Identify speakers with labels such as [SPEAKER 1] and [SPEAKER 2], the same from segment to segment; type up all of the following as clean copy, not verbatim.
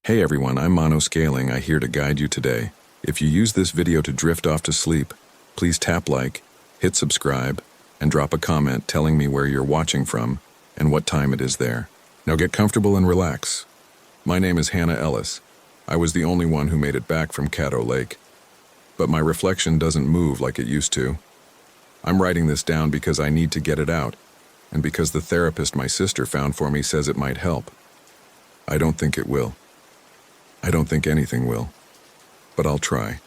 [SPEAKER 1] Hey everyone, I'm Mono Scaling. I'm here to guide you today. If you use this video to drift off to sleep, please tap like, hit subscribe, and drop a comment telling me where you're watching from and what time it is there. Now get comfortable and relax. My name is Hannah Ellis. I was the only one who made it back from Caddo Lake. But my reflection doesn't move like it used to. I'm writing this down because I need to get it out, and because the therapist my sister found for me says it might help. I don't think it will. I don't think anything will. But I'll try.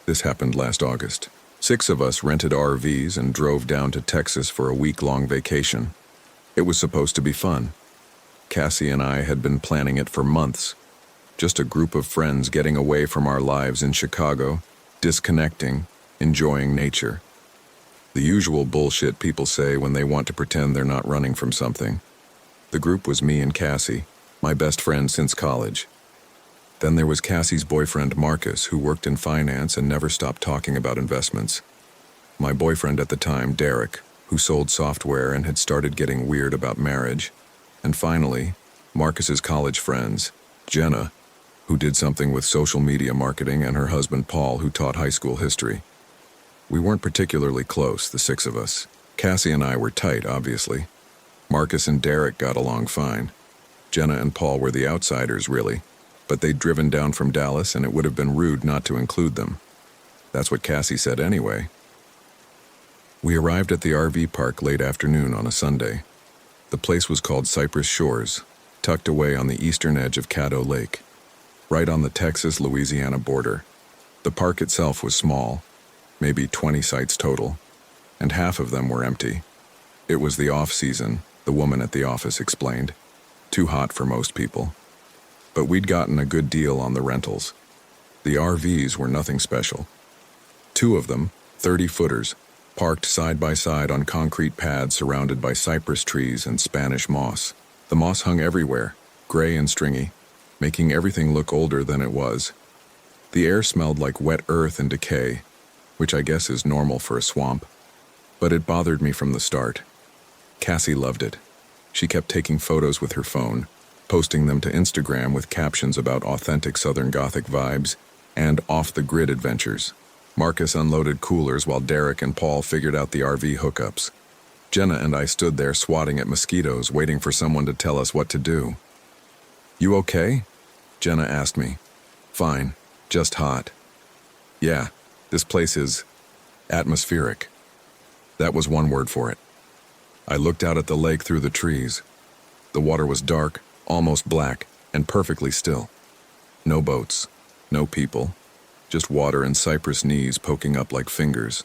[SPEAKER 1] This happened last August. 6 of us rented RVs and drove down to Texas for a week-long vacation. It was supposed to be fun. Cassie and I had been planning it for months. Just a group of friends getting away from our lives in Chicago, disconnecting, enjoying nature. The usual bullshit people say when they want to pretend they're not running from something. The group was me and Cassie, my best friend since college. Then there was Cassie's boyfriend Marcus, who worked in finance and never stopped talking about investments. My boyfriend at the time, Derek, who sold software and had started getting weird about marriage. And finally, Marcus's college friends, Jenna, who did something with social media marketing, and her husband Paul, who taught high school history. We weren't particularly close, the 6 of us. Cassie and I were tight, obviously. Marcus and Derek got along fine. Jenna and Paul were the outsiders, really. But they'd driven down from Dallas, and it would have been rude not to include them. That's what Cassie said anyway. We arrived at the RV park late afternoon on a Sunday. The place was called Cypress Shores, tucked away on the eastern edge of Caddo Lake, right on the Texas-Louisiana border. The park itself was small, maybe 20 sites total, and half of them were empty. It was the off-season, the woman at the office explained. Too hot for most people. But we'd gotten a good deal on the rentals. The RVs were nothing special. 2 of them, 30-footers, parked side by side on concrete pads surrounded by cypress trees and Spanish moss. The moss hung everywhere, gray and stringy, making everything look older than it was. The air smelled like wet earth and decay, which I guess is normal for a swamp. But it bothered me from the start. Cassie loved it. She kept taking photos with her phone, posting them to Instagram with captions about authentic Southern Gothic vibes and off-the-grid adventures. Marcus unloaded coolers while Derek and Paul figured out the RV hookups. Jenna and I stood there swatting at mosquitoes, waiting for someone to tell us what to do. "You okay?" Jenna asked me. "Fine, just hot." "Yeah, this place is atmospheric." That was one word for it. I looked out at the lake through the trees. The water was dark, almost black, and perfectly still. No boats, no people, just water and cypress knees poking up like fingers.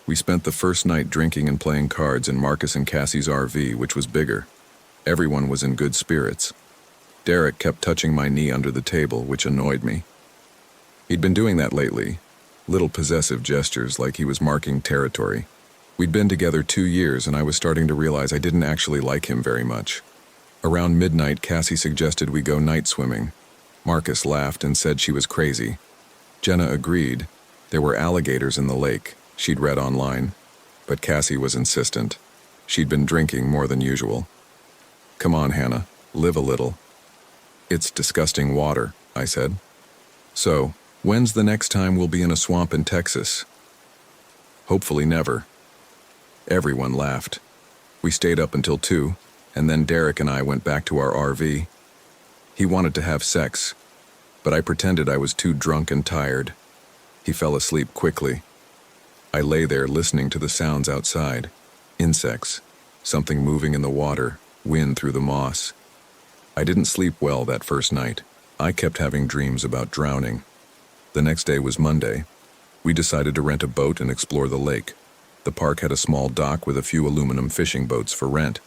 [SPEAKER 1] We spent the first night drinking and playing cards in Marcus and Cassie's RV, which was bigger. Everyone was in good spirits. Derek kept touching my knee under the table, which annoyed me. He'd been doing that lately, little possessive gestures like he was marking territory. We'd been together 2 years, and I was starting to realize I didn't actually like him very much. Around midnight, Cassie suggested we go night swimming. Marcus laughed and said she was crazy. Jenna agreed. There were alligators in the lake, she'd read online. But Cassie was insistent. She'd been drinking more than usual. "Come on, Hannah, live a little." "It's disgusting water," I said. "So, when's the next time we'll be in a swamp in Texas?" "Hopefully never." Everyone laughed. We stayed up until 2. And then Derek and I went back to our RV. He wanted to have sex, but I pretended I was too drunk and tired. He fell asleep quickly. I lay there listening to the sounds outside. Insects, something moving in the water, wind through the moss. I didn't sleep well that first night. I kept having dreams about drowning. The next day was Monday. We decided to rent a boat and explore the lake. The park had a small dock with a few aluminum fishing boats for rent.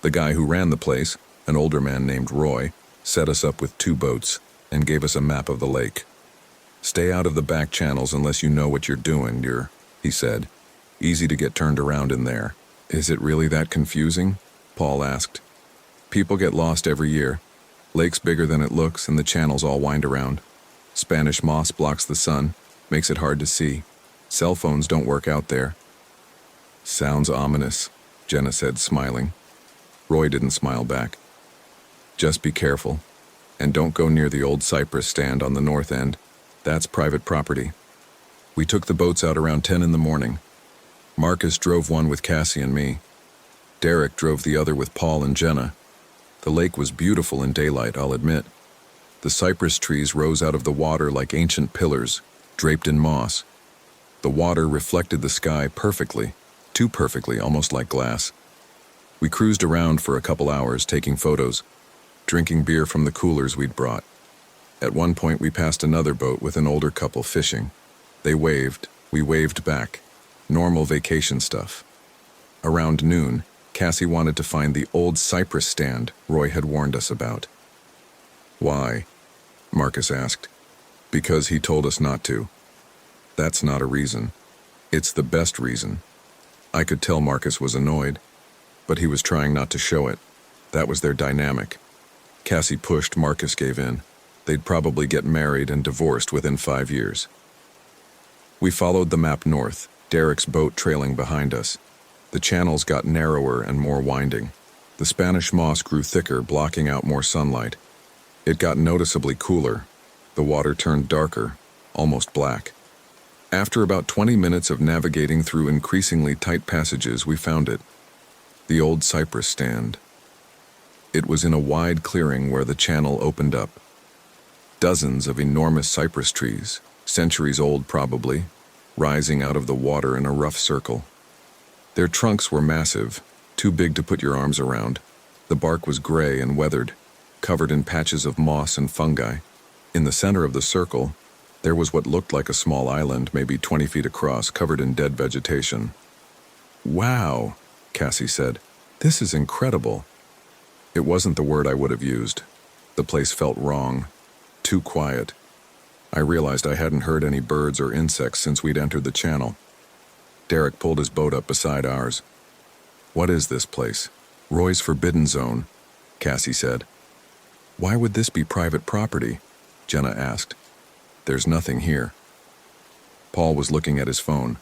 [SPEAKER 1] The guy who ran the place, an older man named Roy, set us up with 2 boats and gave us a map of the lake. "Stay out of the back channels unless you know what you're doing, he said. "Easy to get turned around in there." "Is it really that confusing?" Paul asked. "People get lost every year. Lake's bigger than it looks and the channels all wind around. Spanish moss blocks the sun, makes it hard to see. Cell phones don't work out there." "Sounds ominous," Jenna said, smiling. Roy didn't smile back. "Just be careful. And don't go near the old cypress stand on the north end. That's private property. We took the boats out around 10 in the morning. Marcus drove one with Cassie and me. Derek drove the other with Paul and Jenna. The lake was beautiful in daylight, I'll admit. The cypress trees rose out of the water like ancient pillars, draped in moss. The water reflected the sky perfectly, too perfectly, almost like glass. We cruised around for a couple hours, taking photos, drinking beer from the coolers we'd brought. At one point, we passed another boat with an older couple fishing. They waved, we waved back. Normal vacation stuff. Around noon, Cassie wanted to find the old cypress stand Roy had warned us about. Why? Marcus asked. Because he told us not to. That's not a reason. It's the best reason. I could tell Marcus was annoyed, but he was trying not to show it. That was their dynamic. Cassie pushed, Marcus gave in. They'd probably get married and divorced within 5 years. We followed the map north, Derek's boat trailing behind us. The channels got narrower and more winding. The Spanish moss grew thicker, blocking out more sunlight. It got noticeably cooler. The water turned darker, almost black. After about 20 minutes of navigating through increasingly tight passages, we found it. The old cypress stand. It was in a wide clearing where the channel opened up. Dozens of enormous cypress trees, centuries old probably, rising out of the water in a rough circle. Their trunks were massive, too big to put your arms around. The bark was gray and weathered, covered in patches of moss and fungi. In the center of the circle, there was what looked like a small island, maybe 20 feet across, covered in dead vegetation. "Wow," Cassie said. "This is incredible." It wasn't the word I would have used. The place felt wrong, too quiet. I realized I hadn't heard any birds or insects since we'd entered the channel. Derek pulled his boat up beside ours. "What is this place?" "Roy's Forbidden Zone," Cassie said. "Why would this be private property?" Jenna asked. "There's nothing here." Paul was looking at his phone.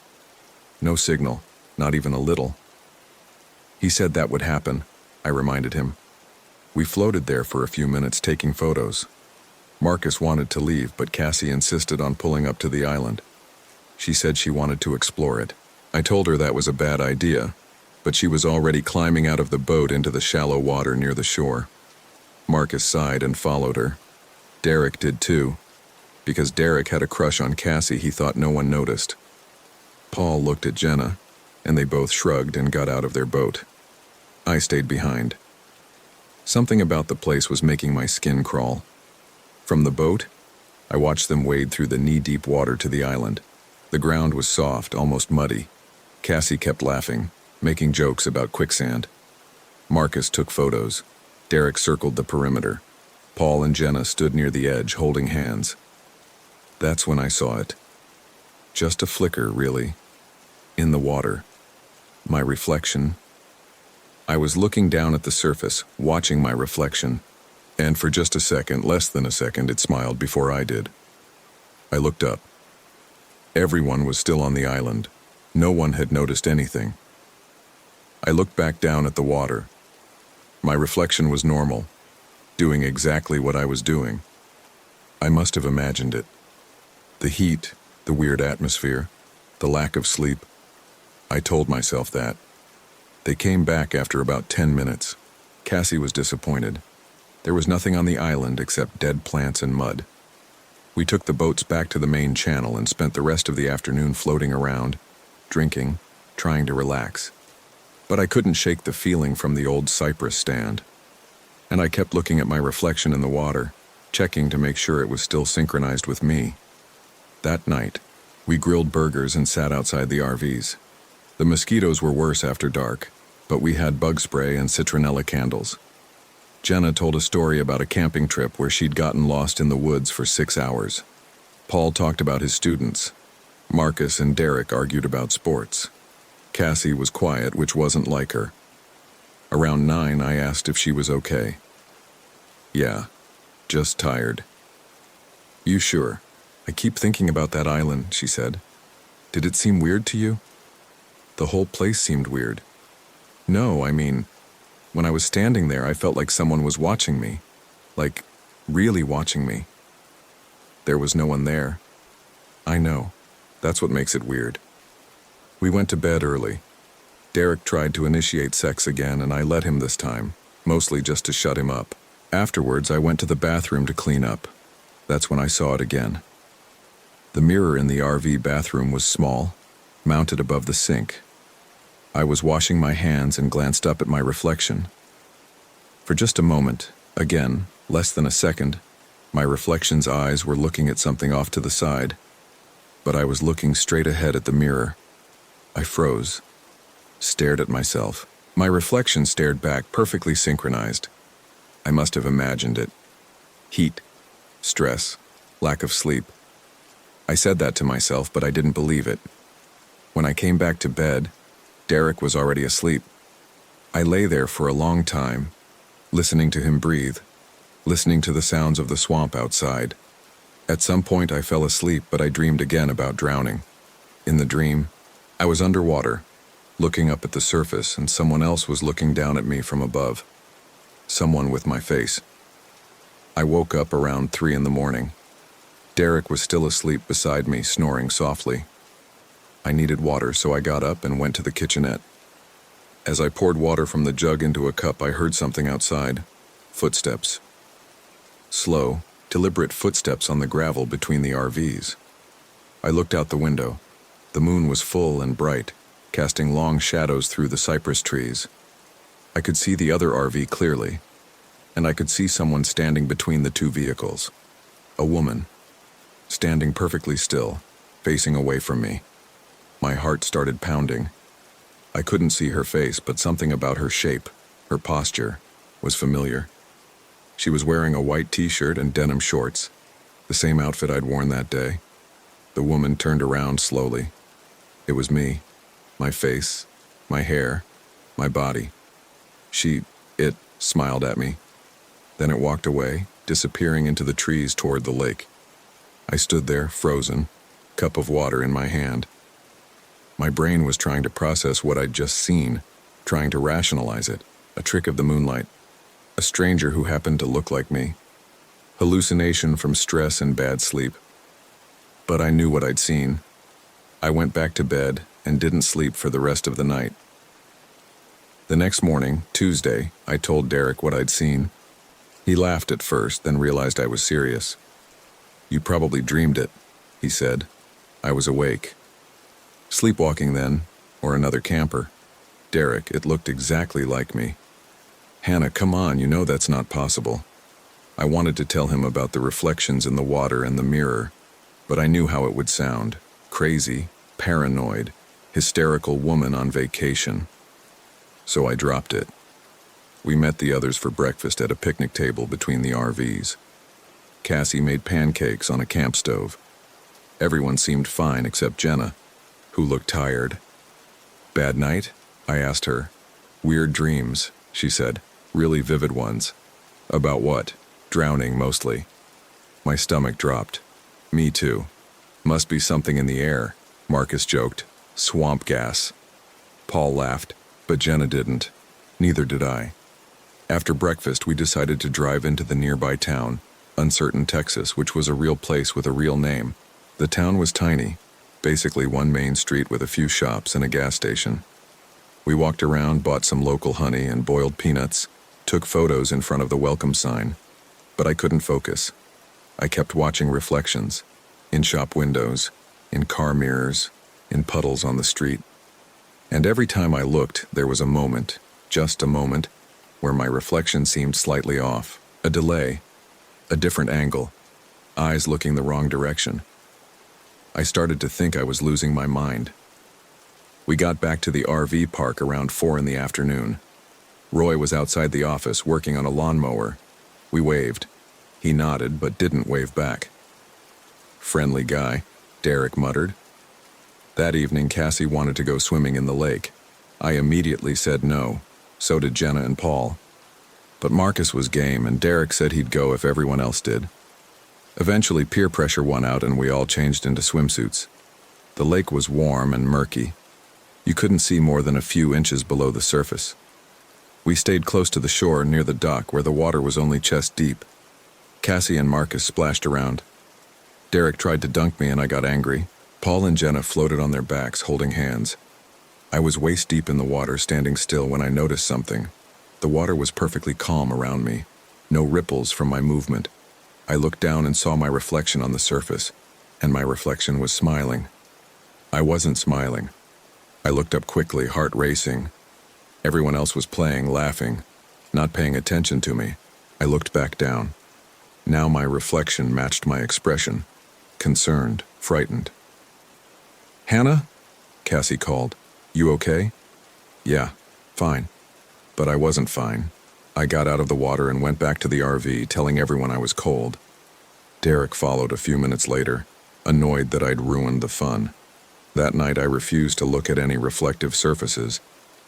[SPEAKER 1] No signal, not even a little. "He said that would happen," I reminded him. We floated there for a few minutes taking photos. Marcus wanted to leave, but Cassie insisted on pulling up to the island. She said she wanted to explore it. I told her that was a bad idea, but she was already climbing out of the boat into the shallow water near the shore. Marcus sighed and followed her. Derek did too. Because Derek had a crush on Cassie, he thought no one noticed. Paul looked at Jenna, and they both shrugged and got out of their boat. I stayed behind. Something about the place was making my skin crawl. From the boat, I watched them wade through the knee-deep water to the island. The ground was soft, almost muddy. Cassie kept laughing, making jokes about quicksand. Marcus took photos. Derek circled the perimeter. Paul and Jenna stood near the edge, holding hands. That's when I saw it. Just a flicker, really. In the water. My reflection. I was looking down at the surface, watching my reflection. And for just a second, less than a second, it smiled before I did. I looked up. Everyone was still on the island. No one had noticed anything. I looked back down at the water. My reflection was normal, doing exactly what I was doing. I must have imagined it. The heat, the weird atmosphere, the lack of sleep. I told myself that. They came back after about 10 minutes. Cassie was disappointed. There was nothing on the island except dead plants and mud. We took the boats back to the main channel and spent the rest of the afternoon floating around, drinking, trying to relax. But I couldn't shake the feeling from the old cypress stand. And I kept looking at my reflection in the water, checking to make sure it was still synchronized with me. That night, we grilled burgers and sat outside the RVs. The mosquitoes were worse after dark, but we had bug spray and citronella candles. Jenna told a story about a camping trip where she'd gotten lost in the woods for 6 hours. Paul talked about his students. Marcus and Derek argued about sports. Cassie was quiet, which wasn't like her. Around 9, I asked if she was okay. "Yeah, just tired." "You sure? I keep thinking about that island," she said. "Did it seem weird to you?" "The whole place seemed weird." "No, I mean, when I was standing there, I felt like someone was watching me. Like really watching me. There was no one there. I know. That's what makes it weird. We went to bed early. Derek tried to initiate sex again, and I let him this time, mostly just to shut him up. Afterwards, I went to the bathroom to clean up. That's when I saw it again. The mirror in the RV bathroom was small, mounted above the sink. I was washing my hands and glanced up at my reflection. For just a moment, again, less than a second, my reflection's eyes were looking at something off to the side, but I was looking straight ahead at the mirror. I froze, stared at myself. My reflection stared back, perfectly synchronized. I must have imagined it. Heat, stress, lack of sleep. I said that to myself, but I didn't believe it. When I came back to bed, Derek was already asleep. I lay there for a long time, listening to him breathe, listening to the sounds of the swamp outside. At some point I fell asleep, but I dreamed again about drowning. In the dream, I was underwater, looking up at the surface, and someone else was looking down at me from above. Someone with my face. I woke up around 3 a.m. Derek was still asleep beside me, snoring softly. I needed water, so I got up and went to the kitchenette. As I poured water from the jug into a cup, I heard something outside. Footsteps. Slow, deliberate footsteps on the gravel between the RVs. I looked out the window. The moon was full and bright, casting long shadows through the cypress trees. I could see the other RV clearly, and I could see someone standing between the two vehicles. A woman, standing perfectly still, facing away from me. My heart started pounding. I couldn't see her face, but something about her shape, her posture, was familiar. She was wearing a white t-shirt and denim shorts, the same outfit I'd worn that day. The woman turned around slowly. It was me, my face, my hair, my body. It smiled at me. Then it walked away, disappearing into the trees toward the lake. I stood there, frozen, cup of water in my hand. My brain was trying to process what I'd just seen, trying to rationalize it, a trick of the moonlight, a stranger who happened to look like me, hallucination from stress and bad sleep. But I knew what I'd seen. I went back to bed and didn't sleep for the rest of the night. The next morning, Tuesday, I told Derek what I'd seen. He laughed at first, then realized I was serious. "You probably dreamed it," he said. I was awake. Sleepwalking then, or another camper. Derek, it looked exactly like me. Hannah, come on, you know that's not possible. I wanted to tell him about the reflections in the water and the mirror, but I knew how it would sound. Crazy, paranoid, hysterical woman on vacation. So I dropped it. We met the others for breakfast at a picnic table between the RVs. Cassie made pancakes on a camp stove. Everyone seemed fine except Jenna, who looked tired. "Bad night?" I asked her. "Weird dreams," she said. "Really vivid ones." "About what?" "Drowning, mostly." My stomach dropped. "Me too." "Must be something in the air," Marcus joked. "Swamp gas." Paul laughed, but Jenna didn't. Neither did I. After breakfast, we decided to drive into the nearby town, Uncertain, Texas, which was a real place with a real name. The town was tiny, basically one main street with a few shops and a gas station. We walked around, bought some local honey and boiled peanuts, took photos in front of the welcome sign, but I couldn't focus. I kept watching reflections, in shop windows, in car mirrors, in puddles on the street. And every time I looked, there was a moment, just a moment, where my reflection seemed slightly off, a delay, a different angle, eyes looking the wrong direction. I started to think I was losing my mind. We got back to the RV park around 4 p.m. Roy was outside the office working on a lawnmower. We waved. He nodded but didn't wave back. "Friendly guy," Derek muttered. That evening, Cassie wanted to go swimming in the lake. I immediately said no. So did Jenna and Paul. But Marcus was game, and Derek said he'd go if everyone else did. Eventually, peer pressure won out and we all changed into swimsuits. The lake was warm and murky. You couldn't see more than a few inches below the surface. We stayed close to the shore near the dock where the water was only chest deep. Cassie and Marcus splashed around. Derek tried to dunk me and I got angry. Paul and Jenna floated on their backs, holding hands. I was waist deep in the water, standing still, when I noticed something. The water was perfectly calm around me. No ripples from my movement. I looked down and saw my reflection on the surface, and my reflection was smiling. I wasn't smiling. I looked up quickly, heart racing. Everyone else was playing, laughing, not paying attention to me. I looked back down. Now my reflection matched my expression. Concerned, frightened. "Hannah?" Cassie called. "You okay?" "Yeah, fine." But I wasn't fine. I got out of the water and went back to the RV, telling everyone I was cold. Derek followed a few minutes later, annoyed that I'd ruined the fun. That night I refused to look at any reflective surfaces.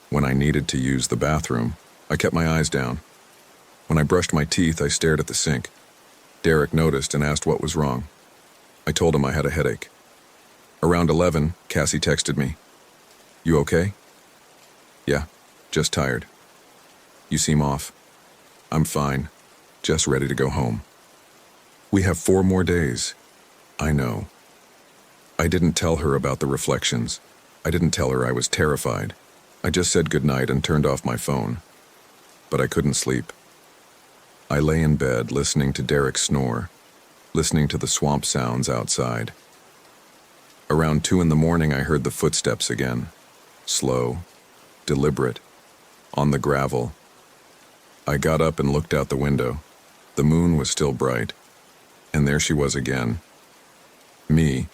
[SPEAKER 1] When I needed to use the bathroom, I kept my eyes down. When I brushed my teeth, I stared at the sink. Derek noticed and asked what was wrong. I told him I had a headache. Around 11, Cassie texted me. "You okay?" "Yeah, just tired." "You seem off." "I'm fine, just ready to go home." "We have 4 more days." "I know." I didn't tell her about the reflections. I didn't tell her I was terrified. I just said goodnight and turned off my phone. But I couldn't sleep. I lay in bed listening to Derek snore, listening to the swamp sounds outside. Around 2 in the morning I heard the footsteps again. Slow, deliberate, on the gravel. I got up and looked out the window. The moon was still bright. And there she was again. Me,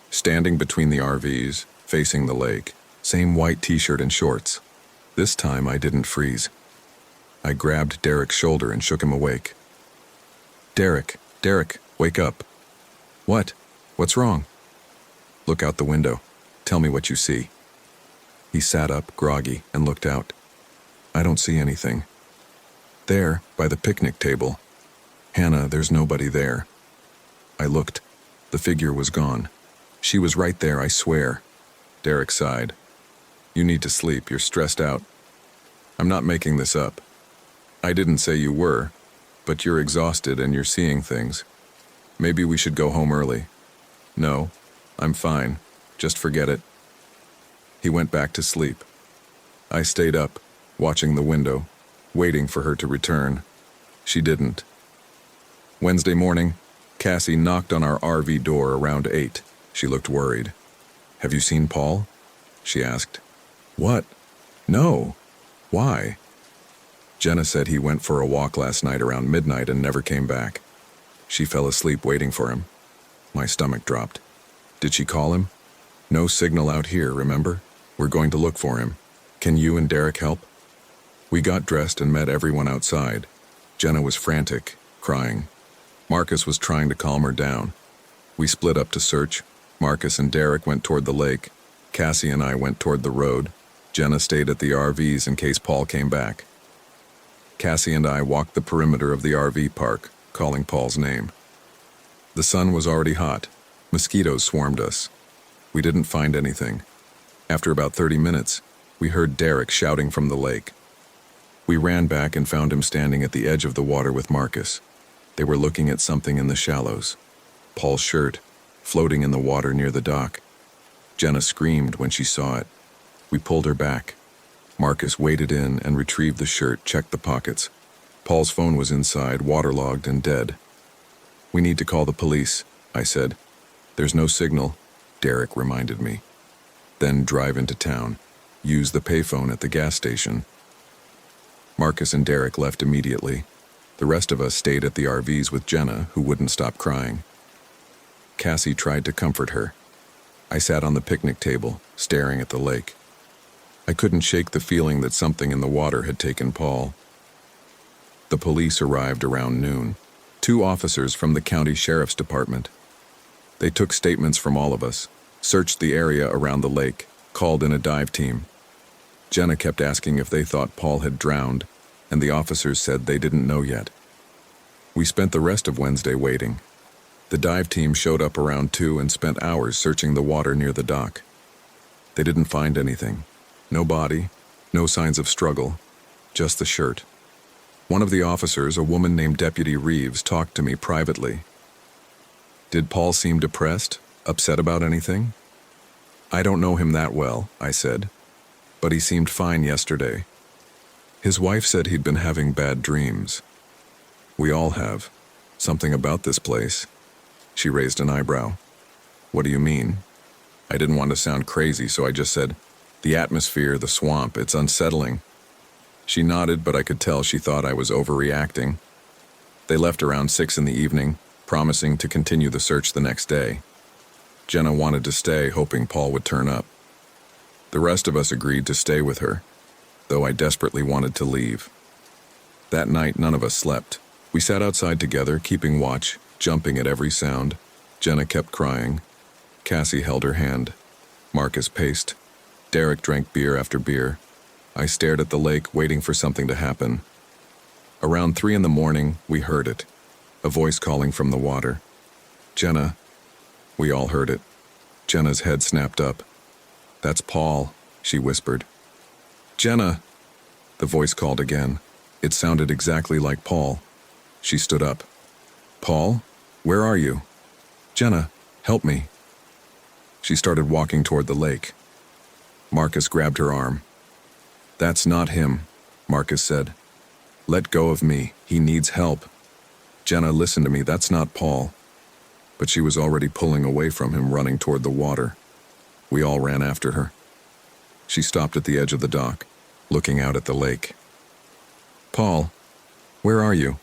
[SPEAKER 1] standing between the RVs, facing the lake. Same white t-shirt and shorts. This time I didn't freeze. I grabbed Derek's shoulder and shook him awake. Derek, wake up." "What? What's wrong?" "Look out the window. Tell me what you see." He sat up, groggy, and looked out. "I don't see anything." "There, by the picnic table." "Hannah, there's nobody there." I looked. The figure was gone. She was right there, I swear. Derek sighed. "You need to sleep, you're stressed out." "I'm not making this up. I didn't say you were, but you're exhausted and you're seeing things. Maybe we should go home early." "No, I'm fine. Just forget it." He went back to sleep. I stayed up, watching the window, waiting for her to return. She didn't. Wednesday morning, Cassie knocked on our RV door around 8. She looked worried. "Have you seen Paul?" she asked. "What? No. Why?" "Jenna said he went for a walk last night around midnight and never came back. She fell asleep waiting for him." My stomach dropped. "Did she call him?" "No signal out here, remember? We're going to look for him. Can you and Derek help?" We got dressed and met everyone outside. Jenna was frantic, crying. Marcus was trying to calm her down. We split up to search. Marcus and Derek went toward the lake. Cassie and I went toward the road. Jenna stayed at the RVs in case Paul came back. Cassie and I walked the perimeter of the RV park, calling Paul's name. The sun was already hot. Mosquitoes swarmed us. We didn't find anything. After about 30 minutes, we heard Derek shouting from the lake. We ran back and found him standing at the edge of the water with Marcus. They were looking at something in the shallows. Paul's shirt, floating in the water near the dock. Jenna screamed when she saw it. We pulled her back. Marcus waded in and retrieved the shirt, checked the pockets. Paul's phone was inside, waterlogged and dead. "We need to call the police," I said. "There's no signal," Derek reminded me. "Then drive into town. Use the payphone at the gas station." Marcus and Derek left immediately. The rest of us stayed at the RVs with Jenna, who wouldn't stop crying. Cassie tried to comfort her. I sat on the picnic table, staring at the lake. I couldn't shake the feeling that something in the water had taken Paul. The police arrived around noon. 2 officers from the county sheriff's department. They took statements from all of us, searched the area around the lake, called in a dive team. Jenna kept asking if they thought Paul had drowned, and the officers said they didn't know yet. We spent the rest of Wednesday waiting. The dive team showed up around 2 and spent hours searching the water near the dock. They didn't find anything. No body, no signs of struggle, just the shirt. One of the officers, a woman named Deputy Reeves, talked to me privately. Did Paul seem depressed? Upset about anything? I don't know him that well, I said, but he seemed fine yesterday. His wife said he'd been having bad dreams. We all have. Something about this place. She raised an eyebrow. What do you mean? I didn't want to sound crazy, so I just said, the atmosphere, the swamp, it's unsettling. She nodded, but I could tell she thought I was overreacting. They left around 6 in the evening, promising to continue the search the next day. Jenna wanted to stay, hoping Paul would turn up. The rest of us agreed to stay with her, though I desperately wanted to leave. That night, none of us slept. We sat outside together, keeping watch, jumping at every sound. Jenna kept crying. Cassie held her hand. Marcus paced. Derek drank beer after beer. I stared at the lake, waiting for something to happen. Around 3 in the morning, we heard it. A voice calling from the water. Jenna. We all heard it. Jenna's head snapped up. That's Paul, she whispered. Jenna! The voice called again. It sounded exactly like Paul. She stood up. Paul? Where are you? Jenna, help me. She started walking toward the lake. Marcus grabbed her arm. That's not him, Marcus said. Let go of me. He needs help. Jenna, listen to me. That's not Paul. But she was already pulling away from him, running toward the water. We all ran after her. She stopped at the edge of the dock, looking out at the lake. Paul, where are you?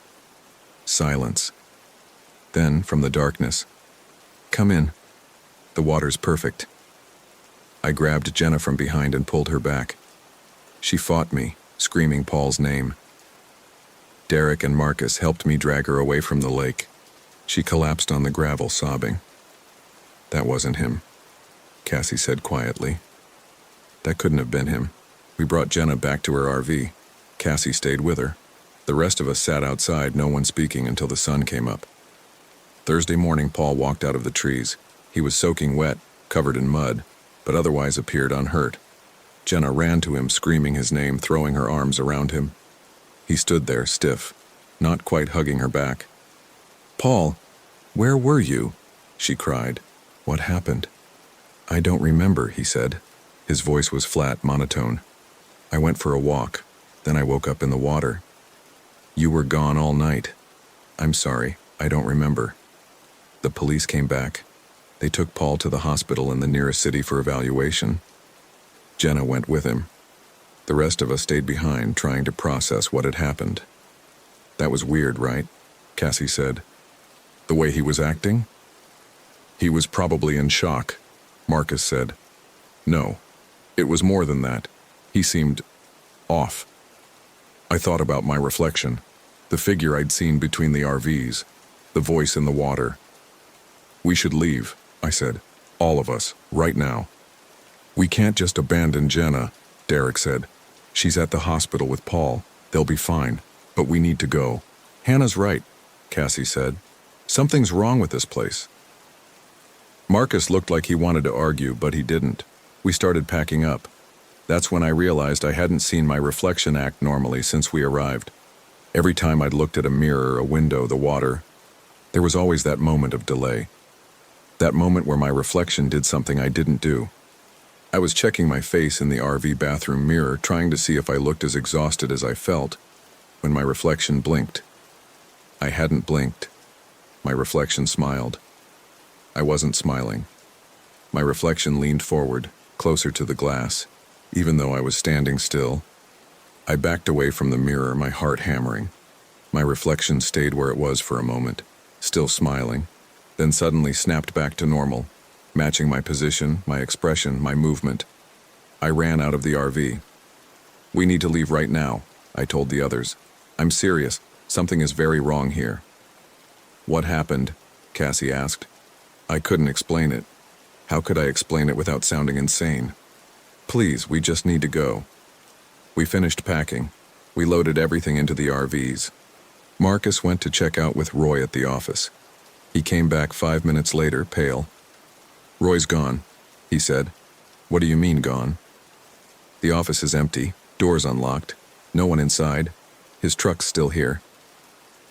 [SPEAKER 1] Silence. Then, from the darkness, come in. The water's perfect. I grabbed Jenna from behind and pulled her back. She fought me, screaming Paul's name. Derek and Marcus helped me drag her away from the lake. She collapsed on the gravel, sobbing. That wasn't him, Cassie said quietly. That couldn't have been him. We brought Jenna back to her RV. Cassie stayed with her. The rest of us sat outside, no one speaking until the sun came up. Thursday morning, Paul walked out of the trees. He was soaking wet, covered in mud, but otherwise appeared unhurt. Jenna ran to him, screaming his name, throwing her arms around him. He stood there, stiff, not quite hugging her back. Paul, where were you? She cried. What happened? I don't remember, he said. His voice was flat, monotone. I went for a walk. Then I woke up in the water. You were gone all night. I'm sorry, I don't remember. The police came back. They took Paul to the hospital in the nearest city for evaluation. Jenna went with him. The rest of us stayed behind, trying to process what had happened. That was weird, right? Cassie said. The way he was acting? He was probably in shock, Marcus said. No, it was more than that. He seemed off. I thought about my reflection, the figure I'd seen between the RVs, the voice in the water. We should leave, I said. All of us, right now. We can't just abandon Jenna, Derek said. She's at the hospital with Paul. They'll be fine, but we need to go. Hannah's right, Cassie said. Something's wrong with this place. Marcus looked like he wanted to argue, but he didn't. We started packing up. That's when I realized I hadn't seen my reflection act normally since we arrived. Every time I'd looked at a mirror, a window, the water, there was always that moment of delay. That moment where my reflection did something I didn't do. I was checking my face in the RV bathroom mirror, trying to see if I looked as exhausted as I felt, when my reflection blinked. I hadn't blinked. My reflection smiled. I wasn't smiling. My reflection leaned forward, closer to the glass, even though I was standing still. I backed away from the mirror, my heart hammering. My reflection stayed where it was for a moment, still smiling, then suddenly snapped back to normal, matching my position, my expression, my movement. I ran out of the RV. We need to leave right now, I told the others. I'm serious. Something is very wrong here. What happened? Cassie asked. I couldn't explain it. How could I explain it without sounding insane? Please, we just need to go. We finished packing. We loaded everything into the RVs. Marcus went to check out with Roy at the office. He came back 5 minutes later, pale. Roy's gone, he said. What do you mean gone? The office is empty, doors unlocked, no one inside. His truck's still here.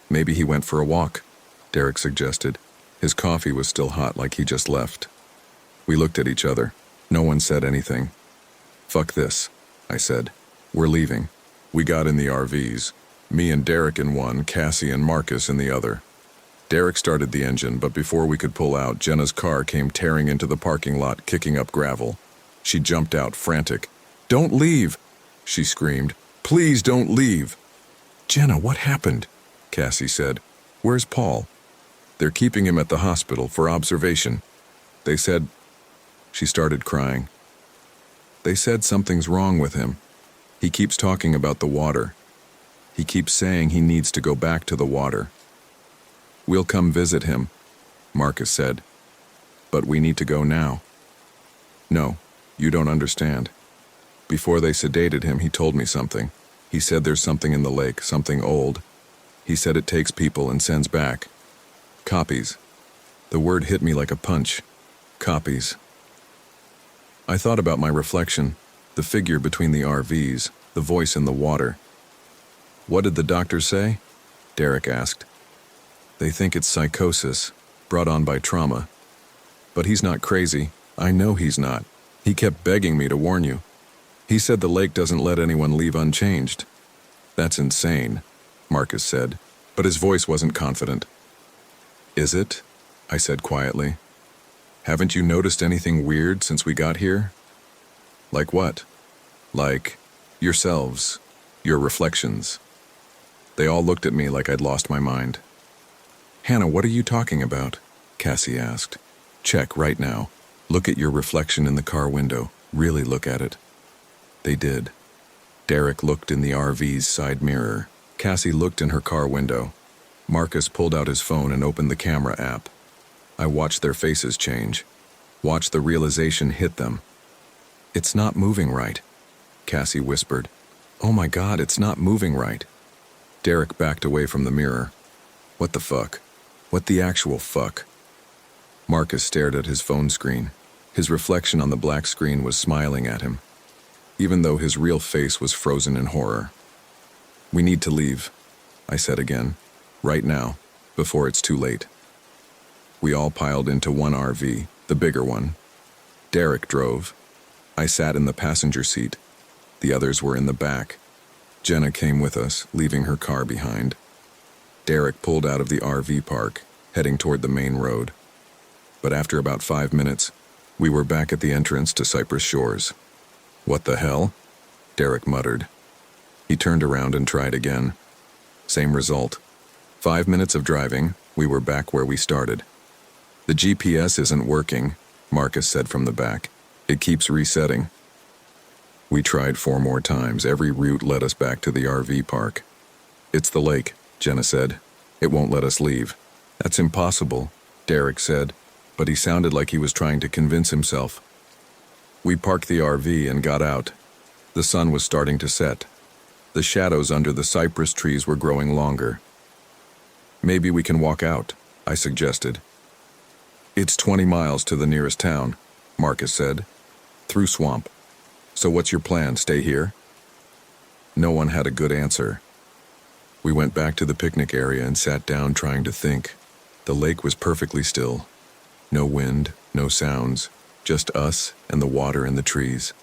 [SPEAKER 1] Maybe he went for a walk, Derek suggested. His coffee was still hot like he just left. We looked at each other. No one said anything. Fuck this, I said. We're leaving. We got in the RVs. Me and Derek in one, Cassie and Marcus in the other. Derek started the engine, but before we could pull out, Jenna's car came tearing into the parking lot, kicking up gravel. She jumped out, frantic. "Don't leave!" she screamed. "Please don't leave!" "Jenna, what happened?" Cassie said. "Where's Paul?" "They're keeping him at the hospital for observation. They said..." She started crying. "They said something's wrong with him. He keeps talking about the water. He keeps saying he needs to go back to the water." "We'll come visit him," Marcus said. "But we need to go now." "No, you don't understand. Before they sedated him, he told me something. He said there's something in the lake, something old. He said it takes people and sends back. Copies." The word hit me like a punch. Copies. I thought about my reflection, the figure between the RVs, the voice in the water. "What did the doctor say?" Derek asked. "They think it's psychosis, brought on by trauma. But he's not crazy. I know he's not. He kept begging me to warn you. He said the lake doesn't let anyone leave unchanged." "That's insane," Marcus said, but his voice wasn't confident. "Is it?" I said quietly. "Haven't you noticed anything weird since we got here?" "Like what?" "Like yourselves, your reflections." They all looked at me like I'd lost my mind. "Hannah, what are you talking about?" Cassie asked. "Check right now. Look at your reflection in the car window. Really look at it." They did. Derek looked in the RV's side mirror. Cassie looked in her car window. Marcus pulled out his phone and opened the camera app. I watched their faces change. Watched the realization hit them. "It's not moving right," Cassie whispered. "Oh my God, it's not moving right." Derek backed away from the mirror. "What the fuck? What the actual fuck?" Marcus stared at his phone screen. His reflection on the black screen was smiling at him, even though his real face was frozen in horror. "We need to leave," I said again. "Right now, before it's too late." We all piled into one RV, the bigger one. Derek drove. I sat in the passenger seat. The others were in the back. Jenna came with us, leaving her car behind. Derek pulled out of the RV park, heading toward the main road. But after about 5 minutes, we were back at the entrance to Cypress Shores. "What the hell?" Derek muttered. He turned around and tried again. Same result. 5 minutes of driving, we were back where we started. "The GPS isn't working," Marcus said from the back. "It keeps resetting." We tried 4 more times. Every route led us back to the RV park. "It's the lake," Jenna said. "It won't let us leave." "That's impossible," Derek said, but he sounded like he was trying to convince himself. We parked the RV and got out. The sun was starting to set. The shadows under the cypress trees were growing longer. "Maybe we can walk out," I suggested. "It's 20 miles to the nearest town," Marcus said. "Through swamp. So what's your plan, stay here?" No one had a good answer. We went back to the picnic area and sat down trying to think. The lake was perfectly still. No wind, no sounds, just us and the water and the trees.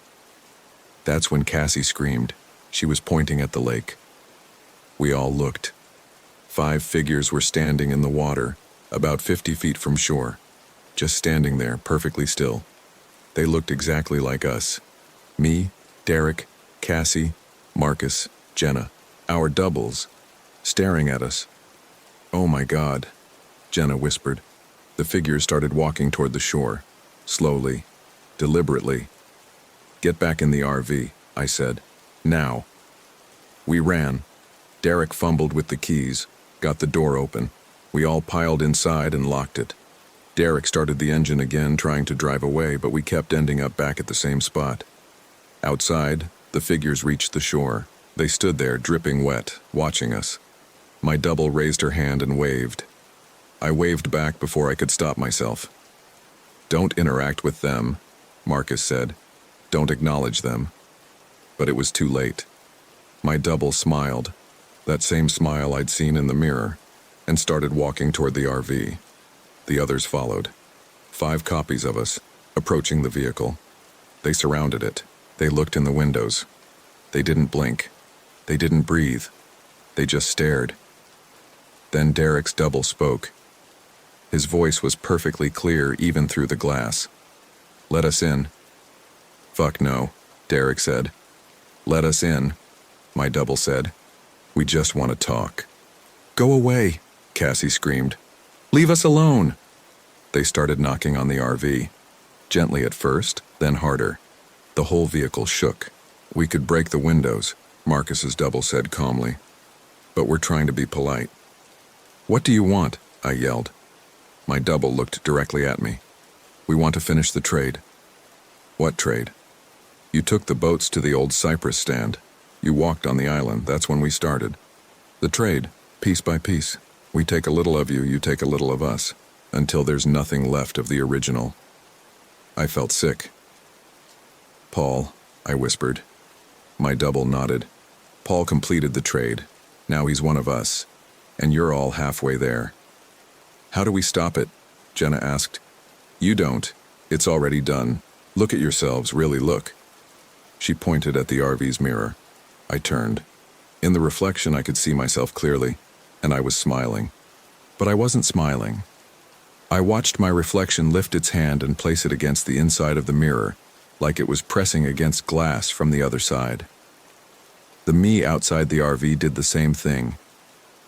[SPEAKER 1] That's when Cassie screamed. She was pointing at the lake. We all looked. 5 figures were standing in the water, about 50 feet from shore. Just standing there, perfectly still. They looked exactly like us. Me, Derek, Cassie, Marcus, Jenna, our doubles, staring at us. "Oh my God," Jenna whispered. The figures started walking toward the shore, slowly, deliberately. "Get back in the RV," I said. "Now." We ran. Derek fumbled with the keys, got the door open. We all piled inside and locked it. Derek started the engine again, trying to drive away, but we kept ending up back at the same spot. Outside, the figures reached the shore. They stood there, dripping wet, watching us. My double raised her hand and waved. I waved back before I could stop myself. "Don't interact with them," Marcus said. "Don't acknowledge them." But it was too late. My double smiled. That same smile I'd seen in the mirror, and started walking toward the RV. The others followed. 5 copies of us, approaching the vehicle. They surrounded it. They looked in the windows. They didn't blink. They didn't breathe. They just stared. Then Derek's double spoke. His voice was perfectly clear even through the glass. "Let us in." "Fuck no," Derek said. "Let us in," my double said. "We just want to talk." "Go away," Cassie screamed. "Leave us alone." They started knocking on the RV. Gently at first, then harder. The whole vehicle shook. "We could break the windows," Marcus's double said calmly. "But we're trying to be polite." "What do you want?" I yelled. My double looked directly at me. "We want to finish the trade." "What trade?" "You took the boats to the old cypress stand. You walked on the island, that's when we started. The trade, piece by piece. We take a little of you, you take a little of us, until there's nothing left of the original." I felt sick. "Paul," I whispered. My double nodded. "Paul completed the trade. Now he's one of us. And you're all halfway there." "How do we stop it?" Jenna asked. "You don't. It's already done. Look at yourselves, really look." She pointed at the RV's mirror. I turned. In the reflection I could see myself clearly, and I was smiling. But I wasn't smiling. I watched my reflection lift its hand and place it against the inside of the mirror, like it was pressing against glass from the other side. The me outside the RV did the same thing,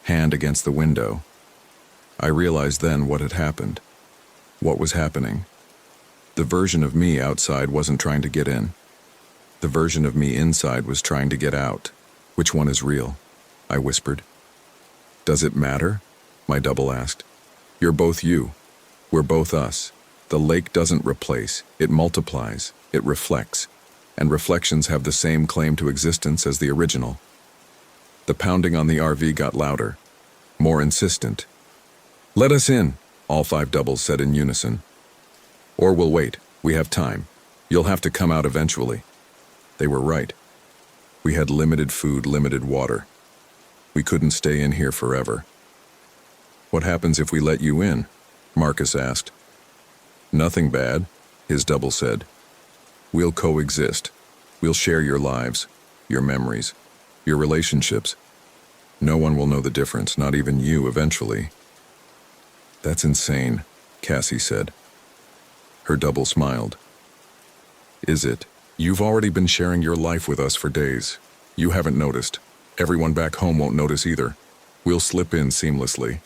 [SPEAKER 1] hand against the window. I realized then what had happened. What was happening? The version of me outside wasn't trying to get in. The version of me inside was trying to get out. "Which one is real?" I whispered. "Does it matter?" my double asked. "You're both you. We're both us. The lake doesn't replace, it multiplies, it reflects, and reflections have the same claim to existence as the original." The pounding on the RV got louder, more insistent. "Let us in," all 5 doubles said in unison. "Or we'll wait, we have time. You'll have to come out eventually." They were right. We had limited food, limited water. We couldn't stay in here forever. "What happens if we let you in?" Marcus asked. "Nothing bad," his double said. "We'll coexist. We'll share your lives, your memories, your relationships. No one will know the difference, not even you eventually." "That's insane," Cassie said. Her double smiled. "Is it? You've already been sharing your life with us for days. You haven't noticed. Everyone back home won't notice either. We'll slip in seamlessly."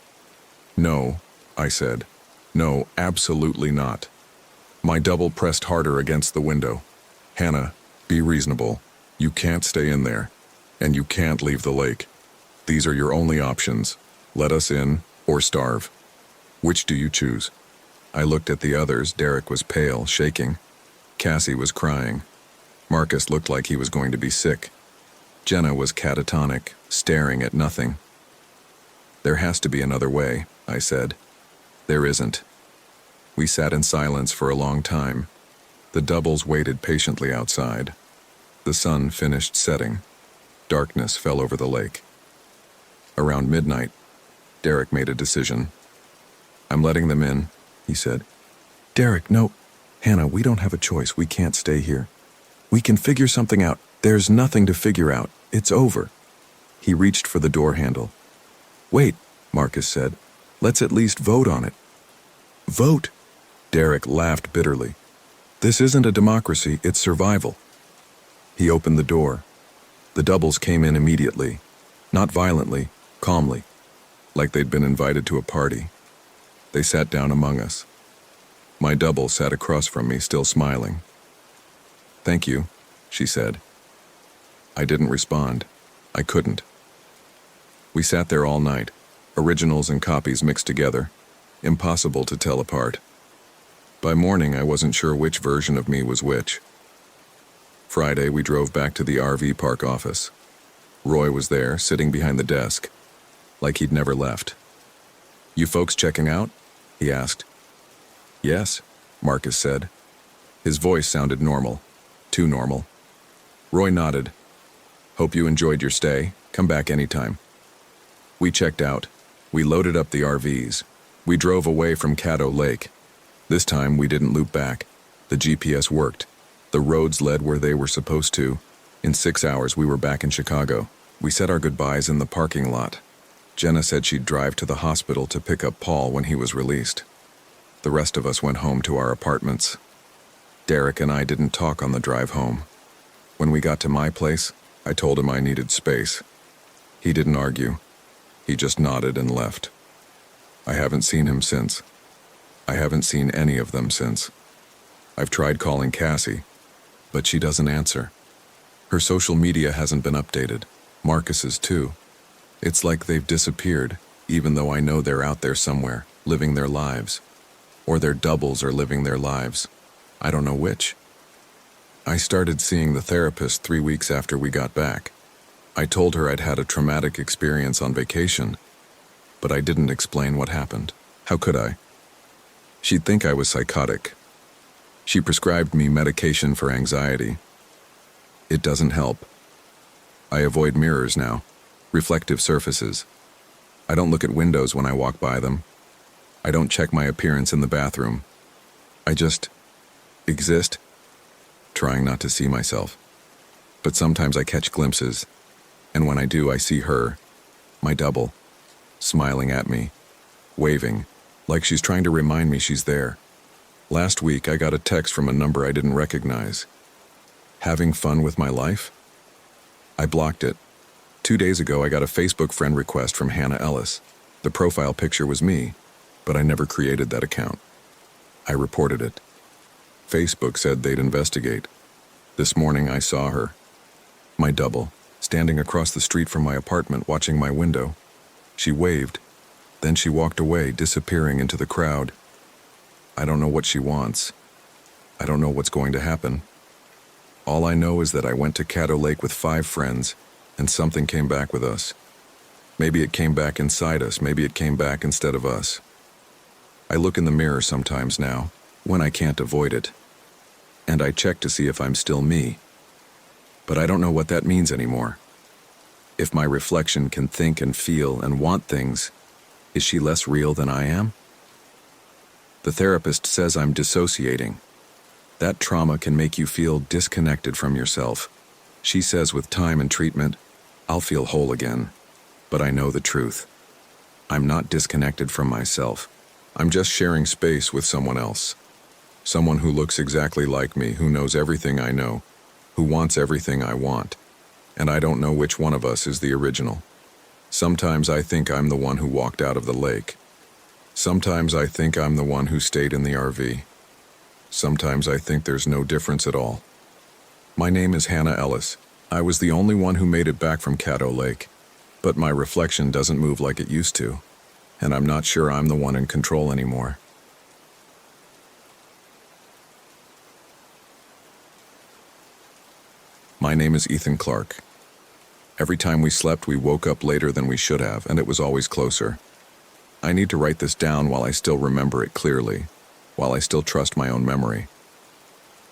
[SPEAKER 1] "No," I said. "No, absolutely not." My double pressed harder against the window. "Hannah, be reasonable. You can't stay in there. And you can't leave the lake. These are your only options. Let us in, or starve. Which do you choose?" I looked at the others. Derek was pale, shaking. Cassie was crying. Marcus looked like he was going to be sick. Jenna was catatonic, staring at nothing. "There has to be another way," I said. "There isn't." We sat in silence for a long time. The doubles waited patiently outside. The sun finished setting. Darkness fell over the lake. Around midnight, Derek made a decision. "I'm letting them in," he said. "Derek, no. Hannah, we don't have a choice. We can't stay here. We can figure something out. There's nothing to figure out. It's over." He reached for the door handle. "Wait," Marcus said. "Let's at least vote on it." "Vote?" Derek laughed bitterly. "This isn't a democracy, it's survival." He opened the door. The doubles came in immediately. Not violently, calmly, like they'd been invited to a party. They sat down among us. My double sat across from me, still smiling. "Thank you," she said. I didn't respond. I couldn't. We sat there all night, originals and copies mixed together, impossible to tell apart. By morning, I wasn't sure which version of me was which. Friday, we drove back to the RV park office. Roy was there, sitting behind the desk, like he'd never left. "You folks checking out?" he asked. "Yes," Marcus said. His voice sounded normal, too normal. Roy nodded. "Hope you enjoyed your stay. Come back anytime." We checked out. We loaded up the RVs. We drove away from Caddo Lake. This time we didn't loop back. The GPS worked. The roads led where they were supposed to. In 6 hours we were back in Chicago. We said our goodbyes in the parking lot. Jenna said she'd drive to the hospital to pick up Paul when he was released. The rest of us went home to our apartments. Derek and I didn't talk on the drive home. When we got to my place, I told him I needed space. He didn't argue. He just nodded and left. I haven't seen him since. I haven't seen any of them since. I've tried calling Cassie, but she doesn't answer. Her social media hasn't been updated. Marcus's too. It's like they've disappeared, even though I know they're out there somewhere, living their lives. Or their doubles are living their lives. I don't know which. I started seeing the therapist 3 weeks after we got back. I told her I'd had a traumatic experience on vacation, but I didn't explain what happened. How could I? She'd think I was psychotic. She prescribed me medication for anxiety. It doesn't help. I avoid mirrors now, reflective surfaces. I don't look at windows when I walk by them. I don't check my appearance in the bathroom. I just exist, trying not to see myself. But sometimes I catch glimpses, and when I do, I see her, my double, smiling at me, waving, like she's trying to remind me she's there. Last week, I got a text from a number I didn't recognize. Having fun with my life? I blocked it. 2 days ago, I got a Facebook friend request from Hannah Ellis. The profile picture was me, but I never created that account. I reported it. Facebook said they'd investigate. This morning, I saw her, my double, standing across the street from my apartment watching my window. She waved. Then she walked away, disappearing into the crowd. I don't know what she wants. I don't know what's going to happen. All I know is that I went to Caddo Lake with 5 friends, and something came back with us. Maybe it came back inside us, maybe it came back instead of us. I look in the mirror sometimes now, when I can't avoid it, and I check to see if I'm still me. But I don't know what that means anymore. If my reflection can think and feel and want things, is she less real than I am? The therapist says I'm dissociating. That trauma can make you feel disconnected from yourself. She says with time and treatment, I'll feel whole again. But I know the truth. I'm not disconnected from myself. I'm just sharing space with someone else. Someone who looks exactly like me, who knows everything I know, who wants everything I want. And I don't know which one of us is the original. Sometimes I think I'm the one who walked out of the lake. Sometimes I think I'm the one who stayed in the RV. Sometimes I think there's no difference at all. My name is Hannah Ellis. I was the only one who made it back from Caddo Lake, but my reflection doesn't move like it used to, and I'm not sure I'm the one in control anymore. My name is Ethan Clark. Every time we slept, we woke up later than we should have, and it was always closer. I need to write this down while I still remember it clearly, while I still trust my own memory.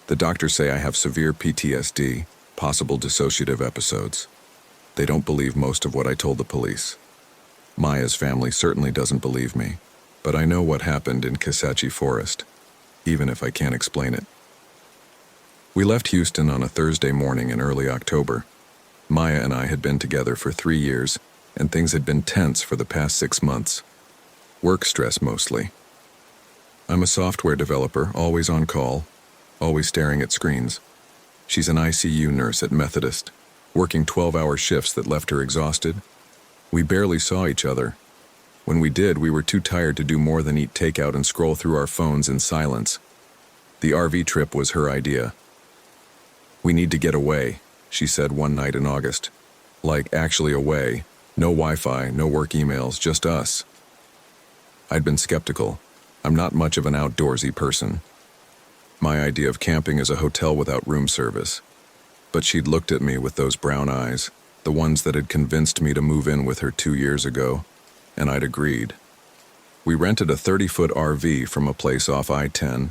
[SPEAKER 1] The doctors say I have severe PTSD, possible dissociative episodes. They don't believe most of what I told the police. Maya's family certainly doesn't believe me, but I know what happened in Kisatchie Forest, even if I can't explain it. We left Houston on a Thursday morning in early October. Maya and I had been together for 3 years, and things had been tense for the past 6 months. Work stress mostly. I'm a software developer, always on call, always staring at screens. She's an ICU nurse at Methodist, working 12-hour shifts that left her exhausted. We barely saw each other. When we did, we were too tired to do more than eat takeout and scroll through our phones in silence. The RV trip was her idea. We need to get away, she said one night in August. Like, actually away. No Wi-Fi, no work emails, just us. I'd been skeptical. I'm not much of an outdoorsy person. My idea of camping is a hotel without room service. But she'd looked at me with those brown eyes, the ones that had convinced me to move in with her 2 years ago, and I'd agreed. We rented a 30-foot RV from a place off I-10.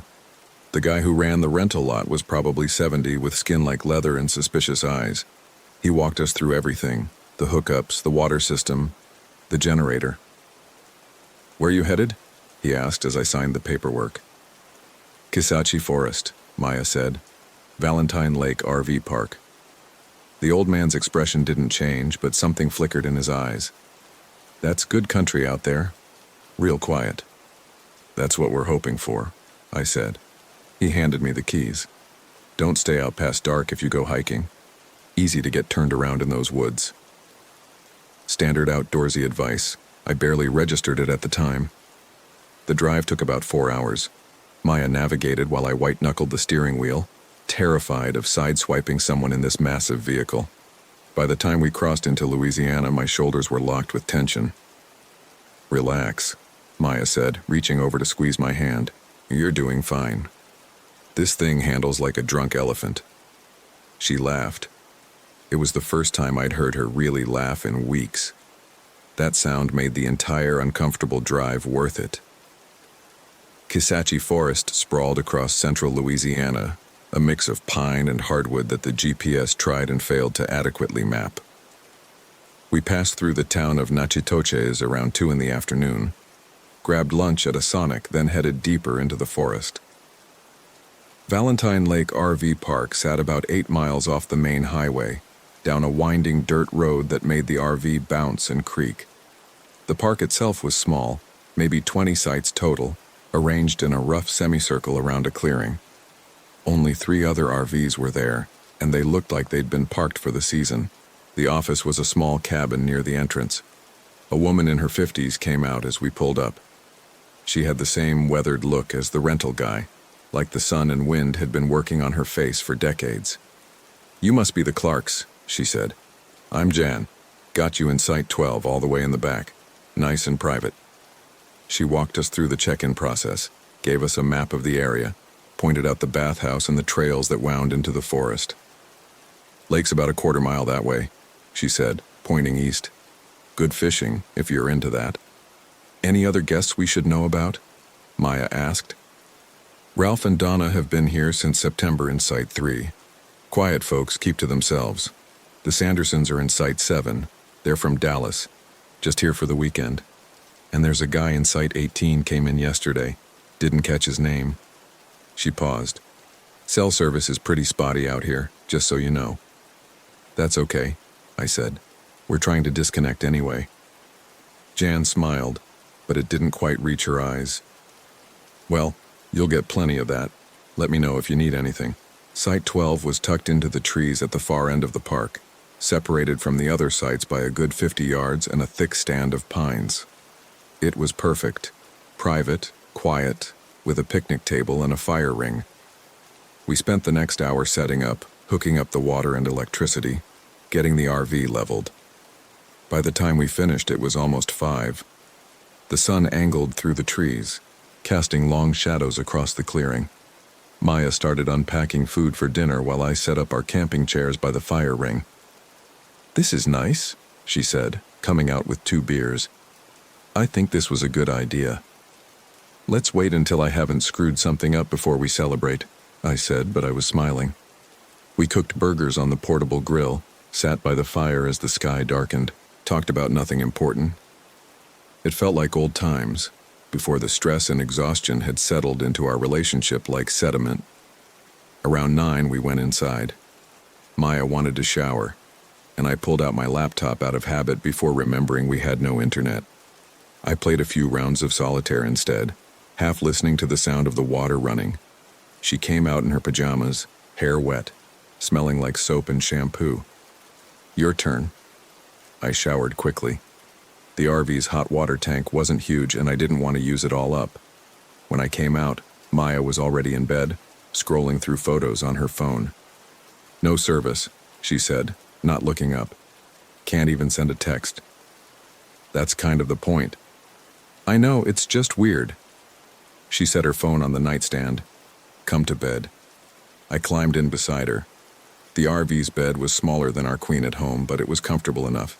[SPEAKER 1] The guy who ran the rental lot was probably 70 with skin like leather and suspicious eyes. He walked us through everything, the hookups, the water system. The generator. Where you headed? He asked as I signed the paperwork. Kisachi Forest, Maya said. Valentine Lake RV Park. The old man's expression didn't change, but something flickered in his eyes. That's good country out there. Real quiet. That's what we're hoping for, I said. He handed me the keys. Don't stay out past dark if you go hiking. Easy to get turned around in those woods. Standard outdoorsy advice. I barely registered it at the time. The drive took about 4 hours. Maya navigated while I white-knuckled the steering wheel, terrified of sideswiping someone in this massive vehicle. By the time we crossed into Louisiana, my shoulders were locked with tension. Relax, Maya said, reaching over to squeeze my hand. You're doing fine. This thing handles like a drunk elephant. She laughed. It was the first time I'd heard her really laugh in weeks. That sound made the entire uncomfortable drive worth it. Kisachi Forest sprawled across central Louisiana, a mix of pine and hardwood that the GPS tried and failed to adequately map. We passed through the town of Natchitoches around 2 in the afternoon, grabbed lunch at a Sonic, then headed deeper into the forest. Valentine Lake RV Park sat about 8 miles off the main highway, down a winding dirt road that made the RV bounce and creak. The park itself was small, maybe 20 sites total, arranged in a rough semicircle around a clearing. Only 3 other RVs were there, and they looked like they'd been parked for the season. The office was a small cabin near the entrance. A woman in her 50s came out as we pulled up. She had the same weathered look as the rental guy, like the sun and wind had been working on her face for decades. You must be the Clarks, she said. I'm Jan. Got you in Site 12 all the way in the back. Nice and private. She walked us through the check-in process, gave us a map of the area, pointed out the bathhouse and the trails that wound into the forest. Lake's about a quarter mile that way, she said, pointing east. Good fishing, if you're into that. Any other guests we should know about? Maya asked. Ralph and Donna have been here since September in Site 3. Quiet folks keep to themselves. The Sandersons are in Site 7. They're from Dallas, just here for the weekend. And there's a guy in Site 18 came in yesterday. Didn't catch his name. She paused. Cell service is pretty spotty out here, just so you know. That's okay, I said. We're trying to disconnect anyway. Jan smiled, but it didn't quite reach her eyes. Well, you'll get plenty of that. Let me know if you need anything. Site 12 was tucked into the trees at the far end of the park, separated from the other sites by a good 50 yards and a thick stand of pines. It was perfect. Private, quiet, with a picnic table and a fire ring. We spent the next hour setting up, hooking up the water and electricity, getting the RV leveled. By the time we finished, it was almost 5. The sun angled through the trees, casting long shadows across the clearing. Maya started unpacking food for dinner while I set up our camping chairs by the fire ring. This is nice, she said, coming out with 2 beers. I think this was a good idea. Let's wait until I haven't screwed something up before we celebrate, I said, but I was smiling. We cooked burgers on the portable grill, sat by the fire as the sky darkened, talked about nothing important. It felt like old times, before the stress and exhaustion had settled into our relationship like sediment. Around 9, we went inside. Maya wanted to shower, and I pulled out my laptop out of habit before remembering we had no internet. I played a few rounds of solitaire instead, half listening to the sound of the water running. She came out in her pajamas, hair wet, smelling like soap and shampoo. Your turn. I showered quickly. The RV's hot water tank wasn't huge and I didn't want to use it all up. When I came out, Maya was already in bed, scrolling through photos on her phone. No service, she said, not looking up. Can't even send a text. That's kind of the point. I know, it's just weird. She set her phone on the nightstand. Come to bed. I climbed in beside her. The RV's bed was smaller than our queen at home, but it was comfortable enough.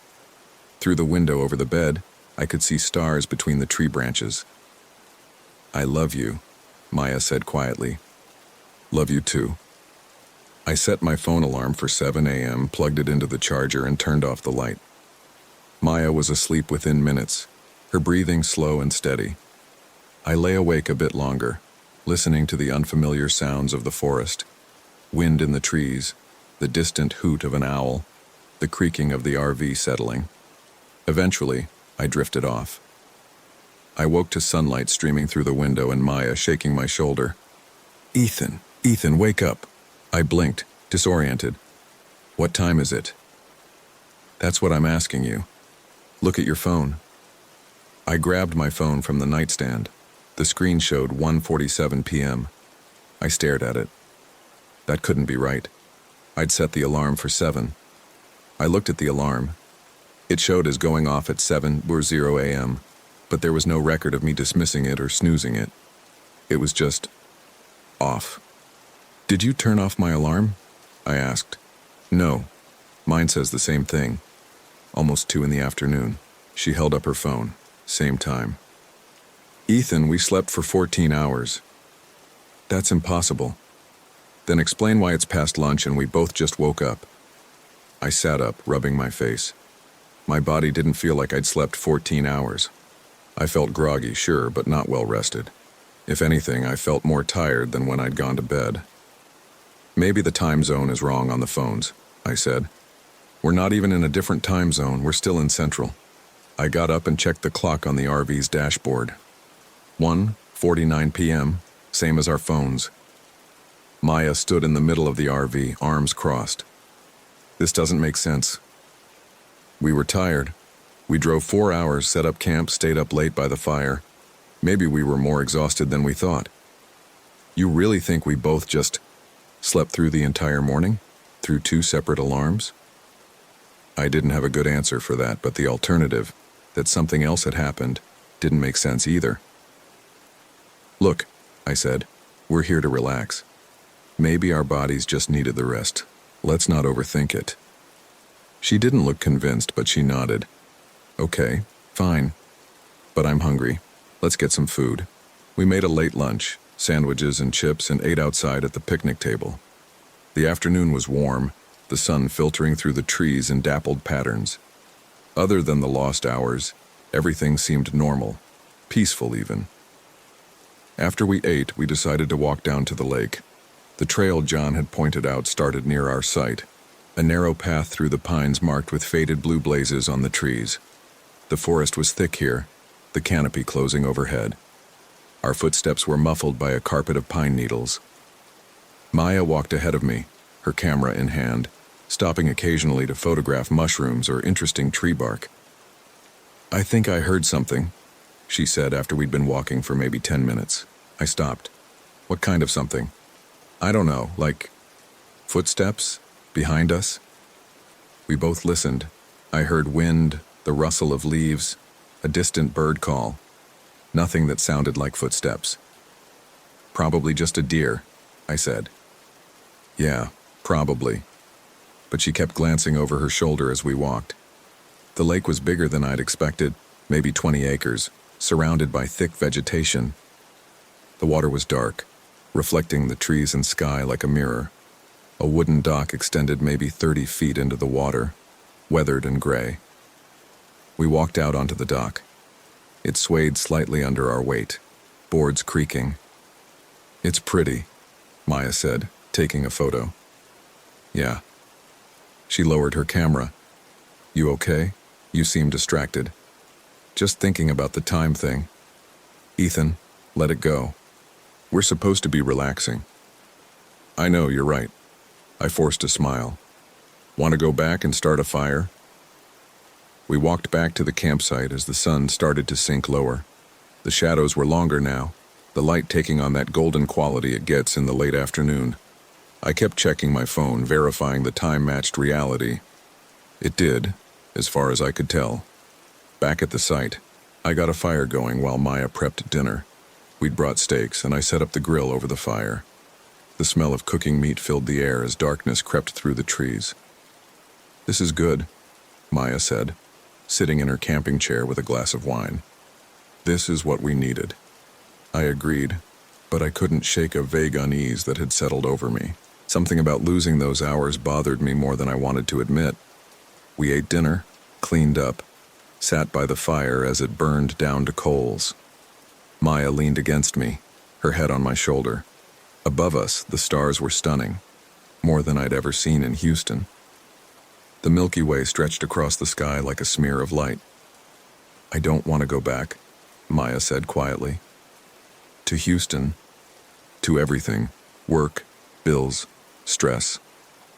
[SPEAKER 1] Through the window over the bed, I could see stars between the tree branches. I love you, Maya said quietly. Love you too. I set my phone alarm for 7 a.m., plugged it into the charger, and turned off the light. Maya was asleep within minutes, her breathing slow and steady. I lay awake a bit longer, listening to the unfamiliar sounds of the forest, wind in the trees, the distant hoot of an owl, the creaking of the RV settling. Eventually, I drifted off. I woke to sunlight streaming through the window and Maya shaking my shoulder. Ethan, wake up. I blinked, disoriented. What time is it? That's what I'm asking you. Look at your phone. I grabbed my phone from the nightstand. The screen showed 1:47 p.m. I stared at it. That couldn't be right. I'd set the alarm for 7. I looked at the alarm. It showed as going off at 7:00 a.m., but there was no record of me dismissing it or snoozing it. It was just off. Did you turn off my alarm? I asked. No. Mine says the same thing. Almost 2 in the afternoon. She held up her phone. Same time. Ethan, we slept for 14 hours. That's impossible. Then explain why it's past lunch and we both just woke up. I sat up, rubbing my face. My body didn't feel like I'd slept 14 hours. I felt groggy, sure, but not well rested. If anything, I felt more tired than when I'd gone to bed. Maybe the time zone is wrong on the phones, I said. We're not even in a different time zone, we're still in Central. I got up and checked the clock on the RV's dashboard. 1:49 p.m., same as our phones. Maya stood in the middle of the RV, arms crossed. This doesn't make sense. We were tired. We drove 4 hours, set up camp, stayed up late by the fire. Maybe we were more exhausted than we thought. You really think we both just slept through the entire morning? Through 2 separate alarms? I didn't have a good answer for that, but the alternative, that something else had happened, didn't make sense either. Look, I said, we're here to relax. Maybe our bodies just needed the rest. Let's not overthink it. She didn't look convinced, but she nodded. Okay, fine. But I'm hungry. Let's get some food. We made a late lunch, sandwiches and chips, and ate outside at the picnic table. The afternoon was warm, the sun filtering through the trees in dappled patterns. Other than the lost hours, everything seemed normal, peaceful even. After we ate, we decided to walk down to the lake. The trail John had pointed out started near our site, a narrow path through the pines marked with faded blue blazes on the trees. The forest was thick here, the canopy closing overhead. Our footsteps were muffled by a carpet of pine needles. Maya walked ahead of me, her camera in hand, stopping occasionally to photograph mushrooms or interesting tree bark. I think I heard something, she said after we'd been walking for maybe 10 minutes. I stopped. What kind of something? I don't know, like footsteps behind us? We both listened. I heard wind, the rustle of leaves, a distant bird call. Nothing that sounded like footsteps. Probably just a deer, I said. Yeah, probably. But she kept glancing over her shoulder as we walked. The lake was bigger than I'd expected, maybe 20 acres, surrounded by thick vegetation. The water was dark, reflecting the trees and sky like a mirror. A wooden dock extended maybe 30 feet into the water, weathered and gray. We walked out onto the dock. It swayed slightly under our weight, boards creaking. It's pretty, Maya said, taking a photo. Yeah. She lowered her camera. You okay? You seem distracted. Just thinking about the time thing. Ethan, let it go. We're supposed to be relaxing. I know, you're right. I forced a smile. Want to go back and start a fire? We walked back to the campsite as the sun started to sink lower. The shadows were longer now, the light taking on that golden quality it gets in the late afternoon. I kept checking my phone, verifying the time matched reality. It did, as far as I could tell. Back at the site, I got a fire going while Maya prepped dinner. We'd brought steaks, and I set up the grill over the fire. The smell of cooking meat filled the air as darkness crept through the trees. This is good, Maya said, sitting in her camping chair with a glass of wine. This is what we needed. I agreed, but I couldn't shake a vague unease that had settled over me. Something about losing those hours bothered me more than I wanted to admit. We ate dinner, cleaned up, sat by the fire as it burned down to coals. Maya leaned against me, her head on my shoulder. Above us, the stars were stunning, more than I'd ever seen in Houston. The Milky Way stretched across the sky like a smear of light. "I don't want to go back," Maya said quietly. "To Houston, to everything, work, bills, stress.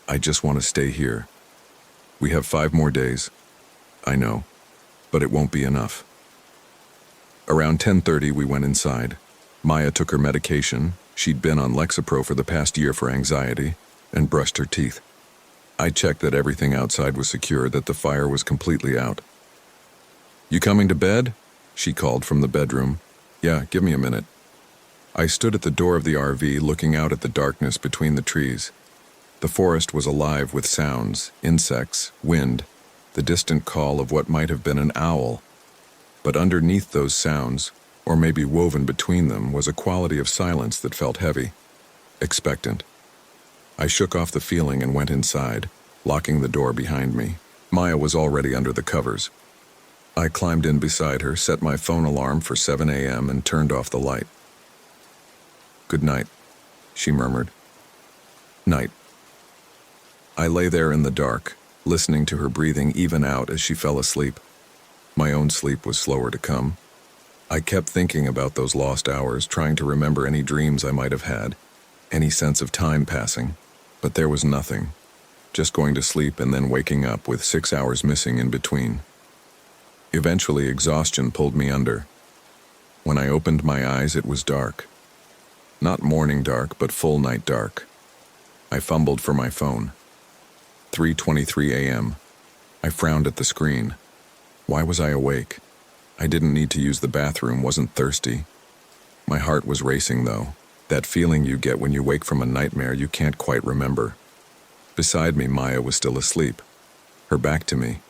[SPEAKER 1] I just want to stay here. We have 5 more days. I know, but it won't be enough." Around 10:30, we went inside. Maya took her medication. She'd been on Lexapro for the past year for anxiety, and brushed her teeth. I checked that everything outside was secure, that the fire was completely out. "You coming to bed?" she called from the bedroom. "Yeah, give me a minute." I stood at the door of the RV, looking out at the darkness between the trees. The forest was alive with sounds, insects, wind, the distant call of what might have been an owl. But underneath those sounds, or maybe woven between them, was a quality of silence that felt heavy, expectant. I shook off the feeling and went inside, locking the door behind me. Maya was already under the covers. I climbed in beside her, set my phone alarm for 7 a.m. and turned off the light. "Good night," she murmured. "Night." I lay there in the dark, listening to her breathing even out as she fell asleep. My own sleep was slower to come. I kept thinking about those lost hours, trying to remember any dreams I might have had, any sense of time passing, but there was nothing. Just going to sleep and then waking up with 6 hours missing in between. Eventually, exhaustion pulled me under. When I opened my eyes, it was dark. Not morning dark, but full night dark. I fumbled for my phone. 3:23 a.m. I frowned at the screen. Why was I awake? I didn't need to use the bathroom, wasn't thirsty. My heart was racing, though. That feeling you get when you wake from a nightmare you can't quite remember. Beside me, Maya was still asleep, her back to me.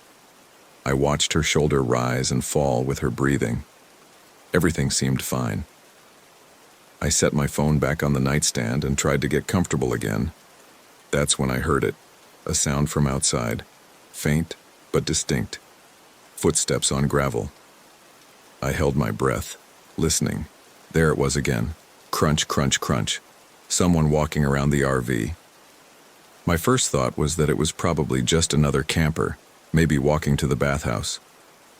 [SPEAKER 1] I watched her shoulder rise and fall with her breathing. Everything seemed fine. I set my phone back on the nightstand and tried to get comfortable again. That's when I heard it, a sound from outside, faint but distinct. Footsteps on gravel. I held my breath, listening. There it was again. Crunch, crunch, crunch. Someone walking around the RV. My first thought was that it was probably just another camper, maybe walking to the bathhouse.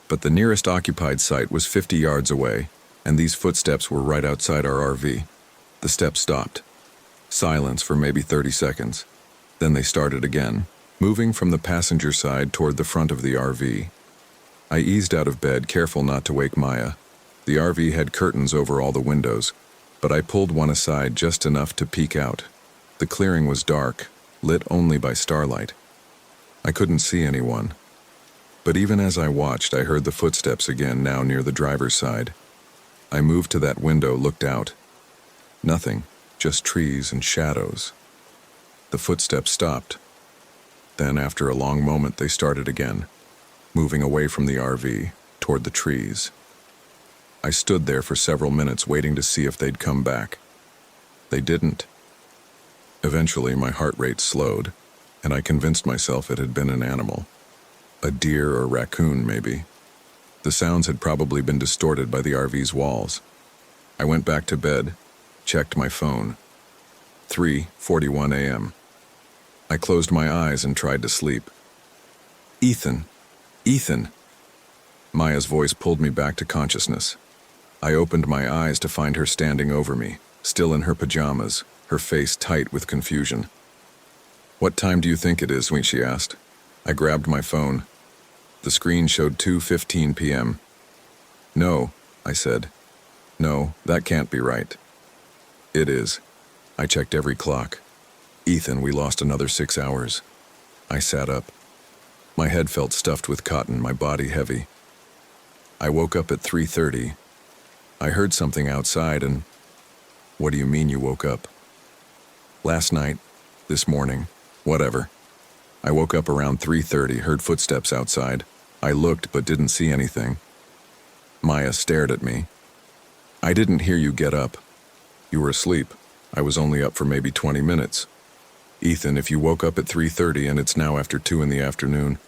[SPEAKER 1] But the nearest occupied site was 50 yards away, and these footsteps were right outside our RV. The steps stopped. Silence for maybe 30 seconds. Then they started again, moving from the passenger side toward the front of the RV. I eased out of bed, careful not to wake Maya. The RV had curtains over all the windows, but I pulled one aside just enough to peek out. The clearing was dark, lit only by starlight. I couldn't see anyone. But even as I watched, I heard the footsteps again, now near the driver's side. I moved to that window, looked out. Nothing, just trees and shadows. The footsteps stopped. Then, after a long moment, they started again, moving away from the RV, toward the trees. I stood there for several minutes, waiting to see if they'd come back. They didn't. Eventually, my heart rate slowed, and I convinced myself it had been an animal. A deer or raccoon, maybe. The sounds had probably been distorted by the RV's walls. I went back to bed, checked my phone. 3:41 a.m. I closed my eyes and tried to sleep. "Ethan! Ethan!" Maya's voice pulled me back to consciousness. I opened my eyes to find her standing over me, still in her pajamas, her face tight with confusion. "What time do you think it is?" she asked. I grabbed my phone. The screen showed 2:15 p.m. "No," I said. "No, that can't be right." "It is." I checked every clock. "Ethan, we lost another 6 hours." I sat up. My head felt stuffed with cotton, my body heavy. I woke up at 3:30. I heard something outside and... "What do you mean you woke up?" "Last night, this morning, whatever. I woke up around 3:30, heard footsteps outside. I looked but didn't see anything." Maya stared at me. "I didn't hear you get up. You were asleep. I was only up for maybe 20 minutes. Ethan, if you woke up at 3:30 and it's now after 2 in the afternoon,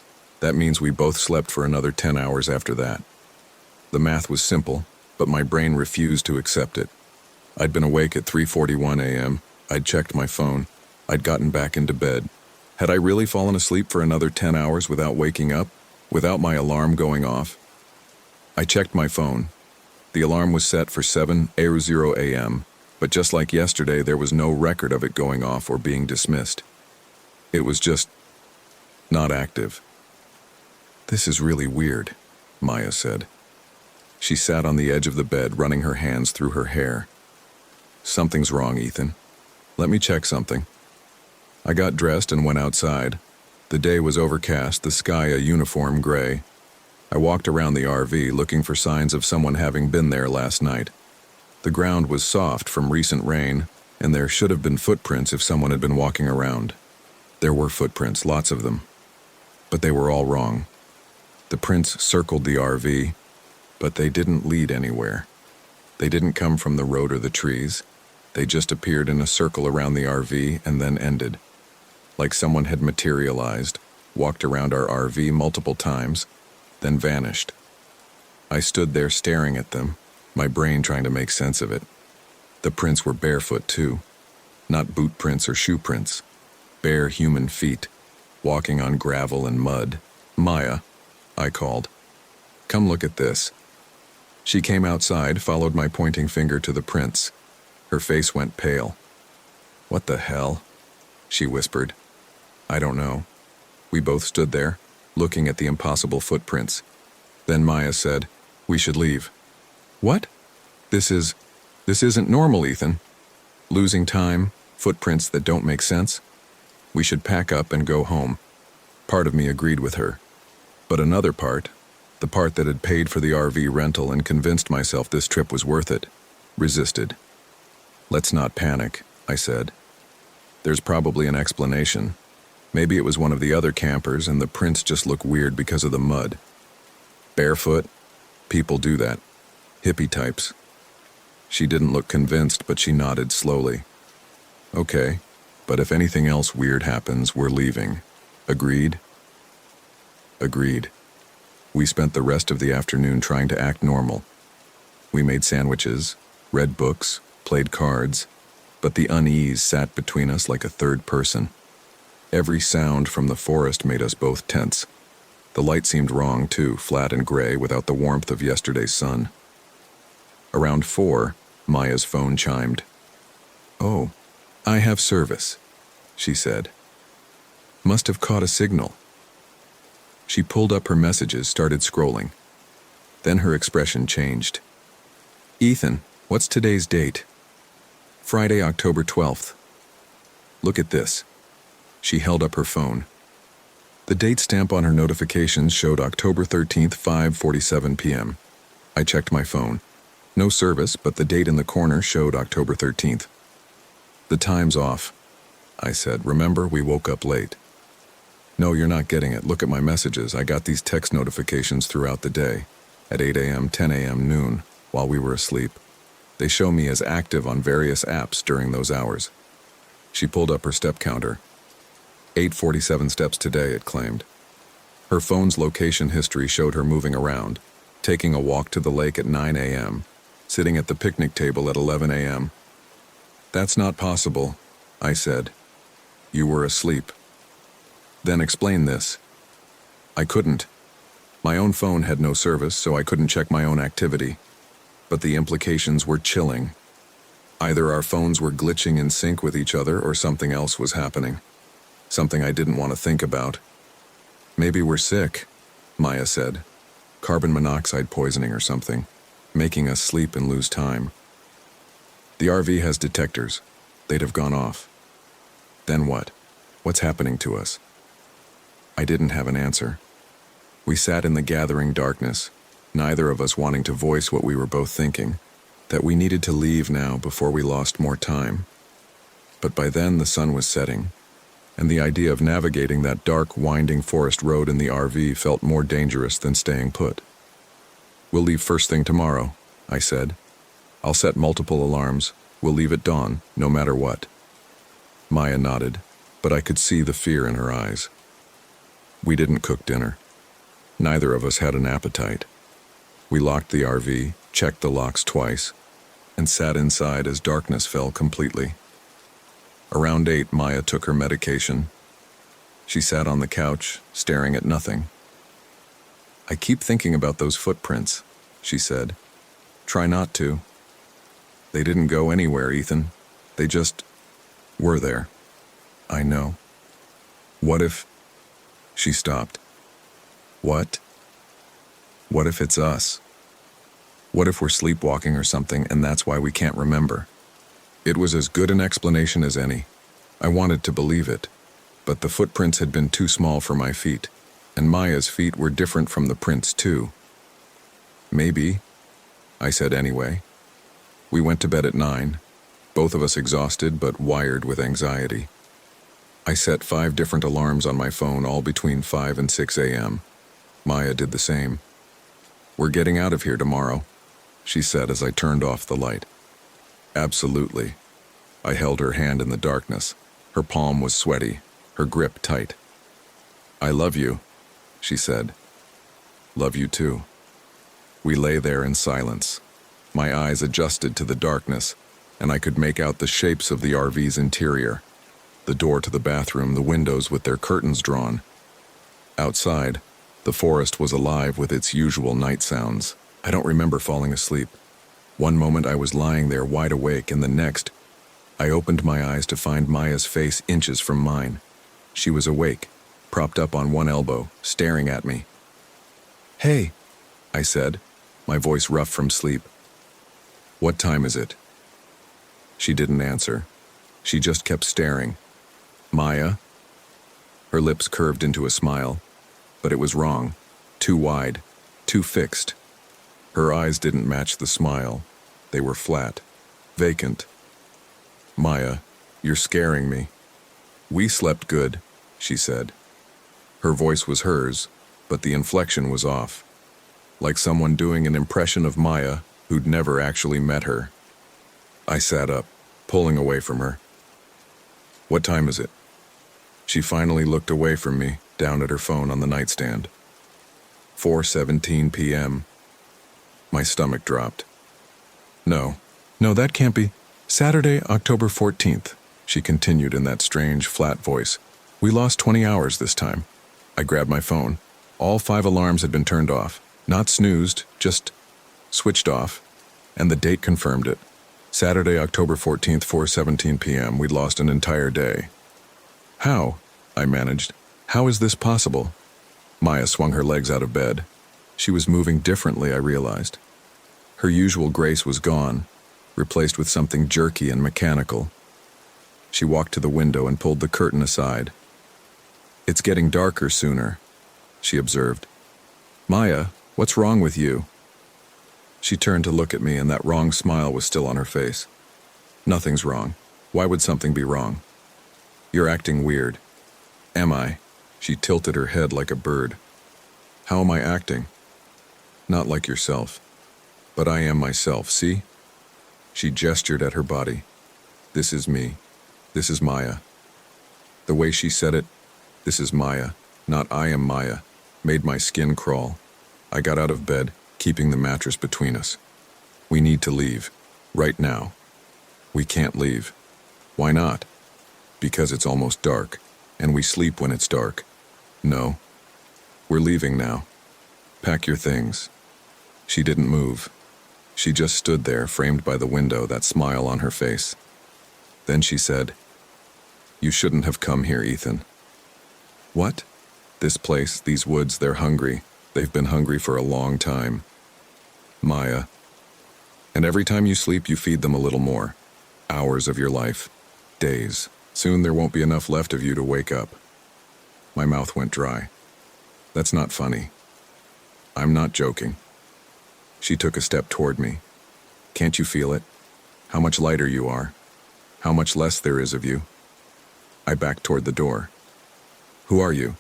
[SPEAKER 1] That means we both slept for another 10 hours after that. The math was simple, but my brain refused to accept it. I'd been awake at 3:41 a.m., I'd checked my phone, I'd gotten back into bed. Had I really fallen asleep for another 10 hours without waking up, without my alarm going off? I checked my phone. The alarm was set for 7:00 a.m., but just like yesterday, there was no record of it going off or being dismissed. It was just not active. "This is really weird," Maya said. She sat on the edge of the bed, running her hands through her hair. "Something's wrong, Ethan. Let me check something." I got dressed and went outside. The day was overcast, the sky a uniform gray. I walked around the RV looking for signs of someone having been there last night. The ground was soft from recent rain, and there should have been footprints if someone had been walking around. There were footprints, lots of them. But they were all wrong. The prints circled the RV, but they didn't lead anywhere. They didn't come from the road or the trees. They just appeared in a circle around the RV and then ended. Like someone had materialized, walked around our RV multiple times, then vanished. I stood there staring at them, my brain trying to make sense of it. The prints were barefoot too. Not boot prints or shoe prints. Bare human feet, walking on gravel and mud. "Maya," I called. "Come look at this." She came outside, followed my pointing finger to the prints. Her face went pale. "What the hell?" she whispered. "I don't know." We both stood there, looking at the impossible footprints. Then Maya said, "We should leave." "What? This isn't normal, Ethan. Losing time, footprints that don't make sense. We should pack up and go home." Part of me agreed with her. But another part, the part that had paid for the RV rental and convinced myself this trip was worth it, resisted. "Let's not panic," I said. "There's probably an explanation. Maybe it was one of the other campers and the prints just look weird because of the mud. Barefoot? People do that. Hippie types." She didn't look convinced, but she nodded slowly. "Okay, but if anything else weird happens, we're leaving. Agreed?" Agreed. We spent the rest of the afternoon trying to act normal. We made sandwiches, read books, played cards, but the unease sat between us like a third person. Every sound from the forest made us both tense. The light seemed wrong, too, flat and gray without the warmth of yesterday's sun. Around 4, Maya's phone chimed. "Oh, I have service," she said. "Must have caught a signal." She pulled up her messages, started scrolling. Then her expression changed. "Ethan, what's today's date?" "Friday, October 12th. Look at this." She held up her phone. The date stamp on her notifications showed October 13th, 5:47 p.m. I checked my phone. No service, but the date in the corner showed October 13th. "The time's off," I said. "Remember, we woke up late." "No, you're not getting it. Look at my messages. I got these text notifications throughout the day, at 8 a.m., 10 a.m., noon, while we were asleep. They show me as active on various apps during those hours." She pulled up her step counter. 847 steps today, it claimed. Her phone's location history showed her moving around, taking a walk to the lake at 9 a.m., sitting at the picnic table at 11 a.m. "That's not possible," I said. "You were asleep." "Then explain this." I couldn't. My own phone had no service, so I couldn't check my own activity. But the implications were chilling. Either our phones were glitching in sync with each other or something else was happening. Something I didn't want to think about. "Maybe we're sick," Maya said. "Carbon monoxide poisoning or something, making us sleep and lose time." "The RV has detectors. They'd have gone off." "Then what? What's happening to us?" I didn't have an answer. We sat in the gathering darkness, neither of us wanting to voice what we were both thinking, that we needed to leave now before we lost more time. But by then the sun was setting, and the idea of navigating that dark, winding forest road in the RV felt more dangerous than staying put. "We'll leave first thing tomorrow," I said. "I'll set multiple alarms. We'll leave at dawn, no matter what." Maya nodded, but I could see the fear in her eyes. We didn't cook dinner. Neither of us had an appetite. We locked the RV, checked the locks twice, and sat inside as darkness fell completely. Around 8, Maya took her medication. She sat on the couch, staring at nothing. "I keep thinking about those footprints," she said. "Try not to. They didn't go anywhere, Ethan. They just were there." "I know. What if—" She stopped. "What? What if it's us? What if we're sleepwalking or something and that's why we can't remember?" It was as good an explanation as any. I wanted to believe it, but the footprints had been too small for my feet, and Maya's feet were different from the prints too. "Maybe," I said anyway. We went to bed at 9, both of us exhausted but wired with anxiety. I set 5 different alarms on my phone, all between 5 and 6 a.m. Maya did the same. "We're getting out of here tomorrow," she said as I turned off the light. "Absolutely." I held her hand in the darkness. Her palm was sweaty, her grip tight. "I love you," she said. "Love you too." We lay there in silence. My eyes adjusted to the darkness, and I could make out the shapes of the RV's interior. The door to the bathroom, the windows with their curtains drawn. Outside, the forest was alive with its usual night sounds. I don't remember falling asleep. One moment I was lying there wide awake, and the next, I opened my eyes to find Maya's face inches from mine. She was awake, propped up on one elbow, staring at me. "Hey," I said, my voice rough from sleep. "What time is it?" She didn't answer. She just kept staring. "Maya?" Her lips curved into a smile, but it was wrong. Too wide, too fixed. Her eyes didn't match the smile. They were flat, vacant. "Maya, you're scaring me." "We slept good," she said. Her voice was hers, but the inflection was off, like someone doing an impression of Maya who'd never actually met her. I sat up, pulling away from her. "What time is it?" She finally looked away from me, down at her phone on the nightstand. 4:17 p.m. My stomach dropped. No, that can't be. "Saturday, October 14th, she continued in that strange, flat voice. "We lost 20 hours this time." I grabbed my phone. All 5 alarms had been turned off. Not snoozed, just switched off. And the date confirmed it. Saturday, October 14th, 4:17 p.m. We'd lost an entire day. "How?" I managed. "How is this possible?" Maya swung her legs out of bed. She was moving differently, I realized. Her usual grace was gone, replaced with something jerky and mechanical. She walked to the window and pulled the curtain aside. "It's getting darker sooner," she observed. "Maya, what's wrong with you?" She turned to look at me, and that wrong smile was still on her face. "Nothing's wrong. Why would something be wrong?" "You're acting weird." "Am I?" She tilted her head like a bird. "How am I acting?" "Not like yourself. But I am myself, see?" She gestured at her body. "This is me. This is Maya." The way she said it, "This is Maya, not I am Maya," made my skin crawl. I got out of bed, keeping the mattress between us. "We need to leave. Right now." "We can't leave." "Why not?" "Because it's almost dark, and we sleep when it's dark." "No. We're leaving now. Pack your things." She didn't move. She just stood there, framed by the window, that smile on her face. Then she said, "You shouldn't have come here, Ethan." "What?" "This place, these woods, they're hungry. They've been hungry for a long time." "Maya. And every time you sleep, you feed them a little more. Hours of your life. Days. Soon there won't be enough left of you to wake up." My mouth went dry. "That's not funny." "I'm not joking." She took a step toward me. "Can't you feel it? How much lighter you are? How much less there is of you?" I backed toward the door. "Who are you?"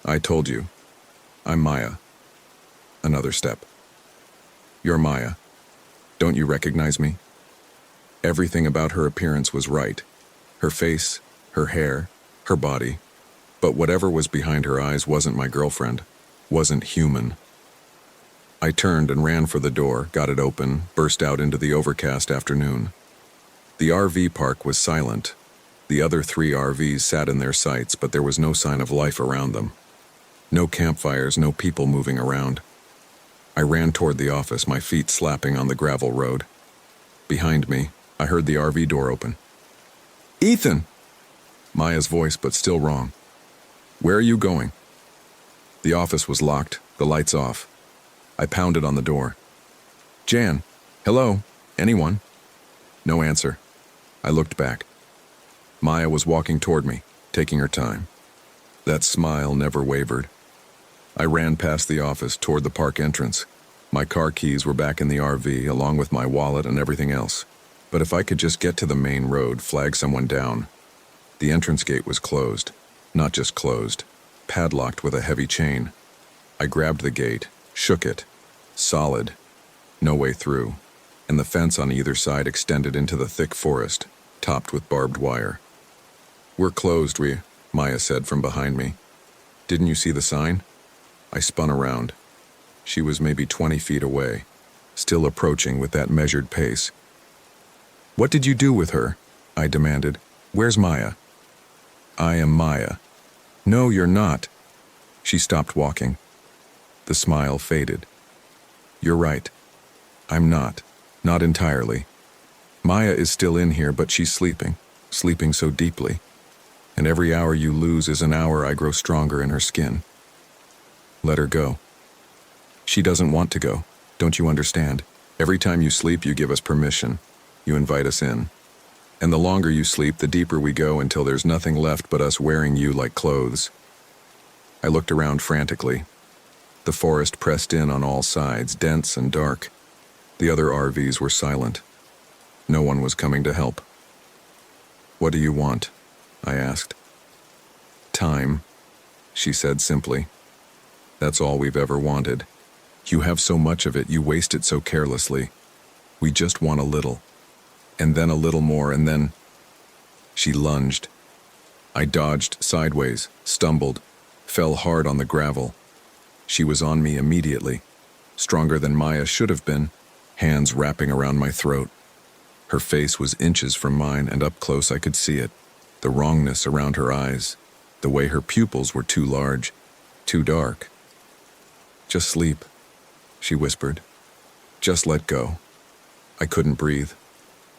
[SPEAKER 1] "I told you. I'm Maya." Another step. "You're Maya. Don't you recognize me?" Everything about her appearance was right. Her face, her hair, her body. But whatever was behind her eyes wasn't my girlfriend. wasn't human. I turned and ran for the door, got it open, burst out into the overcast afternoon. The RV park was silent. The other 3 RVs sat in their sights, but there was no sign of life around them. No campfires, no people moving around. I ran toward the office, my feet slapping on the gravel road. Behind me, I heard the RV door open. "Ethan!" Maya's voice, but still wrong. "Where are you going?" The office was locked, the lights off. I pounded on the door. "Jan, hello? Anyone?" No answer. I looked back. Maya was walking toward me, taking her time. That smile never wavered. I ran past the office toward the park entrance. My car keys were back in the RV, along with my wallet and everything else. But if I could just get to the main road, flag someone down. The entrance gate was closed. Not just closed, padlocked with a heavy chain. I grabbed the gate, shook it. Solid. No way through. And the fence on either side extended into the thick forest, topped with barbed wire. "We're closed, Maya said from behind me. "Didn't you see the sign?" I spun around. She was maybe 20 feet away, still approaching with that measured pace. "What did you do with her?" I demanded. "Where's Maya?" "I am Maya." "No, you're not." She stopped walking. The smile faded. "You're right. I'm not. Not entirely. Maya is still in here, but she's sleeping so deeply. And every hour you lose is an hour I grow stronger in her skin. Let her go." "She doesn't want to go. Don't you understand? Every time you sleep, you give us permission. You invite us in. And the longer you sleep, the deeper we go until there's nothing left but us wearing you like clothes." I looked around frantically. The forest pressed in on all sides, dense and dark. The other RVs were silent. No one was coming to help. "What do you want?" I asked. "Time," she said simply. "That's all we've ever wanted. You have so much of it, you waste it so carelessly. We just want a little. And then a little more, and then..." She lunged. I dodged sideways, stumbled, fell hard on the gravel. She was on me immediately, stronger than Maya should have been, hands wrapping around my throat. Her face was inches from mine, and up close I could see it. The wrongness around her eyes, the way her pupils were too large, too dark. "Just sleep," she whispered. "Just let go." I couldn't breathe.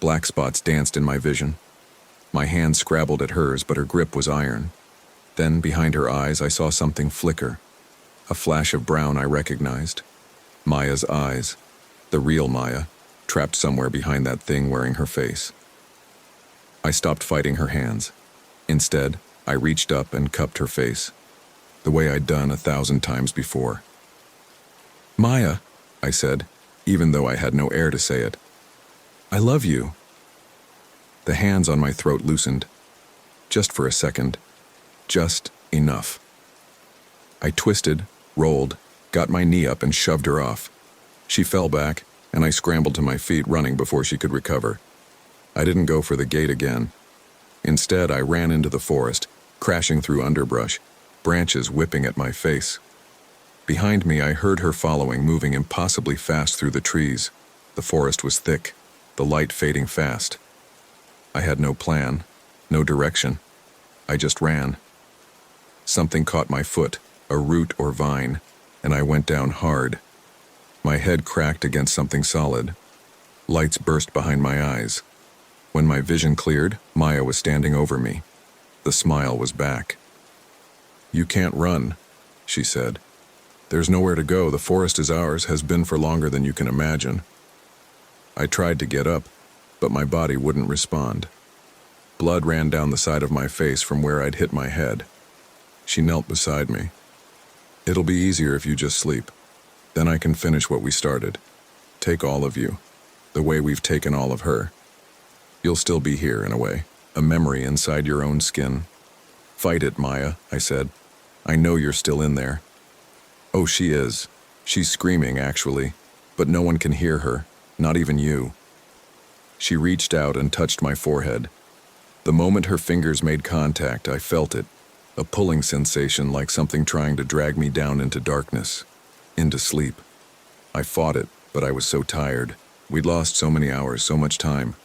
[SPEAKER 1] Black spots danced in my vision. My hand scrabbled at hers, but her grip was iron. Then, behind her eyes, I saw something flicker. A flash of brown I recognized. Maya's eyes. The real Maya, trapped somewhere behind that thing wearing her face. I stopped fighting her hands. Instead, I reached up and cupped her face, the way I'd done 1,000 times before. "Maya," I said, even though I had no air to say it. "I love you." The hands on my throat loosened. Just for a second. Just enough. I twisted, rolled, got my knee up and shoved her off. She fell back, and I scrambled to my feet, running before she could recover. I didn't go for the gate again. Instead, I ran into the forest, crashing through underbrush, branches whipping at my face. Behind me, I heard her following, moving impossibly fast through the trees. The forest was thick, the light fading fast. I had no plan, no direction. I just ran. Something caught my foot, a root or vine, and I went down hard. My head cracked against something solid. Lights burst behind my eyes. When my vision cleared, Maya was standing over me. The smile was back. "You can't run," she said. "There's nowhere to go. The forest is ours, has been for longer than you can imagine." I tried to get up, but my body wouldn't respond. Blood ran down the side of my face from where I'd hit my head. She knelt beside me. "It'll be easier if you just sleep. Then I can finish what we started. Take all of you, the way we've taken all of her. You'll still be here, in a way, a memory inside your own skin." "Fight it, Maya," I said. "I know you're still in there." "Oh, she is. She's screaming, actually, but no one can hear her, not even you." She reached out and touched my forehead. The moment her fingers made contact, I felt it, A pulling sensation like something trying to drag me down into darkness, into sleep. I fought it, but I was so tired. We'd lost so many hours, so much time.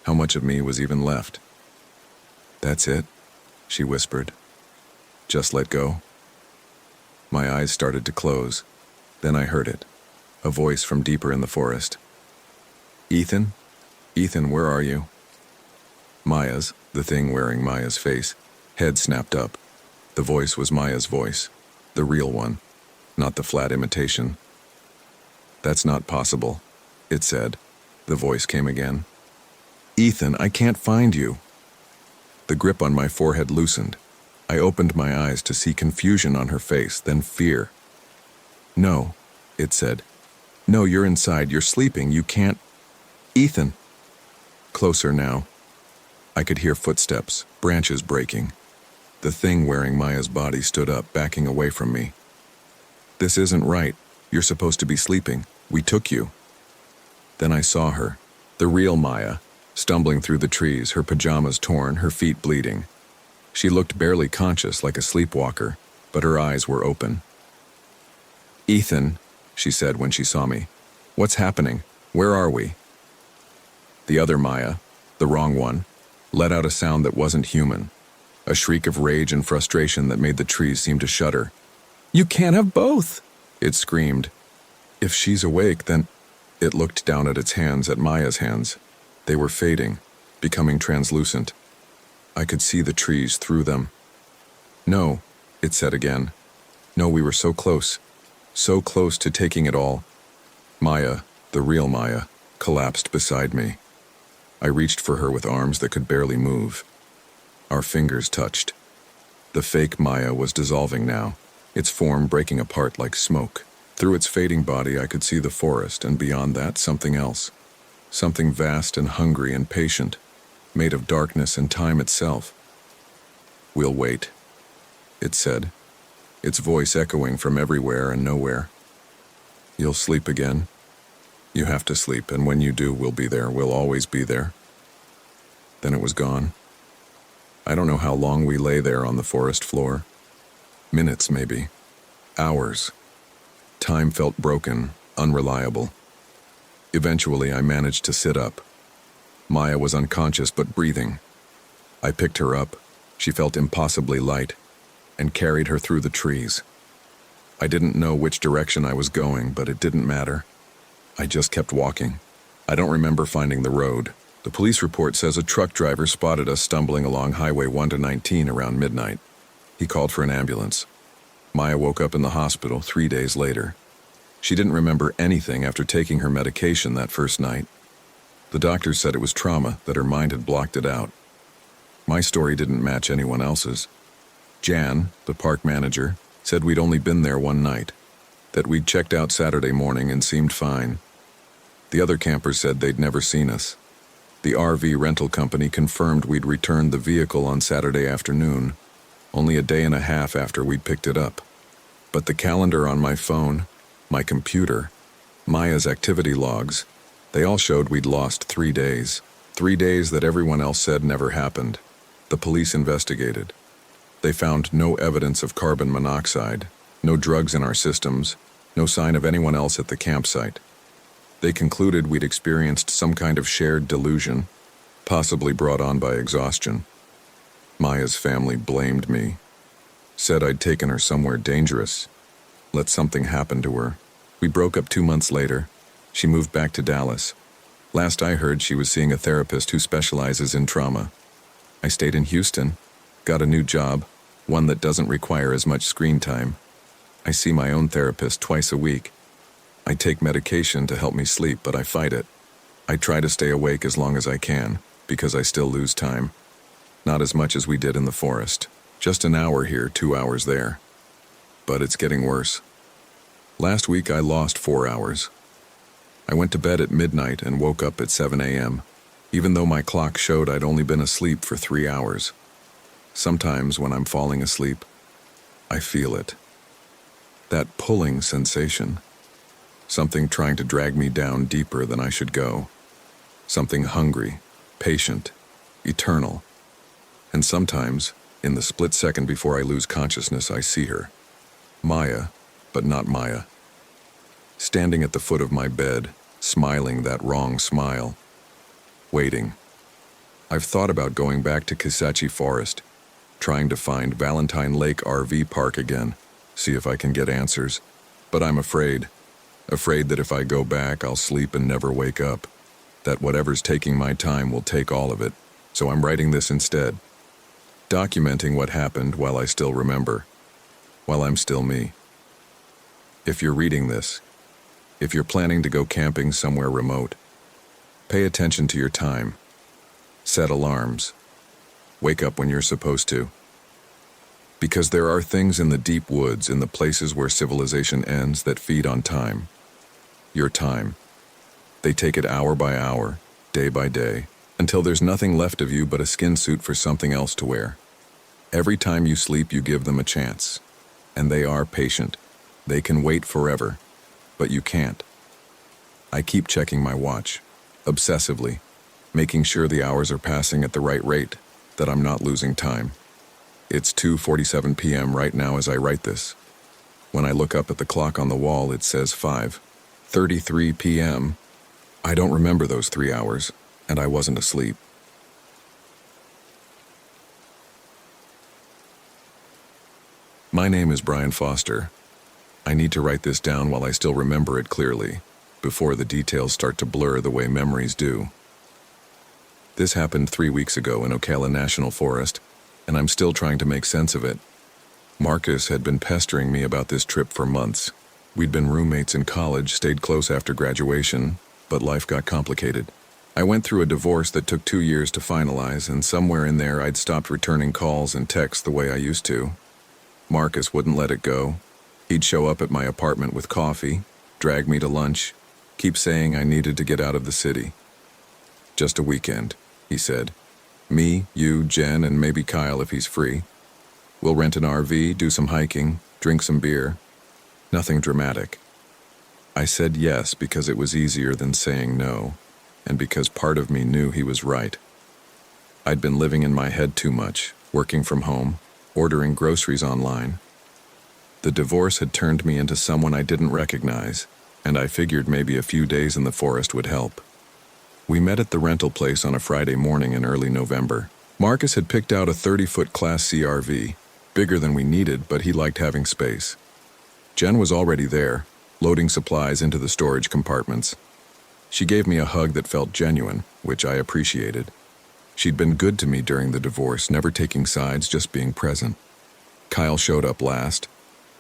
[SPEAKER 1] How much of me was even left? "That's it," she whispered. "Just let go." My eyes started to close. Then I heard it, a voice from deeper in the forest. "Ethan? Ethan, where are you?" Maya's, the thing wearing Maya's face, head snapped up. The voice was Maya's voice, the real one, not the flat imitation. "That's not possible," it said. The voice came again. "Ethan, I can't find you." The grip on my forehead loosened. I opened my eyes to see confusion on her face, then fear. "No," it said. "No, you're inside. You're sleeping. You can't. Ethan." Closer now. I could hear footsteps, branches breaking. The thing wearing Maya's body stood up, backing away from me. "This isn't right. You're supposed to be sleeping. We took you." Then I saw her, the real Maya, stumbling through the trees, her pajamas torn, her feet bleeding. She looked barely conscious, like a sleepwalker, but her eyes were open. "Ethan," she said when she saw me. "What's happening? Where are we?" The other Maya, the wrong one, let out a sound that wasn't human, a shriek of rage and frustration that made the trees seem to shudder. "You can't have both!" it screamed. "If she's awake, then—" It looked down at its hands, at Maya's hands. They were fading, becoming translucent. I could see the trees through them. "No," it said again. "No, we were so close to taking it all." Maya, the real Maya, collapsed beside me. I reached for her with arms that could barely move. Our fingers touched. The fake Maya was dissolving now, its form breaking apart like smoke. Through its fading body I could see the forest, and beyond that something else. Something vast and hungry and patient, made of darkness and time itself. "We'll wait," it said, its voice echoing from everywhere and nowhere. "You'll sleep again. You have to sleep, and when you do, we'll be there. We'll always be there." Then it was gone. I don't know how long we lay there on the forest floor. Minutes, maybe. Hours. Time felt broken, unreliable. Eventually, I managed to sit up. Maya was unconscious but breathing. I picked her up. She felt impossibly light, and carried her through the trees. I didn't know which direction I was going, but it didn't matter. I just kept walking. I don't remember finding the road. The police report says a truck driver spotted us stumbling along Highway 1-19 around midnight. He called for an ambulance. Maya woke up in the hospital 3 days later. She didn't remember anything after taking her medication that first night. The doctors said it was trauma, that her mind had blocked it out. My story didn't match anyone else's. Jan, the park manager, said we'd only been there one night, that we'd checked out Saturday morning and seemed fine. The other campers said they'd never seen us. The RV rental company confirmed we'd returned the vehicle on Saturday afternoon, only a day and a half after we'd picked it up. But the calendar on my phone, my computer, Maya's activity logs, they all showed we'd lost 3 days. 3 days that everyone else said never happened. The police investigated. They found no evidence of carbon monoxide, no drugs in our systems, no sign of anyone else at the campsite. They concluded we'd experienced some kind of shared delusion, possibly brought on by exhaustion. Maya's family blamed me, said I'd taken her somewhere dangerous, let something happen to her. We broke up 2 months later. She moved back to Dallas. Last I heard, she was seeing a therapist who specializes in trauma. I stayed in Houston, got a new job, one that doesn't require as much screen time. I see my own therapist twice a week. I take medication to help me sleep, but I fight it. I try to stay awake as long as I can, because I still lose time. Not as much as we did in the forest. Just an hour here, 2 hours there. But it's getting worse. Last week I lost 4 hours. I went to bed at midnight and woke up at 7 a.m., even though my clock showed I'd only been asleep for 3 hours. Sometimes when I'm falling asleep, I feel it. That pulling sensation. Something trying to drag me down deeper than I should go. Something hungry, patient, eternal. And sometimes, In the split second before I lose consciousness, I see her. Maya, but not Maya. Standing at the foot of my bed, smiling that wrong smile. Waiting. I've thought about going back to Kisachi Forest, trying to find Valentine Lake RV Park again, see if I can get answers. But I'm afraid. Afraid that if I go back, I'll sleep and never wake up. That whatever's taking my time will take all of it. So I'm writing this instead. Documenting what happened while I still remember. While I'm still me. If you're reading this, if you're planning to go camping somewhere remote, pay attention to your time. Set alarms. Wake up when you're supposed to. Because there are things in the deep woods, in the places where civilization ends, that feed on time. Your time. They take it hour by hour, day by day, until there's nothing left of you but a skin suit for something else to wear. Every time you sleep, you give them a chance. And they are patient. They can wait forever. But you can't. I keep checking my watch, obsessively, making sure the hours are passing at the right rate, that I'm not losing time. It's 2:47 p.m. right now as I write this. When I look up at the clock on the wall, it says 5:33 p.m. I don't remember those 3 hours, and I wasn't asleep. My name is Brian Foster. I need to write this down while I still remember it clearly, before the details start to blur the way memories do. This happened 3 weeks ago in Ocala National Forest, and I'm still trying to make sense of it. Marcus had been pestering me about this trip for months. We'd been roommates in college, stayed close after graduation, but life got complicated. I went through a divorce that took 2 years to finalize, and somewhere in there I'd stopped returning calls and texts the way I used to. Marcus wouldn't let it go. He'd show up at my apartment with coffee, drag me to lunch, keep saying I needed to get out of the city. Just a weekend, he said. Me, you, Jen, and maybe Kyle if he's free. We'll rent an RV, do some hiking, drink some beer. Nothing dramatic. I said yes because it was easier than saying no, and because part of me knew he was right. I'd been living in my head too much, working from home, ordering groceries online. The divorce had turned me into someone I didn't recognize, and I figured maybe a few days in the forest would help. We met at the rental place on a Friday morning in early November. Marcus had picked out a 30-foot Class C RV, bigger than we needed, but he liked having space. Jen was already there, loading supplies into the storage compartments. She gave me a hug that felt genuine, which I appreciated. She'd been good to me during the divorce, never taking sides, just being present. Kyle showed up last,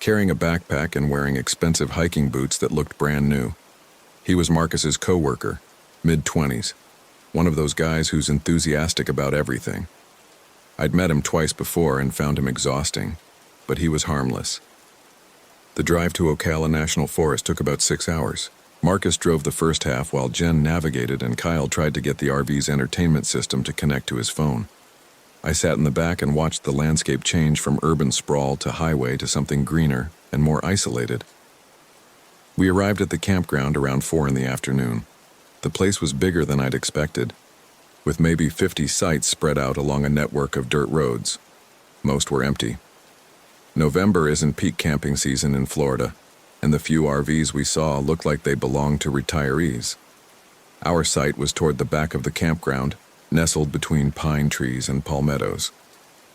[SPEAKER 1] carrying a backpack and wearing expensive hiking boots that looked brand new. He was Marcus's co-worker, mid-20s, one of those guys who's enthusiastic about everything. I'd met him twice before and found him exhausting, but he was harmless. The drive to Ocala National Forest took about 6 hours. Marcus drove the first half while Jen navigated and Kyle tried to get the RV's entertainment system to connect to his phone. I sat in the back and watched the landscape change from urban sprawl to highway to something greener and more isolated. We arrived at the campground around 4 in the afternoon. The place was bigger than I'd expected, with maybe 50 sites spread out along a network of dirt roads. Most were empty. November isn't peak camping season in Florida, and the few RVs we saw looked like they belonged to retirees. Our site was toward the back of the campground, nestled between pine trees and palmettos.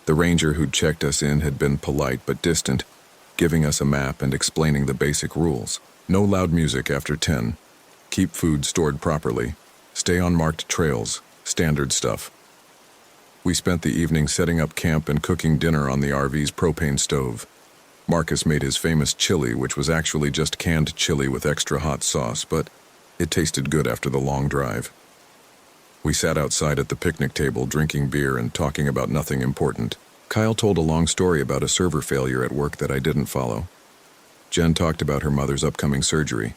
[SPEAKER 1] The ranger who'd checked us in had been polite but distant, giving us a map and explaining the basic rules. No loud music after 10. Keep food stored properly. Stay on marked trails. Standard stuff. We spent the evening setting up camp and cooking dinner on the RV's propane stove. Marcus made his famous chili, which was actually just canned chili with extra hot sauce, but it tasted good after the long drive. We sat outside at the picnic table drinking beer and talking about nothing important. Kyle told a long story about a server failure at work that I didn't follow. Jen talked about her mother's upcoming surgery.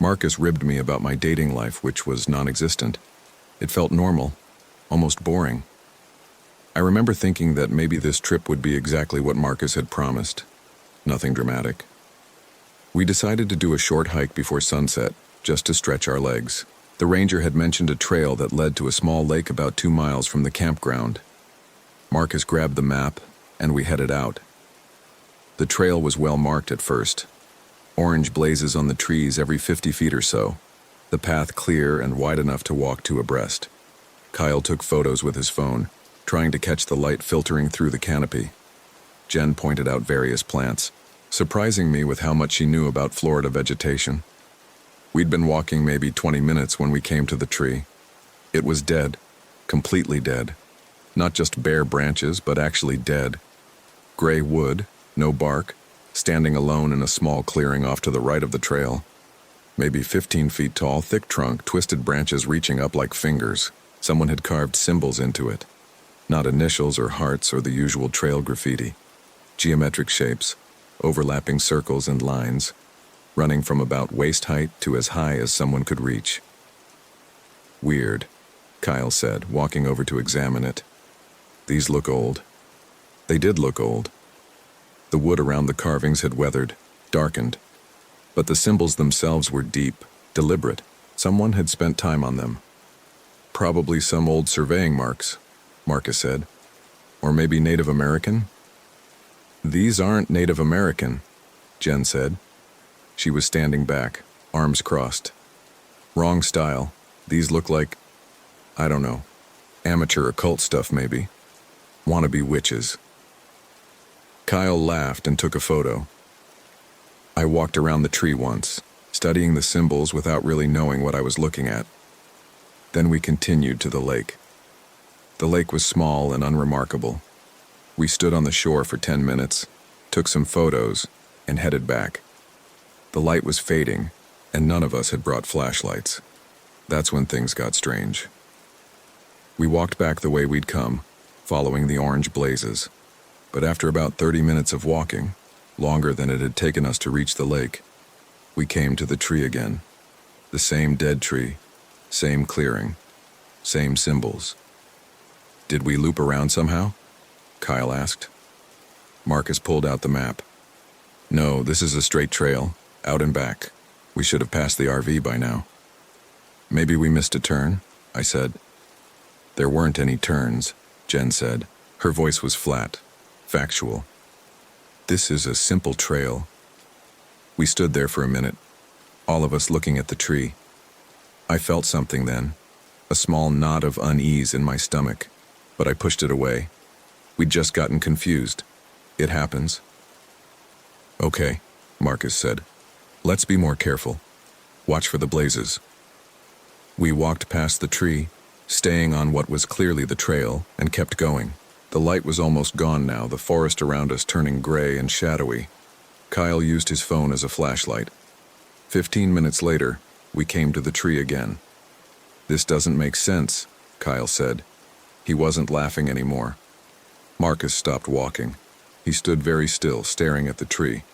[SPEAKER 1] Marcus ribbed me about my dating life, which was non-existent. It felt normal, almost boring. I remember thinking that maybe this trip would be exactly what Marcus had promised. Nothing dramatic. We decided to do a short hike before sunset, just to stretch our legs. The ranger had mentioned a trail that led to a small lake about 2 miles from the campground. Marcus grabbed the map, and we headed out. The trail was well marked at first. Orange blazes on the trees every 50 feet or so. The path clear and wide enough to walk two abreast. Kyle took photos with his phone, trying to catch the light filtering through the canopy. Jen pointed out various plants, surprising me with how much she knew about Florida vegetation. We'd been walking maybe 20 minutes when we came to the tree. It was dead, completely dead. Not just bare branches, but actually dead. Gray wood, no bark, standing alone in a small clearing off to the right of the trail. Maybe 15 feet tall, thick trunk, twisted branches reaching up like fingers. Someone had carved symbols into it. Not initials or hearts or the usual trail graffiti. Geometric shapes, overlapping circles and lines, running from about waist height to as high as someone could reach. Weird, Kyle said, walking over to examine it. These look old. They did look old. The wood around the carvings had weathered, darkened. But the symbols themselves were deep, deliberate. Someone had spent time on them. Probably some old surveying marks, Marcus said. Or maybe Native American? These aren't Native American, Jen said. She was standing back, arms crossed. Wrong style. These look like, I don't know, amateur occult stuff maybe. Wannabe witches. Kyle laughed and took a photo. I walked around the tree once, studying the symbols without really knowing what I was looking at. Then we continued to the lake. The lake was small and unremarkable. We stood on the shore for 10 minutes, took some photos, and headed back. The light was fading, and none of us had brought flashlights. That's when things got strange. We walked back the way we'd come, following the orange blazes. But after about 30 minutes of walking, longer than it had taken us to reach the lake, we came to the tree again. The same dead tree, same clearing, same symbols. Did we loop around somehow? Kyle asked. Marcus pulled out the map. No, this is a straight trail, out and back. We should have passed the RV by now. Maybe we missed a turn, I said. There weren't any turns, Jen said. Her voice was flat, factual. This is a simple trail. We stood there for a minute, all of us looking at the tree. I felt something then, a small knot of unease in my stomach, but I pushed it away. We'd just gotten confused. It happens. Okay, Marcus said. Let's be more careful. Watch for the blazes. We walked past the tree, staying on what was clearly the trail, and kept going. The light was almost gone now, the forest around us turning gray and shadowy. Kyle used his phone as a flashlight. 15 minutes later, we came to the tree again. This doesn't make sense, Kyle said. He wasn't laughing anymore. Marcus stopped walking. He stood very still, staring at the tree.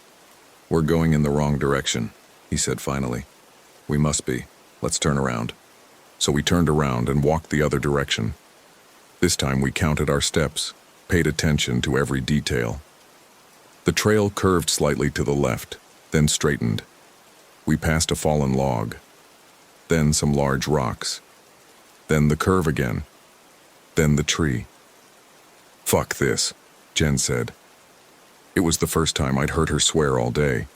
[SPEAKER 1] We're going in the wrong direction, he said finally. We must be. Let's turn around. So we turned around and walked the other direction. This time we counted our steps, paid attention to every detail. The trail curved slightly to the left, then straightened. We passed a fallen log, then some large rocks, then the curve again, then the tree. Fuck this, Jen said. It was the first time I'd heard her swear all day.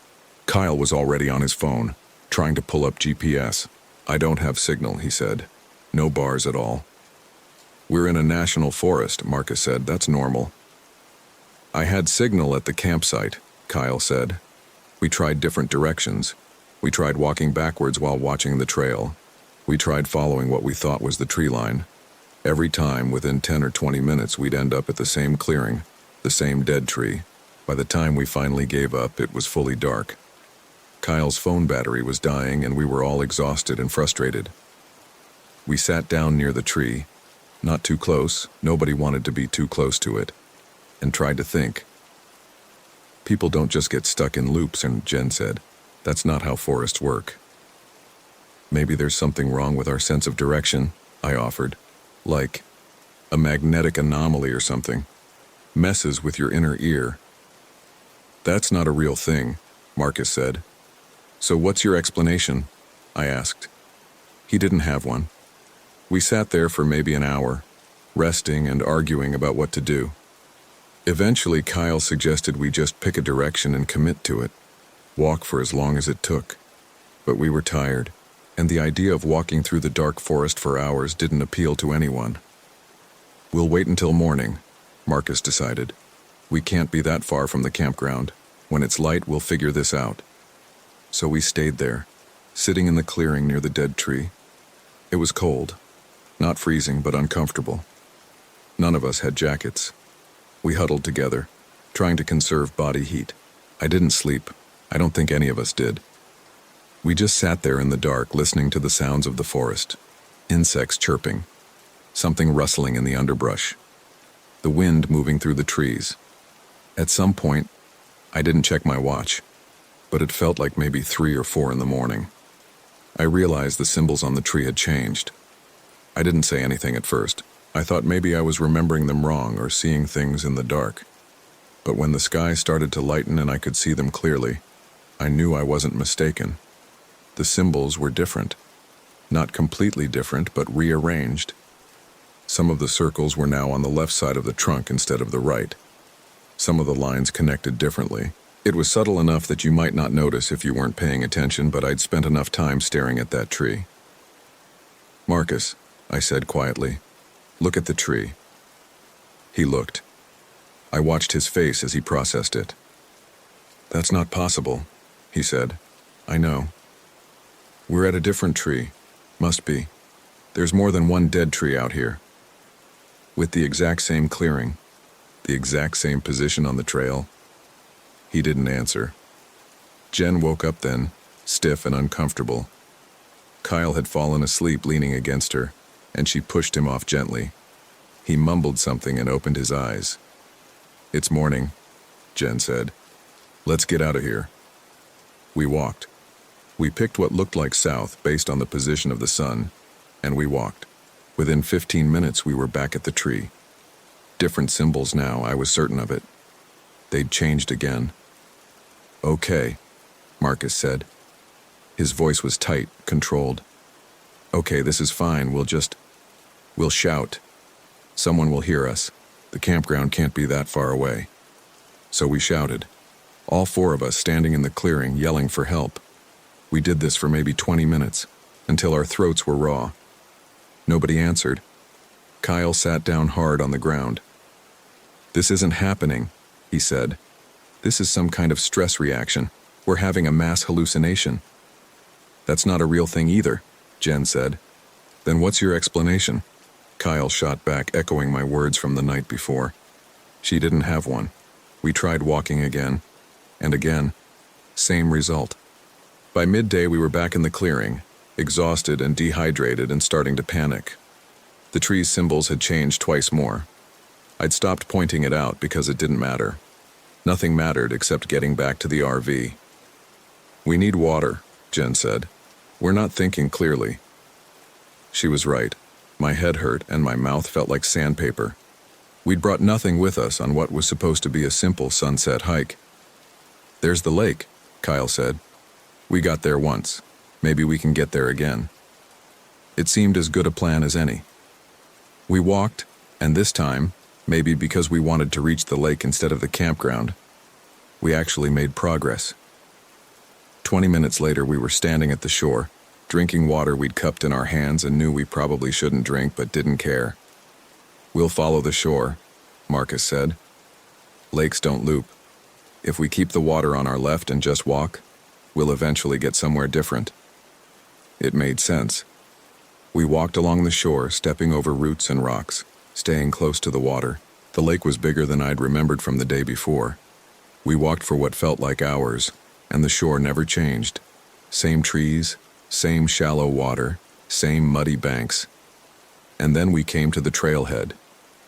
[SPEAKER 1] Kyle was already on his phone, trying to pull up GPS. I don't have signal, he said. No bars at all. We're in a national forest, Marcus said. That's normal. I had signal at the campsite, Kyle said. We tried different directions. We tried walking backwards while watching the trail. We tried following what we thought was the tree line. Every time, within 10 or 20 minutes, we'd end up at the same clearing, the same dead tree. By the time we finally gave up, it was fully dark. Kyle's phone battery was dying, and we were all exhausted and frustrated. We sat down near the tree, not too close, nobody wanted to be too close to it, and tried to think. People don't just get stuck in loops, and Jen said, that's not how forests work. Maybe there's something wrong with our sense of direction, I offered, like a magnetic anomaly or something. Messes with your inner ear. That's not a real thing, Marcus said. So what's your explanation? I asked. He didn't have one. We sat there for maybe an hour, resting and arguing about what to do. Eventually, Kyle suggested we just pick a direction and commit to it, walk for as long as it took. But we were tired, and the idea of walking through the dark forest for hours didn't appeal to anyone. "We'll wait until morning," Marcus decided. "We can't be that far from the campground. When it's light, we'll figure this out." So we stayed there, sitting in the clearing near the dead tree. It was cold, not freezing but uncomfortable. None of us had jackets. We huddled together, trying to conserve body heat. I didn't sleep. I don't think any of us did. We just sat there in the dark, listening to the sounds of the forest. Insects chirping, something rustling in the underbrush, the wind moving through the trees. At some point, I didn't check my watch, but it felt like maybe 3 or 4 in the morning. I realized the symbols on the tree had changed. I didn't say anything at first. I thought maybe I was remembering them wrong or seeing things in the dark. But when the sky started to lighten and I could see them clearly, I knew I wasn't mistaken. The symbols were different. Not completely different, but rearranged. Some of the circles were now on the left side of the trunk instead of the right. Some of the lines connected differently. It was subtle enough that you might not notice if you weren't paying attention, but I'd spent enough time staring at that tree. "Marcus," I said quietly, "look at the tree." He looked. I watched his face as he processed it. "That's not possible," he said. "I know. We're at a different tree. Must be. There's more than one dead tree out here. With the exact same clearing, the exact same position on the trail." He didn't answer. Jen woke up then, stiff and uncomfortable. Kyle had fallen asleep leaning against her, and she pushed him off gently. He mumbled something and opened his eyes. "It's morning," Jen said. "Let's get out of here." We walked. We picked what looked like south based on the position of the sun, and we walked. Within 15 minutes, we were back at the tree. Different symbols now, I was certain of it. They'd changed again. "Okay," Marcus said. His voice was tight, controlled. "Okay, this is fine, we'll shout. Someone will hear us. The campground can't be that far away." So we shouted. All 4 of us standing in the clearing, yelling for help. We did this for maybe 20 minutes, until our throats were raw. Nobody answered. Kyle sat down hard on the ground. "This isn't happening," he said. "This is some kind of stress reaction. We're having a mass hallucination." "That's not a real thing either," Jen said. "Then what's your explanation?" Kyle shot back, echoing my words from the night before. She didn't have one. We tried walking again, and again. Same result. By midday, we were back in the clearing, exhausted and dehydrated and starting to panic. The tree's symbols had changed twice more. I'd stopped pointing it out because it didn't matter. Nothing mattered except getting back to the RV. "We need water," Jen said. "We're not thinking clearly." She was right. My head hurt and my mouth felt like sandpaper. We'd brought nothing with us on what was supposed to be a simple sunset hike. "There's the lake," Kyle said. "We got there once. Maybe we can get there again." It seemed as good a plan as any. We walked, and this time, maybe because we wanted to reach the lake instead of the campground, we actually made progress. 20 minutes later, we were standing at the shore, drinking water we'd cupped in our hands and knew we probably shouldn't drink but didn't care. "We'll follow the shore," Marcus said. "Lakes don't loop. If we keep the water on our left and just walk, we'll eventually get somewhere different." It made sense. We walked along the shore, stepping over roots and rocks, staying close to the water. The lake was bigger than I'd remembered from the day before. We walked for what felt like hours, and the shore never changed. Same trees, same shallow water, same muddy banks. And then we came to the trailhead,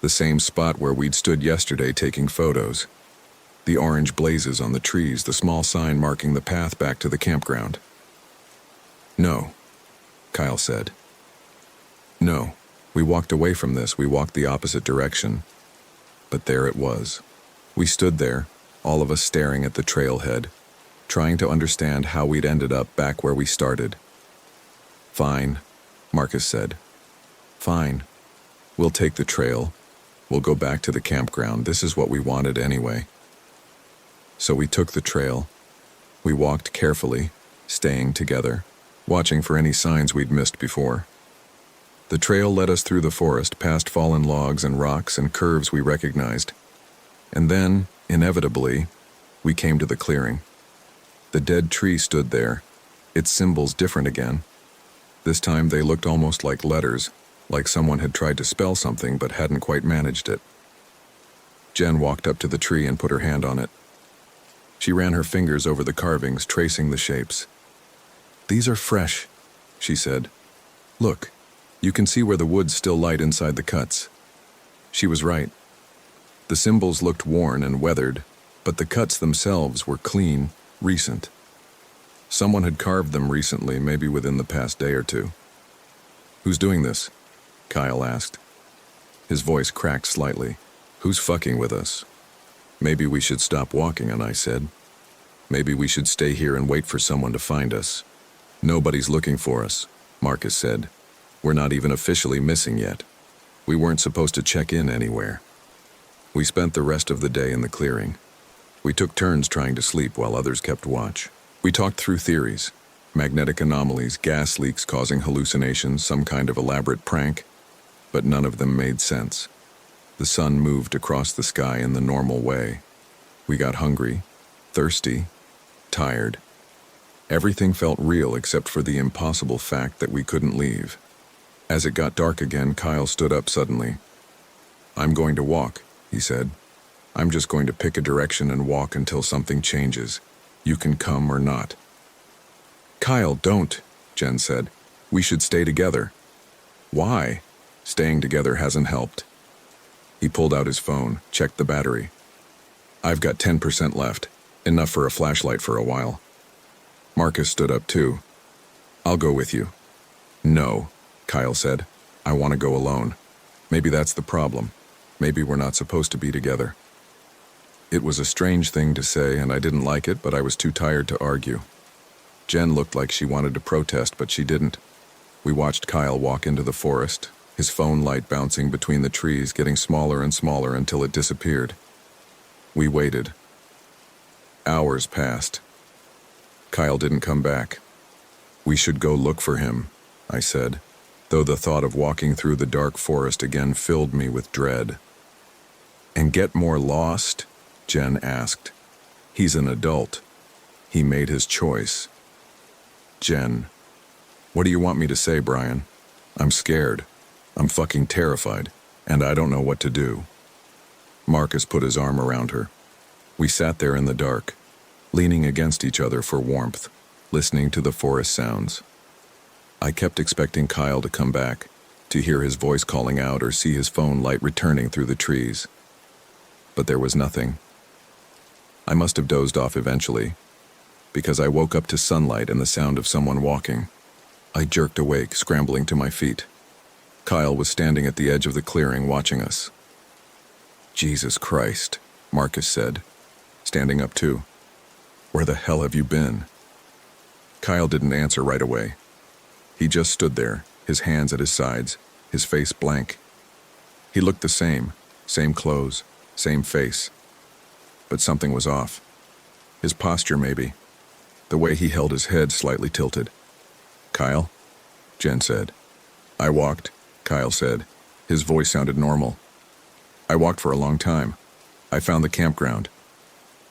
[SPEAKER 1] the same spot where we'd stood yesterday taking photos. The orange blazes on the trees, the small sign marking the path back to the campground. "No," Kyle said. "No, we walked away from this, we walked the opposite direction." But there it was. We stood there, all of us staring at the trailhead, trying to understand how we'd ended up back where we started. "Fine," Marcus said. "Fine. We'll take the trail. We'll go back to the campground. This is what we wanted anyway. So we took the trail. We walked carefully, staying together, watching for any signs we'd missed before. The trail led us through the forest, past fallen logs and rocks and curves we recognized. And then, inevitably, we came to the clearing. The dead tree stood there, its symbols different again. This time they looked almost like letters, like someone had tried to spell something but hadn't quite managed it. Jen walked up to the tree and put her hand on it. She ran her fingers over the carvings, tracing the shapes. "These are fresh," she said. "Look, you can see where the wood's still light inside the cuts." She was right. The symbols looked worn and weathered, but the cuts themselves were clean, recent. Someone had carved them recently, maybe within the past day or two. "Who's doing this?" Kyle asked. His voice cracked slightly. "Who's fucking with us?" "Maybe we should stop walking," and I said. "Maybe we should stay here and wait for someone to find us." "Nobody's looking for us," Marcus said. "We're not even officially missing yet. We weren't supposed to check in anywhere." We spent the rest of the day in the clearing. We took turns trying to sleep while others kept watch. We talked through theories: magnetic anomalies, gas leaks causing hallucinations, some kind of elaborate prank, but none of them made sense. The sun moved across the sky in the normal way. We got hungry, thirsty, tired. Everything felt real except for the impossible fact that we couldn't leave. As it got dark again, Kyle stood up suddenly. "I'm going to walk," he said. "I'm just going to pick a direction and walk until something changes. You can come or not." "Kyle, don't," Jen said. "We should stay together." "Why?" "Staying together hasn't helped." He pulled out his phone, checked the battery. "I've got 10% left, enough for a flashlight for a while." Marcus stood up too. "I'll go with you." "No," Kyle said. "I want to go alone. Maybe that's the problem. Maybe we're not supposed to be together." It was a strange thing to say, and I didn't like it, but I was too tired to argue. Jen looked like she wanted to protest, but she didn't. We watched Kyle walk into the forest, his phone light bouncing between the trees, getting smaller and smaller until it disappeared. We waited. Hours passed. Kyle didn't come back. "We should go look for him," I said, though the thought of walking through the dark forest again filled me with dread. "And get more lost?" Jen asked. "He's an adult. He made his choice." "Jen, what do you want me to say, Brian? I'm scared. I'm fucking terrified, and I don't know what to do." Marcus put his arm around her. We sat there in the dark, leaning against each other for warmth, listening to the forest sounds. I kept expecting Kyle to come back, to hear his voice calling out or see his phone light returning through the trees. But there was nothing. I must have dozed off eventually, because I woke up to sunlight and the sound of someone walking. I jerked awake, scrambling to my feet. Kyle was standing at the edge of the clearing watching us. "Jesus Christ," Marcus said, standing up too. "Where the hell have you been?" Kyle didn't answer right away. He just stood there, his hands at his sides, his face blank. He looked the same clothes, same face. But something was off. His posture, maybe. The way he held his head slightly tilted. "Kyle?" Jen said. "I walked," Kyle said. His voice sounded normal. "I walked for a long time. I found the campground."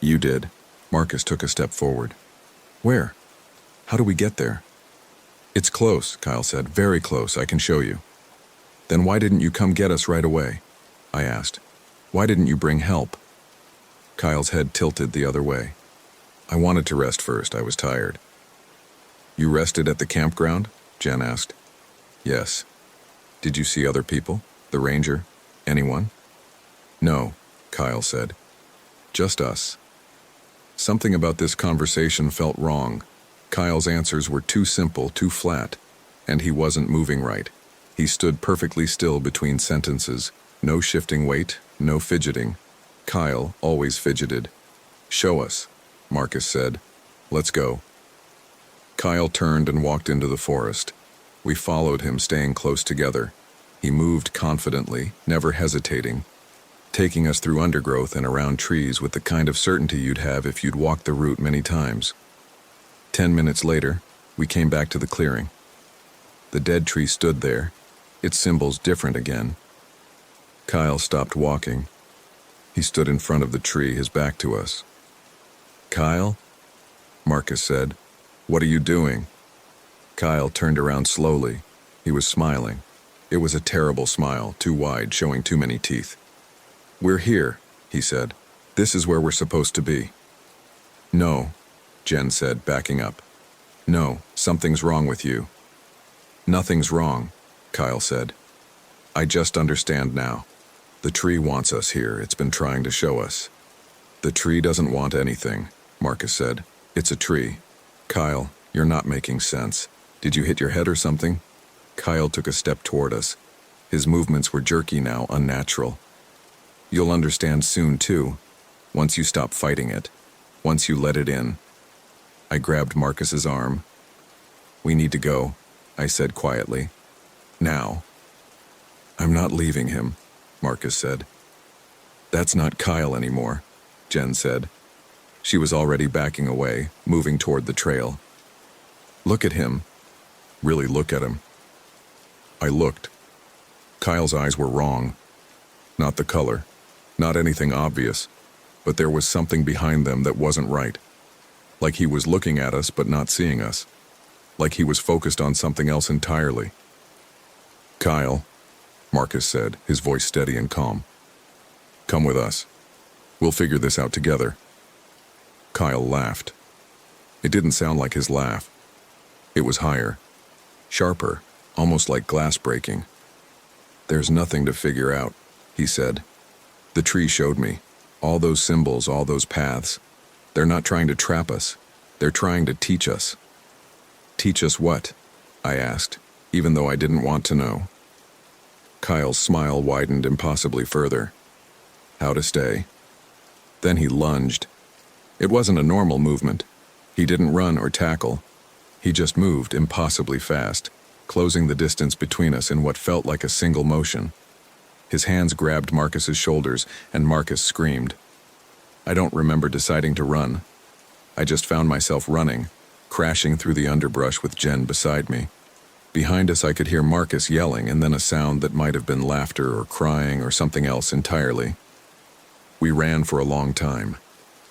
[SPEAKER 1] "You did." Marcus took a step forward. "Where? How do we get there?" "It's close," Kyle said. "Very close, I can show you." "Then why didn't you come get us right away?" I asked. "Why didn't you bring help?" Kyle's head tilted the other way. "I wanted to rest first, I was tired." "You rested at the campground?" Jen asked. "Yes." "Did you see other people? The ranger? Anyone?" "No," Kyle said. "Just us." Something about this conversation felt wrong. Kyle's answers were too simple, too flat, and he wasn't moving right. He stood perfectly still between sentences, no shifting weight, no fidgeting. Kyle always fidgeted. "Show us," Marcus said. "Let's go." Kyle turned and walked into the forest. We followed him, staying close together. He moved confidently, never hesitating, taking us through undergrowth and around trees with the kind of certainty you'd have if you'd walked the route many times. 10 minutes later, we came back to the clearing. The dead tree stood there, its symbols different again. Kyle stopped walking. He stood in front of the tree, his back to us. "Kyle?" Marcus said. "What are you doing?" Kyle turned around slowly. He was smiling. It was a terrible smile, too wide, showing too many teeth. "We're here," he said. "This is where we're supposed to be." "No," Jen said, backing up. "No, something's wrong with you." "Nothing's wrong," Kyle said. "I just understand now. The tree wants us here. It's been trying to show us." "The tree doesn't want anything," Marcus said. "It's a tree." "Kyle, you're not making sense. Did you hit your head or something?" Kyle took a step toward us. His movements were jerky now, unnatural. "You'll understand soon, too. Once you stop fighting it. Once you let it in." I grabbed Marcus's arm. "We need to go," I said quietly. "Now." "I'm not leaving him," Marcus said. "That's not Kyle anymore," Jen said. She was already backing away, moving toward the trail. "Look at him. Really look at him." I looked. Kyle's eyes were wrong. Not the color, not anything obvious, but there was something behind them that wasn't right. Like he was looking at us but not seeing us. Like he was focused on something else entirely. "Kyle," Marcus said, his voice steady and calm. "Come with us. We'll figure this out together." Kyle laughed. It didn't sound like his laugh. It was higher, sharper, almost like glass breaking. "There's nothing to figure out," he said. "The tree showed me. All those symbols, all those paths. They're not trying to trap us. They're trying to teach us." "Teach us what?" I asked, even though I didn't want to know. Kyle's smile widened impossibly further. "How to stay." Then he lunged. It wasn't a normal movement. He didn't run or tackle. He just moved impossibly fast, closing the distance between us in what felt like a single motion. His hands grabbed Marcus's shoulders, and Marcus screamed. I don't remember deciding to run. I just found myself running, crashing through the underbrush with Jen beside me. Behind us I could hear Marcus yelling, and then a sound that might have been laughter or crying or something else entirely. We ran for a long time.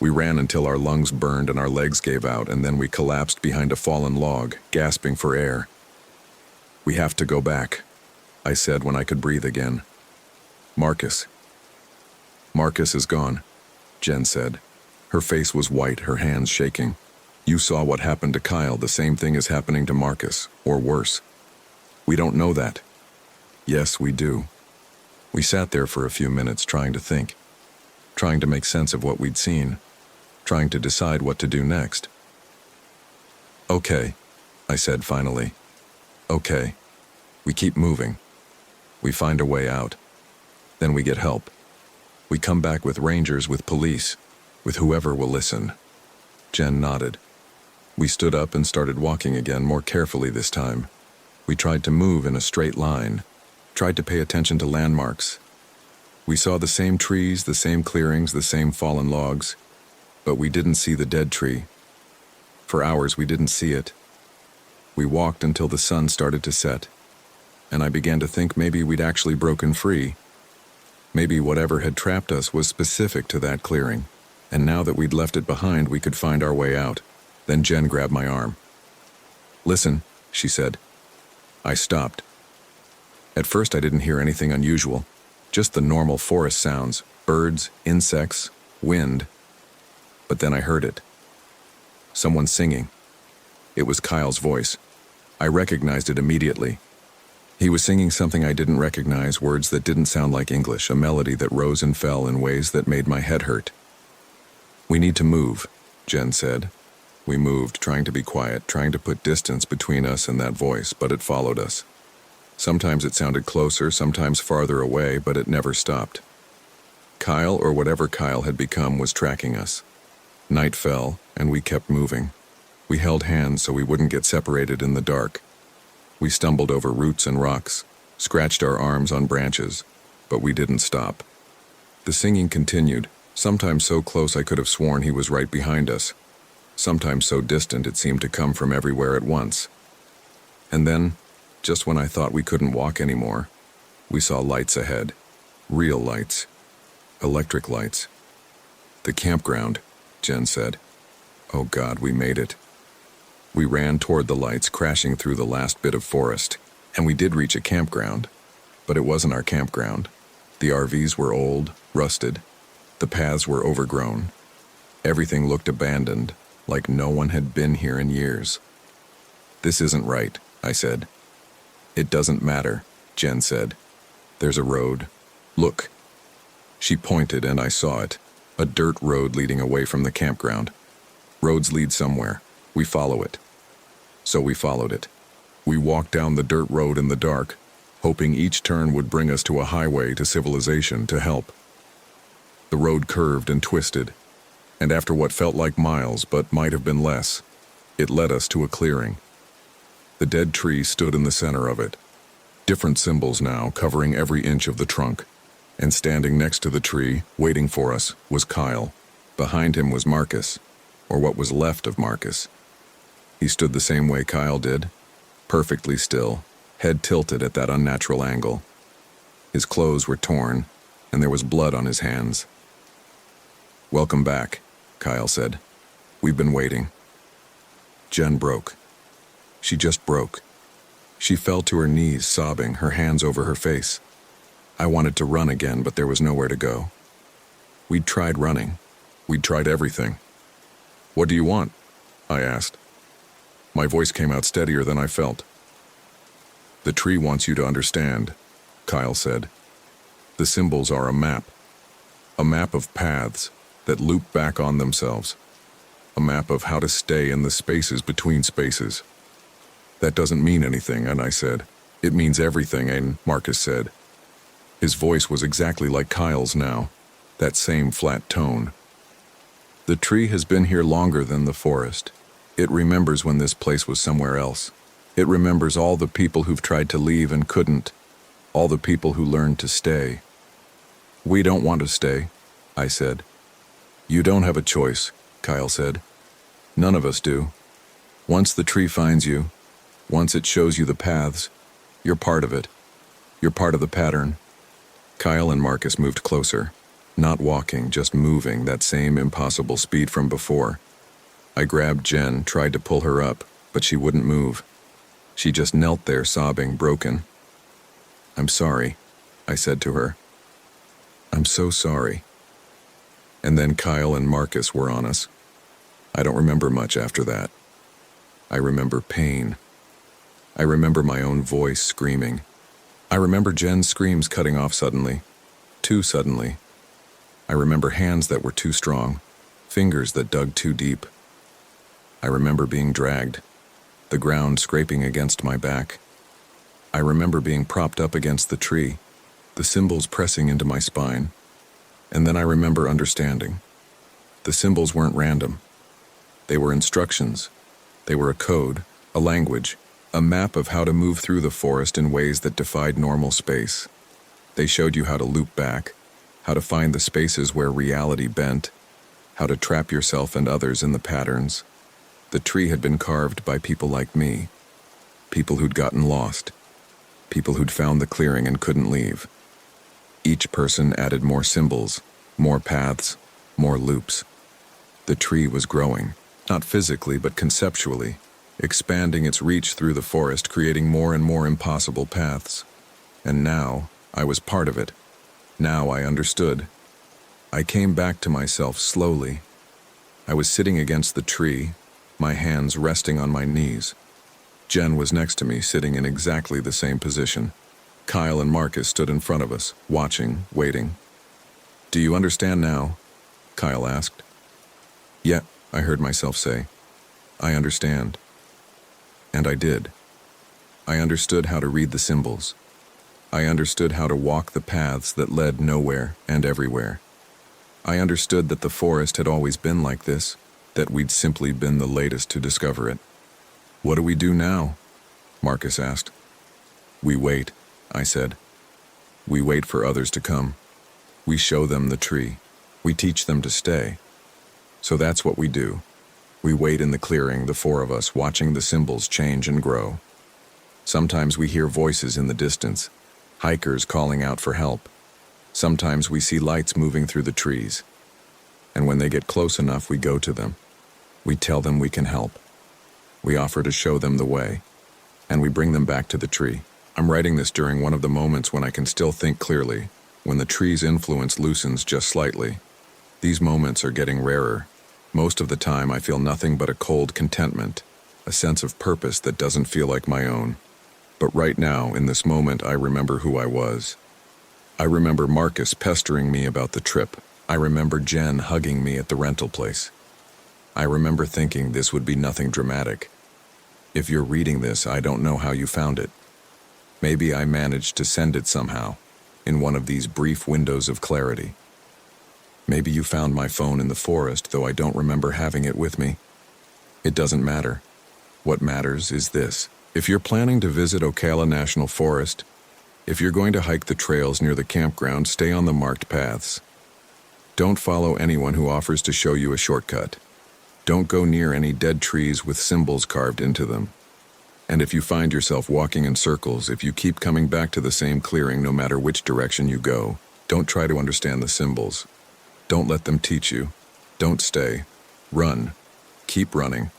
[SPEAKER 1] We ran until our lungs burned and our legs gave out, and then we collapsed behind a fallen log, gasping for air. "We have to go back," I said when I could breathe again. "Marcus." "Marcus is gone," Jen said. Her face was white, her hands shaking. "You saw what happened to Kyle. The same thing is happening to Marcus, or worse." "We don't know that." "Yes, we do." We sat there for a few minutes trying to think, trying to make sense of what we'd seen, trying to decide what to do next. "Okay," I said finally. "Okay. We keep moving. We find a way out. Then we get help. We come back with rangers, with police, with whoever will listen." Jen nodded. We stood up and started walking again, more carefully this time. We tried to move in a straight line, tried to pay attention to landmarks. We saw the same trees, the same clearings, the same fallen logs, but we didn't see the dead tree. For hours we didn't see it. We walked until the sun started to set, and I began to think maybe we'd actually broken free. Maybe whatever had trapped us was specific to that clearing, and now that we'd left it behind, we could find our way out. Then Jen grabbed my arm. "Listen," she said. I stopped. At first I didn't hear anything unusual, just the normal forest sounds, birds, insects, wind. But then I heard it. Someone singing. It was Kyle's voice. I recognized it immediately. He was singing something I didn't recognize, words that didn't sound like English, a melody that rose and fell in ways that made my head hurt. "We need to move," Jen said. We moved, trying to be quiet, trying to put distance between us and that voice, but it followed us. Sometimes it sounded closer, sometimes farther away, but it never stopped. Kyle, or whatever Kyle had become, was tracking us. Night fell, and we kept moving. We held hands so we wouldn't get separated in the dark. We stumbled over roots and rocks, scratched our arms on branches, but we didn't stop. The singing continued, sometimes so close I could have sworn he was right behind us, sometimes so distant it seemed to come from everywhere at once. And then, just when I thought we couldn't walk anymore, we saw lights ahead. Real lights. Electric lights. The campground, Jen said. Oh God, we made it. We ran toward the lights, crashing through the last bit of forest, and we did reach a campground. But it wasn't our campground. The RVs were old, rusted. The paths were overgrown. Everything looked abandoned, like no one had been here in years. This isn't right, I said. It doesn't matter, Jen said. There's a road. Look. She pointed and I saw it. A dirt road leading away from the campground. Roads lead somewhere. We follow it. So we followed it. We walked down the dirt road in the dark, hoping each turn would bring us to a highway to civilization to help. The road curved and twisted, and after what felt like miles but might have been less, it led us to a clearing. The dead tree stood in the center of it. Different symbols now covering every inch of the trunk, and standing next to the tree, waiting for us, was Kyle. Behind him was Marcus, or what was left of Marcus. He stood the same way Kyle did, perfectly still, head tilted at that unnatural angle. His clothes were torn, and there was blood on his hands. "Welcome back," Kyle said. "We've been waiting." Jen broke. She just broke. She fell to her knees, sobbing, her hands over her face. I wanted to run again, but there was nowhere to go. We'd tried running. We'd tried everything. "What do you want?" I asked. My voice came out steadier than I felt. "The tree wants you to understand," Kyle said. "The symbols are a map of paths that loop back on themselves, a map of how to stay in the spaces between spaces." "That doesn't mean anything," and I said. "It means everything," and Marcus said. His voice was exactly like Kyle's now, that same flat tone. "The tree has been here longer than the forest. It remembers when this place was somewhere else. It remembers all the people who've tried to leave and couldn't, all the people who learned to stay." "We don't want to stay," I said. "You don't have a choice," Kyle said. "None of us do. Once the tree finds you, once it shows you the paths, you're part of it. You're part of the pattern." Kyle and Marcus moved closer, not walking, just moving, that same impossible speed from before. I grabbed Jen, tried to pull her up, but she wouldn't move. She just knelt there, sobbing, broken. "I'm sorry," I said to her. "I'm so sorry." And then Kyle and Marcus were on us. I don't remember much after that. I remember pain. I remember my own voice screaming. I remember Jen's screams cutting off suddenly, too suddenly. I remember hands that were too strong, fingers that dug too deep. I remember being dragged, the ground scraping against my back. I remember being propped up against the tree, the symbols pressing into my spine. And then I remember understanding. The symbols weren't random. They were instructions. They were a code, a language, a map of how to move through the forest in ways that defied normal space. They showed you how to loop back, how to find the spaces where reality bent, how to trap yourself and others in the patterns. The tree had been carved by people like me, people who'd gotten lost, people who'd found the clearing and couldn't leave. Each person added more symbols, more paths, more loops. The tree was growing, not physically but conceptually, expanding its reach through the forest, creating more and more impossible paths. And now, I was part of it. Now I understood. I came back to myself slowly. I was sitting against the tree, my hands resting on my knees. Jen was next to me, sitting in exactly the same position. Kyle and Marcus stood in front of us, watching, waiting. "Do you understand now?" Kyle asked. "Yeah," I heard myself say. "I understand." And I did. I understood how to read the symbols. I understood how to walk the paths that led nowhere and everywhere. I understood that the forest had always been like this, that we'd simply been the latest to discover it. "What do we do now?" Marcus asked. "We wait," I said. "We wait for others to come." We show them the tree. We teach them to stay. So that's what we do. We wait in the clearing, the four of us, watching the symbols change and grow. Sometimes we hear voices in the distance, hikers calling out for help. Sometimes we see lights moving through the trees. And when they get close enough, we go to them. We tell them we can help. We offer to show them the way. And we bring them back to the tree. I'm writing this during one of the moments when I can still think clearly, when the tree's influence loosens just slightly. These moments are getting rarer. Most of the time I feel nothing but a cold contentment, a sense of purpose that doesn't feel like my own. But right now, in this moment, I remember who I was. I remember Marcus pestering me about the trip. I remember Jen hugging me at the rental place. I remember thinking this would be nothing dramatic. If you're reading this, I don't know how you found it. Maybe I managed to send it somehow, in one of these brief windows of clarity. Maybe you found my phone in the forest, though I don't remember having it with me. It doesn't matter. What matters is this. If you're planning to visit Ocala National Forest, if you're going to hike the trails near the campground, stay on the marked paths. Don't follow anyone who offers to show you a shortcut. Don't go near any dead trees with symbols carved into them. And if you find yourself walking in circles, if you keep coming back to the same clearing no matter which direction you go, don't try to understand the symbols. Don't let them teach you. Don't stay. Run. Keep running.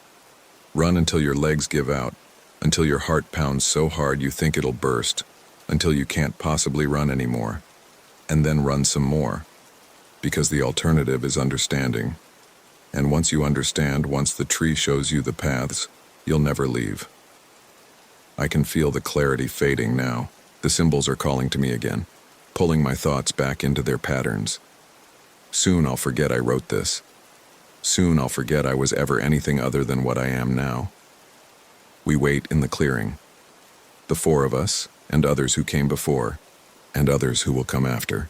[SPEAKER 1] Run until your legs give out, until your heart pounds so hard you think it'll burst, until you can't possibly run anymore. And then run some more. Because the alternative is understanding. And once you understand, once the tree shows you the paths, you'll never leave. I can feel the clarity fading now. The symbols are calling to me again, pulling my thoughts back into their patterns. Soon I'll forget I wrote this. Soon I'll forget I was ever anything other than what I am now. We wait in the clearing. The four of us, and others who came before, and others who will come after.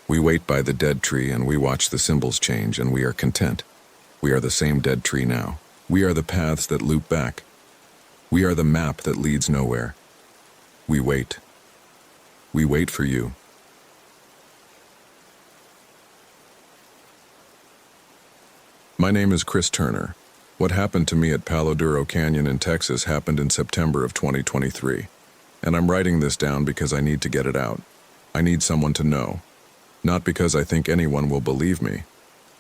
[SPEAKER 1] We wait by the dead tree and we watch the symbols change, and we are content. We are the same dead tree now. We are the paths that loop back. We are the map that leads nowhere. We wait. We wait for you. My name is Chris Turner. What happened to me at Palo Duro Canyon in Texas happened in September of 2023. And I'm writing this down because I need to get it out. I need someone to know. Not because I think anyone will believe me,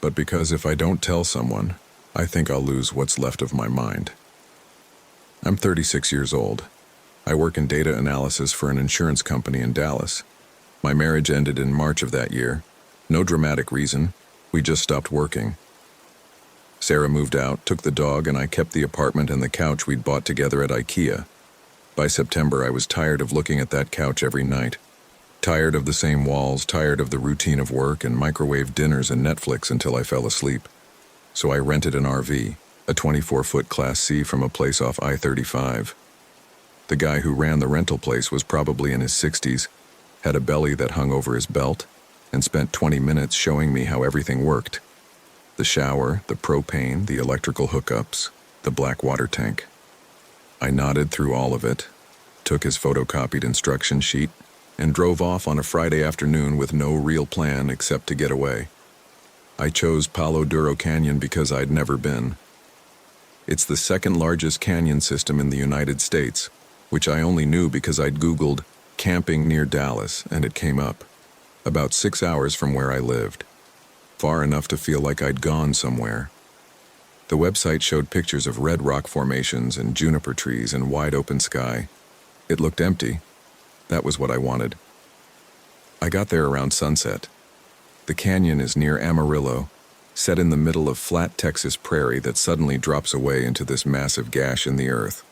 [SPEAKER 1] but because if I don't tell someone, I think I'll lose what's left of my mind. I'm 36 years old. I work in data analysis for an insurance company in Dallas. My marriage ended in March of that year. No dramatic reason. We just stopped working. Sarah moved out, took the dog, and I kept the apartment and the couch we'd bought together at IKEA. By September, I was tired of looking at that couch every night. Tired of the same walls, tired of the routine of work and microwave dinners and Netflix until I fell asleep. So I rented an RV, a 24-foot Class C from a place off I-35. The guy who ran the rental place was probably in his 60s, had a belly that hung over his belt, and spent 20 minutes showing me how everything worked. The shower, the propane, the electrical hookups, the black water tank. I nodded through all of it, took his photocopied instruction sheet, and drove off on a Friday afternoon with no real plan except to get away. I chose Palo Duro Canyon because I'd never been. It's the second largest canyon system in the United States, which I only knew because I'd Googled camping near Dallas and it came up. About 6 hours from where I lived. Far enough to feel like I'd gone somewhere. The website showed pictures of red rock formations and juniper trees and wide open sky. It looked empty. That was what I wanted. I got there around sunset. The canyon is near Amarillo, set in the middle of flat Texas prairie that suddenly drops away into this massive gash in the earth.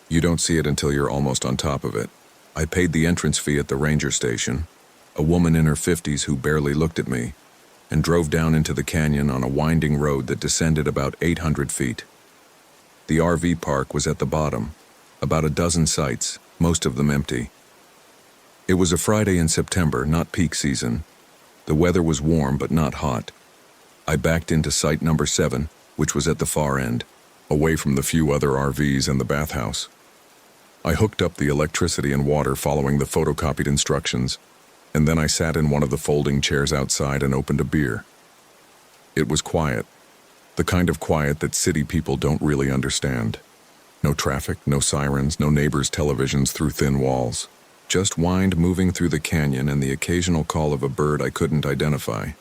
[SPEAKER 1] You don't see it until you're almost on top of it. I paid the entrance fee at the ranger station, a woman in her 50s who barely looked at me, and drove down into the canyon on a winding road that descended about 800 feet. The RV park was at the bottom, about a dozen sites, most of them empty. It was a Friday in September, not peak season. The weather was warm but not hot. I backed into site number 7, which was at the far end, away from the few other RVs and the bathhouse. I hooked up the electricity and water following the photocopied instructions. And then I sat in one of the folding chairs outside and opened a beer. It was quiet, the kind of quiet that city people don't really understand. No traffic, no sirens, no neighbors' televisions through thin walls. Just wind moving through the canyon and the occasional call of a bird I couldn't identify.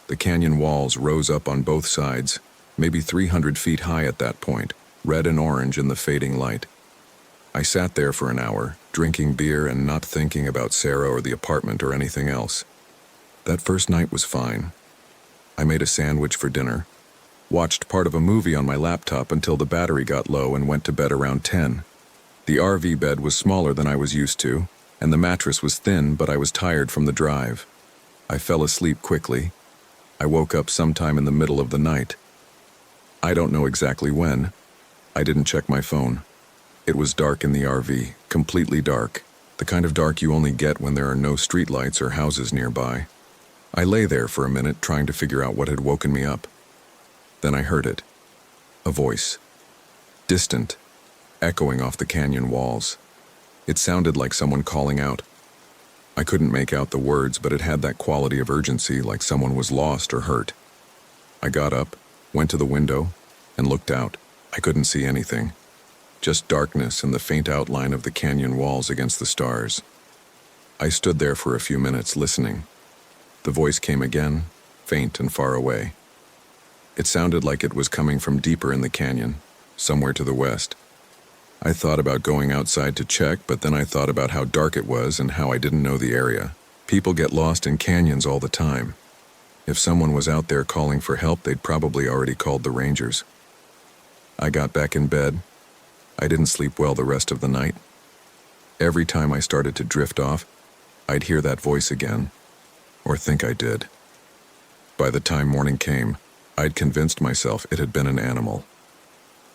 [SPEAKER 1] The canyon walls rose up on both sides, maybe 300 feet high at that point, red and orange in the fading light. I sat there for an hour, drinking beer and not thinking about Sarah or the apartment or anything else. That first night was fine. I made a sandwich for dinner, watched part of a movie on my laptop until the battery got low and went to bed around 10. The RV bed was smaller than I was used to, and the mattress was thin, but I was tired from the drive. I fell asleep quickly. I woke up sometime in the middle of the night. I don't know exactly when. I didn't check my phone. It was dark in the RV, completely dark, the kind of dark you only get when there are no streetlights or houses nearby. I lay there for a minute trying to figure out what had woken me up. Then I heard it. A voice. Distant, echoing off the canyon walls. It sounded like someone calling out. I couldn't make out the words, but it had that quality of urgency, like someone was lost or hurt. I got up, went to the window, and looked out. I couldn't see anything. Just darkness and the faint outline of the canyon walls against the stars. I stood there for a few minutes, listening. The voice came again, faint and far away. It sounded like it was coming from deeper in the canyon, somewhere to the west. I thought about going outside to check, but then I thought about how dark it was and how I didn't know the area. People get lost in canyons all the time. If someone was out there calling for help, they'd probably already called the rangers. I got back in bed. I didn't sleep well the rest of the night. Every time I started to drift off, I'd hear that voice again, or think I did. By the time morning came, I'd convinced myself it had been an animal.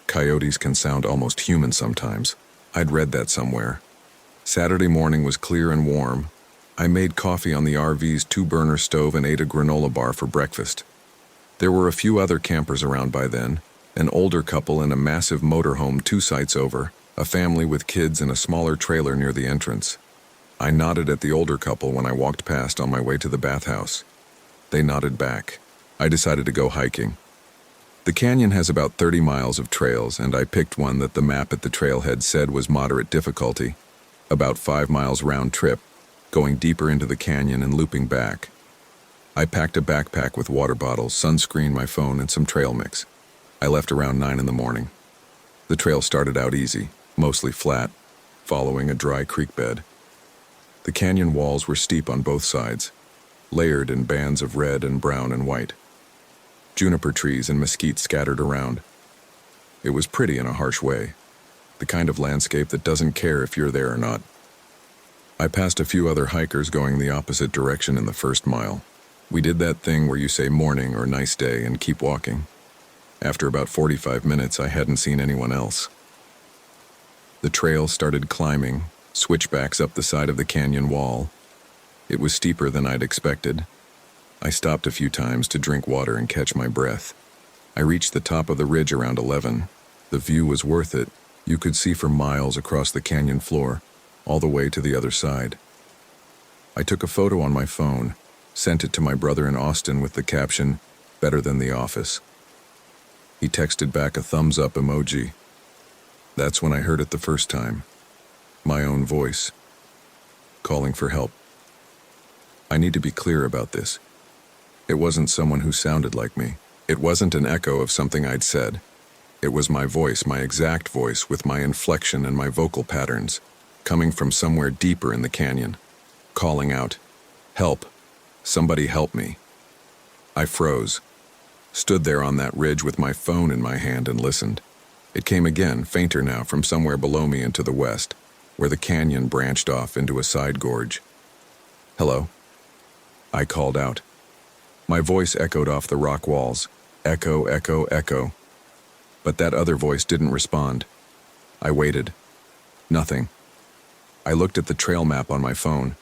[SPEAKER 1] Coyotes can sound almost human sometimes. I'd read that somewhere. Saturday morning was clear and warm. I made coffee on the RV's 2-burner stove and ate a granola bar for breakfast. There were a few other campers around by then, an older couple in a massive motorhome 2 sites over, a family with kids in a smaller trailer near the entrance. I nodded at the older couple when I walked past on my way to the bathhouse. They nodded back. I decided to go hiking. The canyon has about 30 miles of trails, and I picked one that the map at the trailhead said was moderate difficulty, about 5 miles round trip, going deeper into the canyon and looping back. I packed a backpack with water bottles, sunscreen, my phone, and some trail mix. I left around 9 in the morning. The trail started out easy, mostly flat, following a dry creek bed. The canyon walls were steep on both sides, layered in bands of red and brown and white. Juniper trees and mesquite scattered around. It was pretty in a harsh way, the kind of landscape that doesn't care if you're there or not. I passed a few other hikers going the opposite direction in the first mile. We did that thing where you say morning or nice day and keep walking. After about 45 minutes, I hadn't seen anyone else. The trail started climbing, switchbacks up the side of the canyon wall. It was steeper than I'd expected. I stopped a few times to drink water and catch my breath. I reached the top of the ridge around 11. The view was worth it. You could see for miles across the canyon floor, all the way to the other side. I took a photo on my phone, sent it to my brother in Austin with the caption, "Better than the office." He texted back a thumbs-up emoji. That's when I heard it the first time. My own voice, calling for help. I need to be clear about this. It wasn't someone who sounded like me. It wasn't an echo of something I'd said. It was my voice, my exact voice, with my inflection and my vocal patterns, coming from somewhere deeper in the canyon, calling out, "Help! Somebody help me!" I froze, stood there on that ridge with my phone in my hand and listened. It came again, fainter now, from somewhere below me and to the west, where the canyon branched off into a side gorge. "Hello?" I called out. My voice echoed off the rock walls. Echo, echo, echo. But that other voice didn't respond. I waited. Nothing. I looked at the trail map on my phone.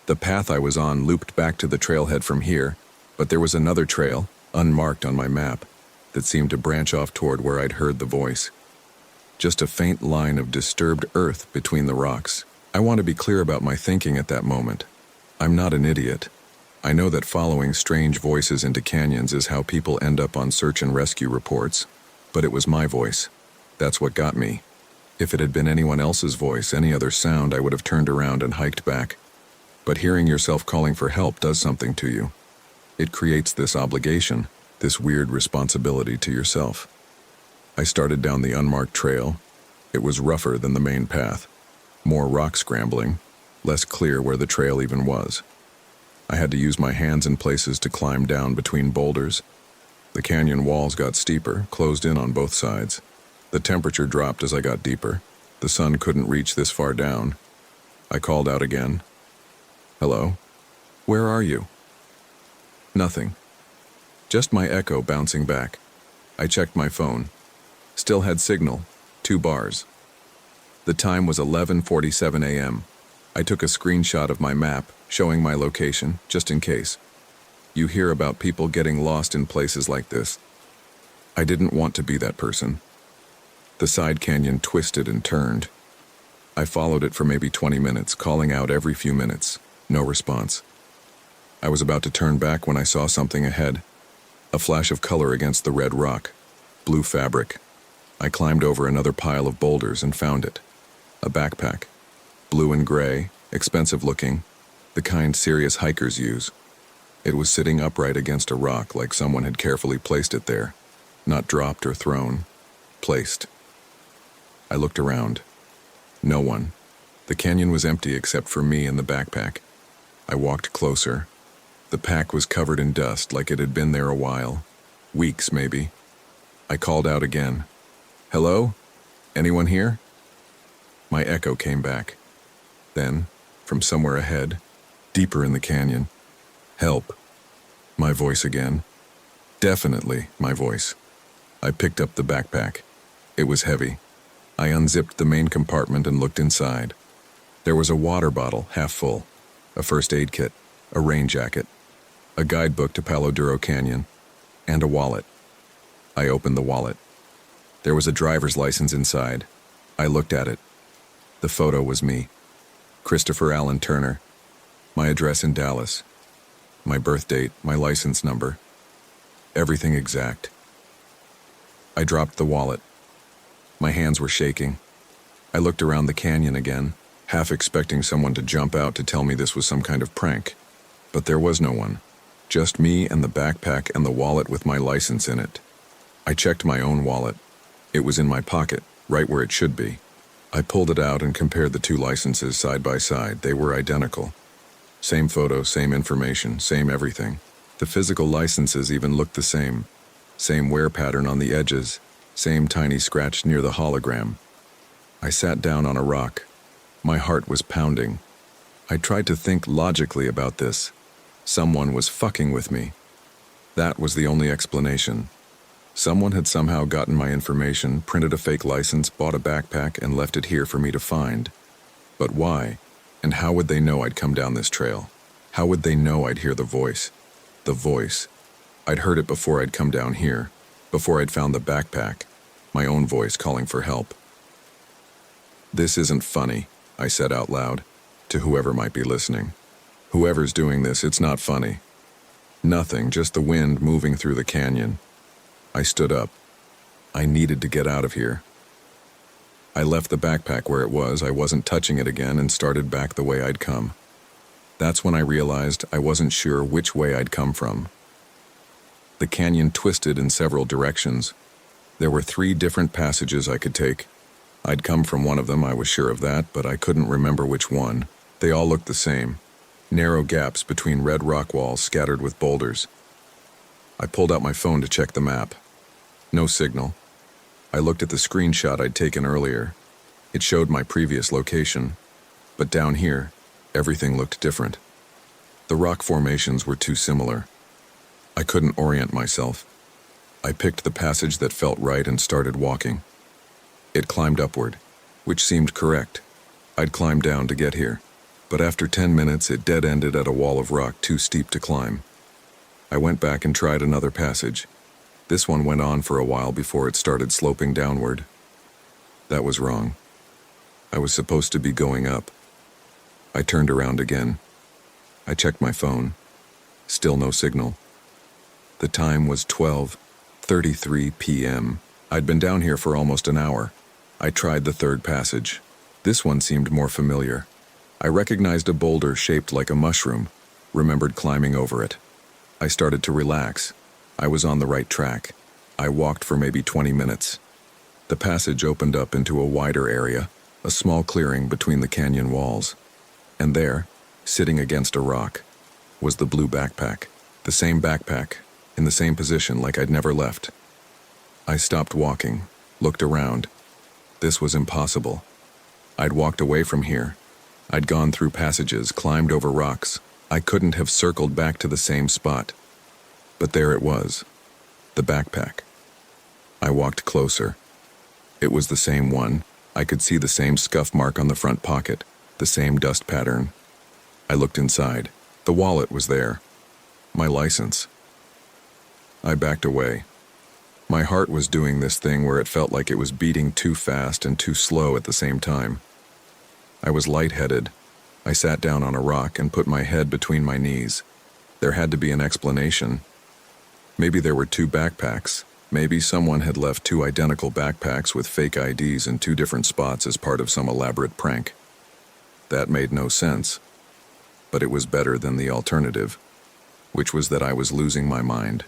[SPEAKER 1] The path I was on looped back to the trailhead from here, but there was another trail, unmarked on my map, that seemed to branch off toward where I'd heard the voice. Just a faint line of disturbed earth between the rocks. I want to be clear about my thinking at that moment. I'm not an idiot. I know that following strange voices into canyons is how people end up on search and rescue reports, but it was my voice. That's what got me. If it had been anyone else's voice, any other sound, I would have turned around and hiked back. But hearing yourself calling for help does something to you. It creates this obligation, this weird responsibility to yourself. I started down the unmarked trail. It was rougher than the main path. More rock scrambling, less clear where the trail even was. I had to use my hands in places to climb down between boulders. The canyon walls got steeper, closed in on both sides. The temperature dropped as I got deeper. The sun couldn't reach this far down. I called out again. Hello? Where are you? Nothing. Just my echo bouncing back. I checked my phone. Still had signal, 2 bars. The time was 11:47 a.m. I took a screenshot of my map, showing my location, just in case. You hear about people getting lost in places like this. I didn't want to be that person. The side canyon twisted and turned. I followed it for maybe 20 minutes, calling out every few minutes. No response. I was about to turn back when I saw something ahead. A flash of color against the red rock. Blue fabric. I climbed over another pile of boulders and found it. A backpack. Blue and gray, expensive looking, the kind serious hikers use. It was sitting upright against a rock like someone had carefully placed it there. Not dropped or thrown. Placed. I looked around. No one. The canyon was empty except for me and the backpack. I walked closer. The pack was covered in dust like it had been there a while. Weeks, maybe. I called out again. Hello? Anyone here? My echo came back. Then, from somewhere ahead, deeper in the canyon, help. My voice again. Definitely my voice. I picked up the backpack. It was heavy. I unzipped the main compartment and looked inside. There was a water bottle, half full, a first aid kit, a rain jacket, a guidebook to Palo Duro Canyon, and a wallet. I opened the wallet. There was a driver's license inside. I looked at it. The photo was me. Christopher Allen Turner. My address in Dallas. My birth date, my license number. Everything exact. I dropped the wallet. My hands were shaking. I looked around the canyon again, half expecting someone to jump out to tell me this was some kind of prank. But there was no one. Just me and the backpack and the wallet with my license in it. I checked my own wallet. It was in my pocket, right where it should be. I pulled it out and compared the 2 licenses side by side. They were identical. Same photo, same information, same everything. The physical licenses even looked the same. Same wear pattern on the edges, same tiny scratch near the hologram. I sat down on a rock. My heart was pounding. I tried to think logically about this. Someone was fucking with me. That was the only explanation. Someone had somehow gotten my information, printed a fake license, bought a backpack, and left it here for me to find. But why? And how would they know I'd come down this trail? How would they know I'd hear the voice? The voice. I'd heard it before I'd come down here, before I'd found the backpack, my own voice calling for help. This isn't funny, I said out loud, to whoever might be listening. Whoever's doing this, it's not funny. Nothing, just the wind moving through the canyon. I stood up. I needed to get out of here. I left the backpack where it was, I wasn't touching it again, and started back the way I'd come. That's when I realized I wasn't sure which way I'd come from. The canyon twisted in several directions. There were 3 different passages I could take. I'd come from one of them, I was sure of that, but I couldn't remember which one. They all looked the same. Narrow gaps between red rock walls scattered with boulders. I pulled out my phone to check the map. No signal. I looked at the screenshot I'd taken earlier. It showed my previous location. But down here, everything looked different. The rock formations were too similar. I couldn't orient myself. I picked the passage that felt right and started walking. It climbed upward, which seemed correct. I'd climbed down to get here. But after 10 minutes, it dead-ended at a wall of rock too steep to climb. I went back and tried another passage. This one went on for a while before it started sloping downward. That was wrong. I was supposed to be going up. I turned around again. I checked my phone. Still no signal. The time was 12:33 p.m. I'd been down here for almost an hour. I tried the third passage. This one seemed more familiar. I recognized a boulder shaped like a mushroom, remembered climbing over it. I started to relax. I was on the right track. I walked for maybe 20 minutes. The passage opened up into a wider area, a small clearing between the canyon walls. And there, sitting against a rock, was the blue backpack. The same backpack, in the same position like I'd never left. I stopped walking, looked around. This was impossible. I'd walked away from here. I'd gone through passages, climbed over rocks. I couldn't have circled back to the same spot. But there it was, the backpack. I walked closer. It was the same one. I could see the same scuff mark on the front pocket, the same dust pattern. I looked inside. The wallet was there. My license. I backed away. My heart was doing this thing where it felt like it was beating too fast and too slow at the same time. I was lightheaded. I sat down on a rock and put my head between my knees. There had to be an explanation. Maybe there were two backpacks. Maybe someone had left two identical backpacks with fake IDs in two different spots as part of some elaborate prank. That made no sense. But it was better than the alternative, which was that I was losing my mind,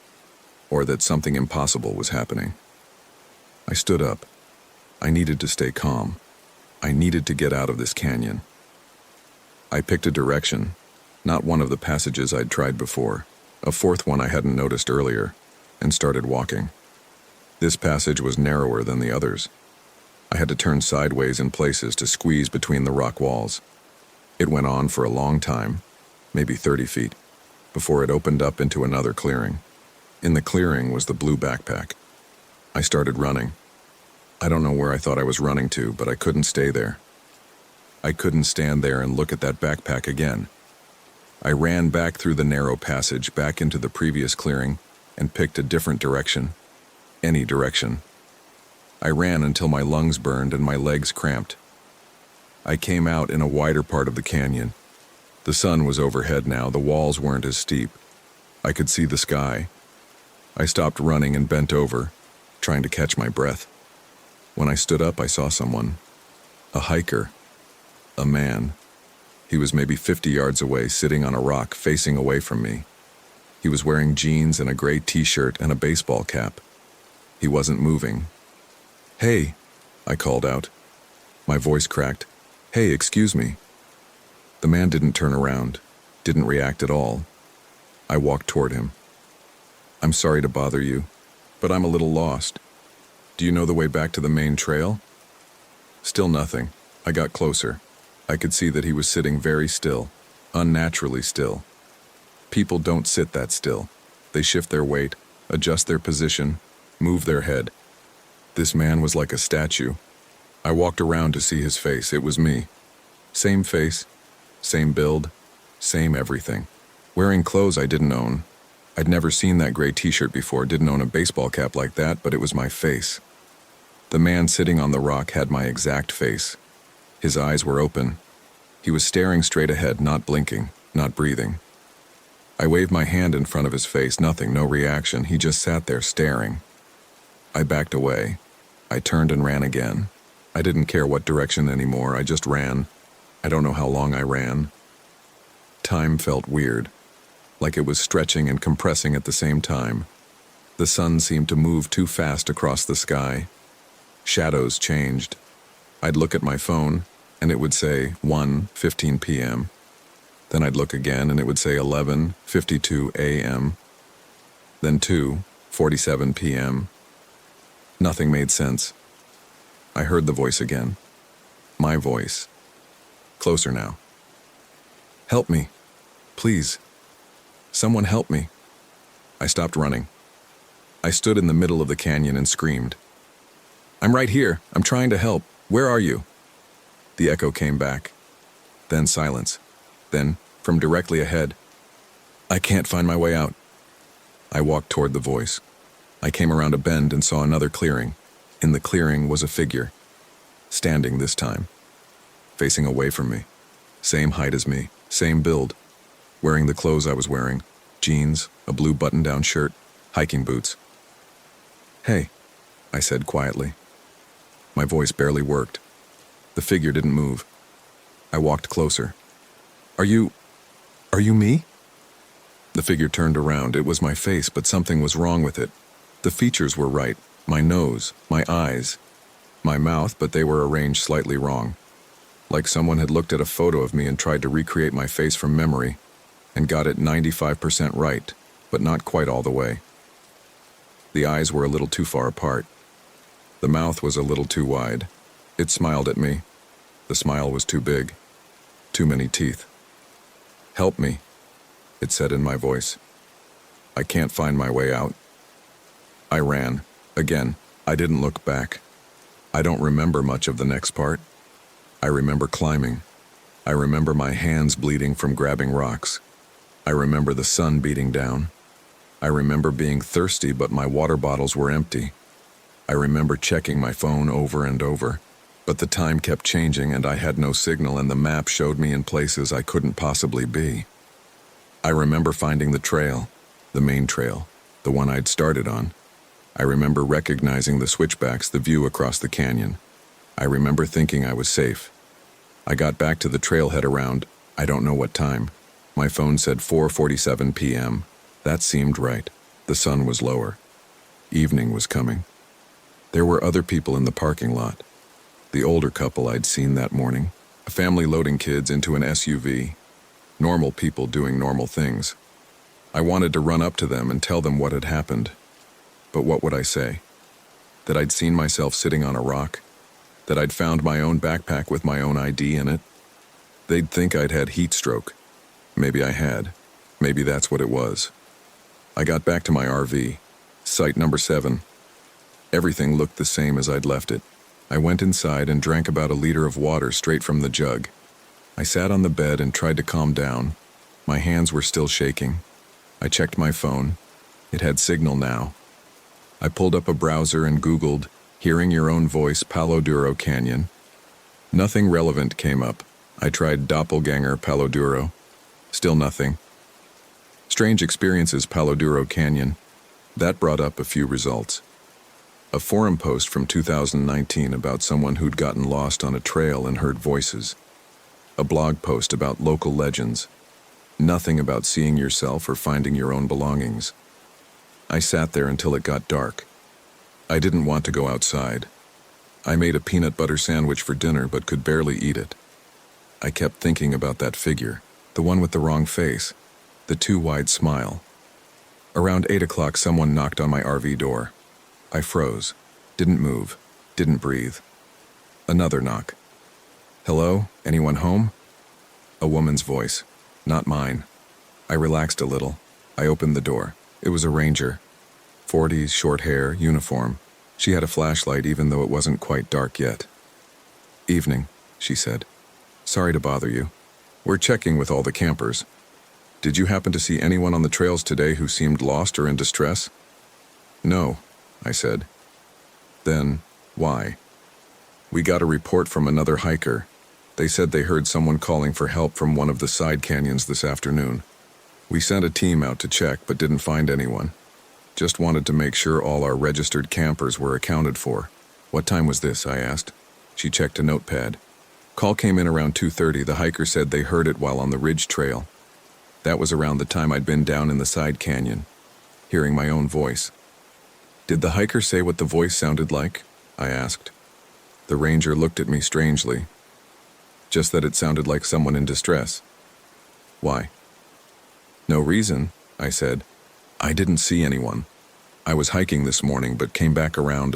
[SPEAKER 1] or that something impossible was happening. I stood up. I needed to stay calm. I needed to get out of this canyon. I picked a direction, not one of the passages I'd tried before, a fourth one I hadn't noticed earlier, and started walking. This passage was narrower than the others. I had to turn sideways in places to squeeze between the rock walls. It went on for a long time, maybe 30 feet, before it opened up into another clearing. In the clearing was the blue backpack. I started running. I don't know where I thought I was running to, but I couldn't stay there. I couldn't stand there and look at that backpack again. I ran back through the narrow passage, back into the previous clearing, and picked a different direction. Any direction. I ran until my lungs burned and my legs cramped. I came out in a wider part of the canyon. The sun was overhead now, the walls weren't as steep. I could see the sky. I stopped running and bent over, trying to catch my breath. When I stood up, I saw someone. A hiker. A man. He was maybe 50 yards away, sitting on a rock, facing away from me. He was wearing jeans and a gray t-shirt and a baseball cap. He wasn't moving. "Hey," I called out. My voice cracked. "Hey, excuse me." The man didn't turn around, didn't react at all. I walked toward him. "I'm sorry to bother you, but I'm a little lost. Do you know the way back to the main trail?" Still nothing. I got closer. I could see that he was sitting very still, unnaturally still. People don't sit that still. They shift their weight, adjust their position, move their head. This man was like a statue. I walked around to see his face. It was me. Same face, same build, same everything. Wearing clothes I didn't own. I'd never seen that gray t-shirt before, didn't own a baseball cap like that, but it was my face. The man sitting on the rock had my exact face. His eyes were open. He was staring straight ahead, not blinking, not breathing. I waved my hand in front of his face, nothing, no reaction. He just sat there staring. I backed away. I turned and ran again. I didn't care what direction anymore, I just ran. I don't know how long I ran. Time felt weird, like it was stretching and compressing at the same time. The sun seemed to move too fast across the sky. Shadows changed. I'd look at my phone, and it would say 1:15 p.m. Then I'd look again, and it would say 11:52 a.m. Then 2:47 p.m. Nothing made sense. I heard the voice again. My voice. Closer now. "Help me. Please. Someone help me." I stopped running. I stood in the middle of the canyon and screamed. "I'm right here. I'm trying to help. Where are you?" The echo came back. Then silence. Then, from directly ahead, "I can't find my way out." I walked toward the voice. I came around a bend and saw another clearing. In the clearing was a figure. Standing this time. Facing away from me. Same height as me. Same build. wearing the clothes I was wearing, jeans, a blue button-down shirt, hiking boots. "Hey," I said quietly. My voice barely worked. The figure didn't move. I walked closer. Are you me?" The figure turned around. It was my face, but something was wrong with it. The features were right. My nose, my eyes, my mouth, but they were arranged slightly wrong. Like someone had looked at a photo of me and tried to recreate my face from memory and got it 95% right, but not quite all the way. The eyes were a little too far apart. The mouth was a little too wide. It smiled at me. The smile was too big. Too many teeth. "Help me," it said in my voice. "I can't find my way out." I ran. Again, I didn't look back. I don't remember much of the next part. I remember climbing. I remember my hands bleeding from grabbing rocks. I remember the sun beating down. I remember being thirsty, but my water bottles were empty. I remember checking my phone over and over, but the time kept changing and I had no signal, and the map showed me in places I couldn't possibly be. I remember finding the trail, the main trail, the one I'd started on. I remember recognizing the switchbacks, the view across the canyon. I remember thinking I was safe. I got back to the trailhead around, I don't know what time. My phone said 4:47 p.m. That seemed right. The sun was lower. Evening was coming. There were other people in the parking lot. The older couple I'd seen that morning. A family loading kids into an SUV. Normal people doing normal things. I wanted to run up to them and tell them what had happened. But what would I say? That I'd seen myself sitting on a rock? That I'd found my own backpack with my own ID in it? They'd think I'd had heat stroke. Maybe I had. Maybe that's what it was. I got back to my RV, site number 7. Everything looked the same as I'd left it. I went inside and drank about a liter of water straight from the jug. I sat on the bed and tried to calm down. My hands were still shaking. I checked my phone. It had signal now. I pulled up a browser and Googled, "Hearing your own voice, Palo Duro Canyon." Nothing relevant came up. I tried doppelganger Palo Duro. Still nothing. Strange experiences, Palo Duro Canyon. That brought up a few results. A forum post from 2019 about someone who'd gotten lost on a trail and heard voices. A blog post about local legends. Nothing about seeing yourself or finding your own belongings. I sat there until it got dark. I didn't want to go outside. I made a peanut butter sandwich for dinner but could barely eat it. I kept thinking about that figure, the one with the wrong face, the too wide smile. Around 8 o'clock, someone knocked on my RV door. I froze, didn't move, didn't breathe. Another knock. "Hello? Anyone home?" A woman's voice, not mine. I relaxed a little. I opened the door. It was a ranger. 40s, short hair, uniform. She had a flashlight even though it wasn't quite dark yet. "Evening," she said. "Sorry to bother you. We're checking with all the campers. Did you happen to see anyone on the trails today who seemed lost or in distress?" "No," I said. "Then, why?" "We got a report from another hiker. They said they heard someone calling for help from one of the side canyons this afternoon. We sent a team out to check but didn't find anyone. Just wanted to make sure all our registered campers were accounted for." "What time was this?" I asked. She checked a notepad. "Call came in around 2:30. The hiker said they heard it while on the ridge trail. That was around the time I'd been down in the side canyon, hearing my own voice." "Did the hiker say what the voice sounded like?" I asked. The ranger looked at me strangely. "Just that it sounded like someone in distress." "Why?" "No reason," I said. "I didn't see anyone. I was hiking this morning but came back around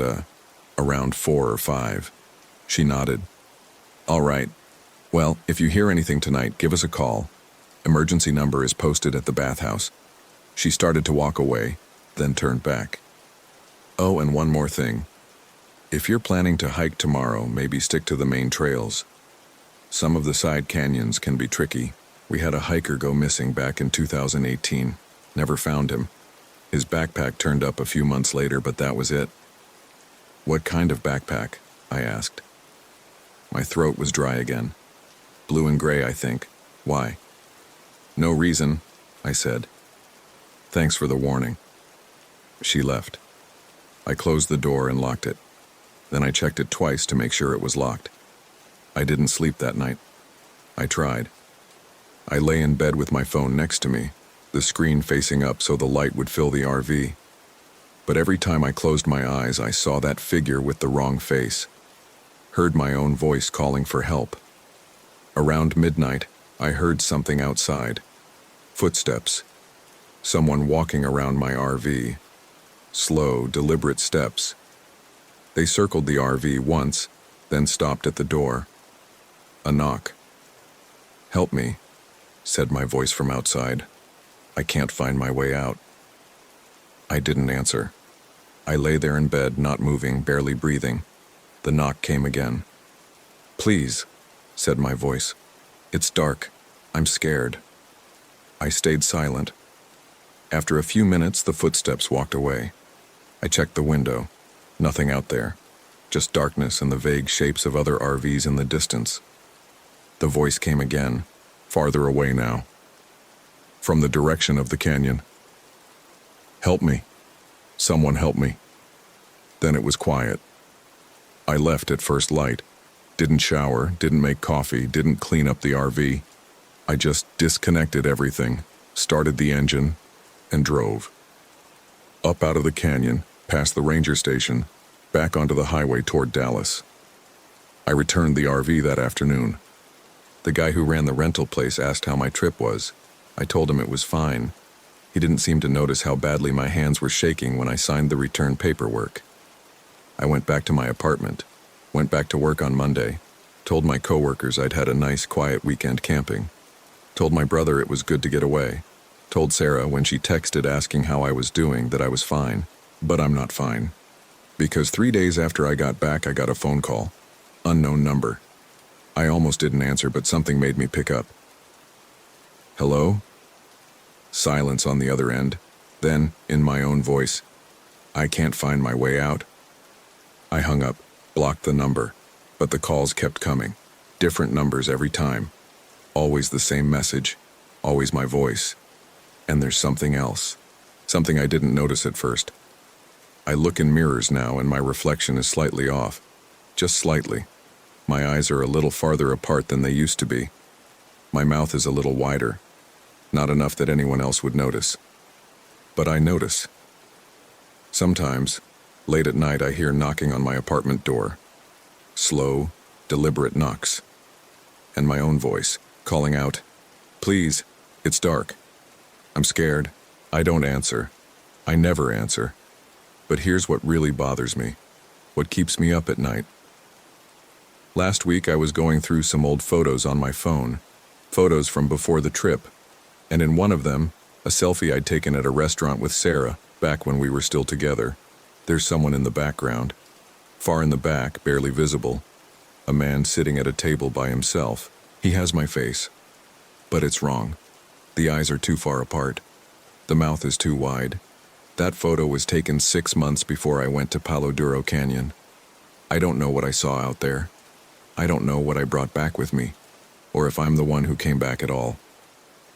[SPEAKER 1] 4 or 5. She nodded. "All right. Well, if you hear anything tonight, give us a call. Emergency number is posted at the bathhouse." She started to walk away, then turned back. "Oh, and one more thing. If you're planning to hike tomorrow, maybe stick to the main trails. Some of the side canyons can be tricky. We had a hiker go missing back in 2018. Never found him. His backpack turned up a few months later, but that was it." "What kind of backpack?" I asked. My throat was dry again. "Blue and gray, I think. Why?" No reason, I said. Thanks for the warning. She left. I closed the door and locked it. Then I checked it twice to make sure it was locked. I didn't sleep that night. I tried. I lay in bed with my phone next to me, the screen facing up so the light would fill the RV. But every time I closed my eyes, I saw that figure with the wrong face. Heard my own voice calling for help. Around midnight, I heard something outside. Footsteps. Someone walking around my RV. Slow, deliberate steps. They circled the RV once, then stopped at the door. A knock. "Help me," said my voice from outside. "I can't find my way out." I didn't answer. I lay there in bed, not moving, barely breathing. The knock came again. "Please," said my voice. "It's dark. I'm scared." I stayed silent. After a few minutes, the footsteps walked away. I checked the window. Nothing out there. Just darkness and the vague shapes of other RVs in the distance. The voice came again, farther away now. From the direction of the canyon. "Help me. Someone help me." Then it was quiet. I left at first light. Didn't shower, didn't make coffee, didn't clean up the RV. I just disconnected everything, started the engine, and drove. Up out of the canyon, past the ranger station, back onto the highway toward Dallas. I returned the RV that afternoon. The guy who ran the rental place asked how my trip was. I told him it was fine. He didn't seem to notice how badly my hands were shaking when I signed the return paperwork. I went back to my apartment, went back to work on Monday, told my coworkers I'd had a nice, quiet weekend camping, told my brother it was good to get away, told Sarah when she texted asking how I was doing that I was fine, but I'm not fine. Because 3 days after I got back, I got a phone call. Unknown number. I almost didn't answer, but something made me pick up. "Hello?" Silence on the other end. Then, in my own voice, "I can't find my way out." I hung up, blocked the number, but the calls kept coming. Different numbers every time. Always the same message, always my voice. And there's something else. Something I didn't notice at first. I look in mirrors now and my reflection is slightly off. Just slightly. My eyes are a little farther apart than they used to be. My mouth is a little wider. Not enough that anyone else would notice. But I notice. Sometimes, late at night, I hear knocking on my apartment door. Slow, deliberate knocks. And my own voice, calling out, "Please, it's dark. I'm scared." I don't answer. I never answer. But here's what really bothers me. What keeps me up at night. Last week I was going through some old photos on my phone. Photos from before the trip. And in one of them, a selfie I'd taken at a restaurant with Sarah, back when we were still together. There's someone in the background. Far in the back, barely visible. A man sitting at a table by himself. He has my face. But it's wrong. The eyes are too far apart. The mouth is too wide. That photo was taken 6 months before I went to Palo Duro Canyon. I don't know what I saw out there. I don't know what I brought back with me, or if I'm the one who came back at all.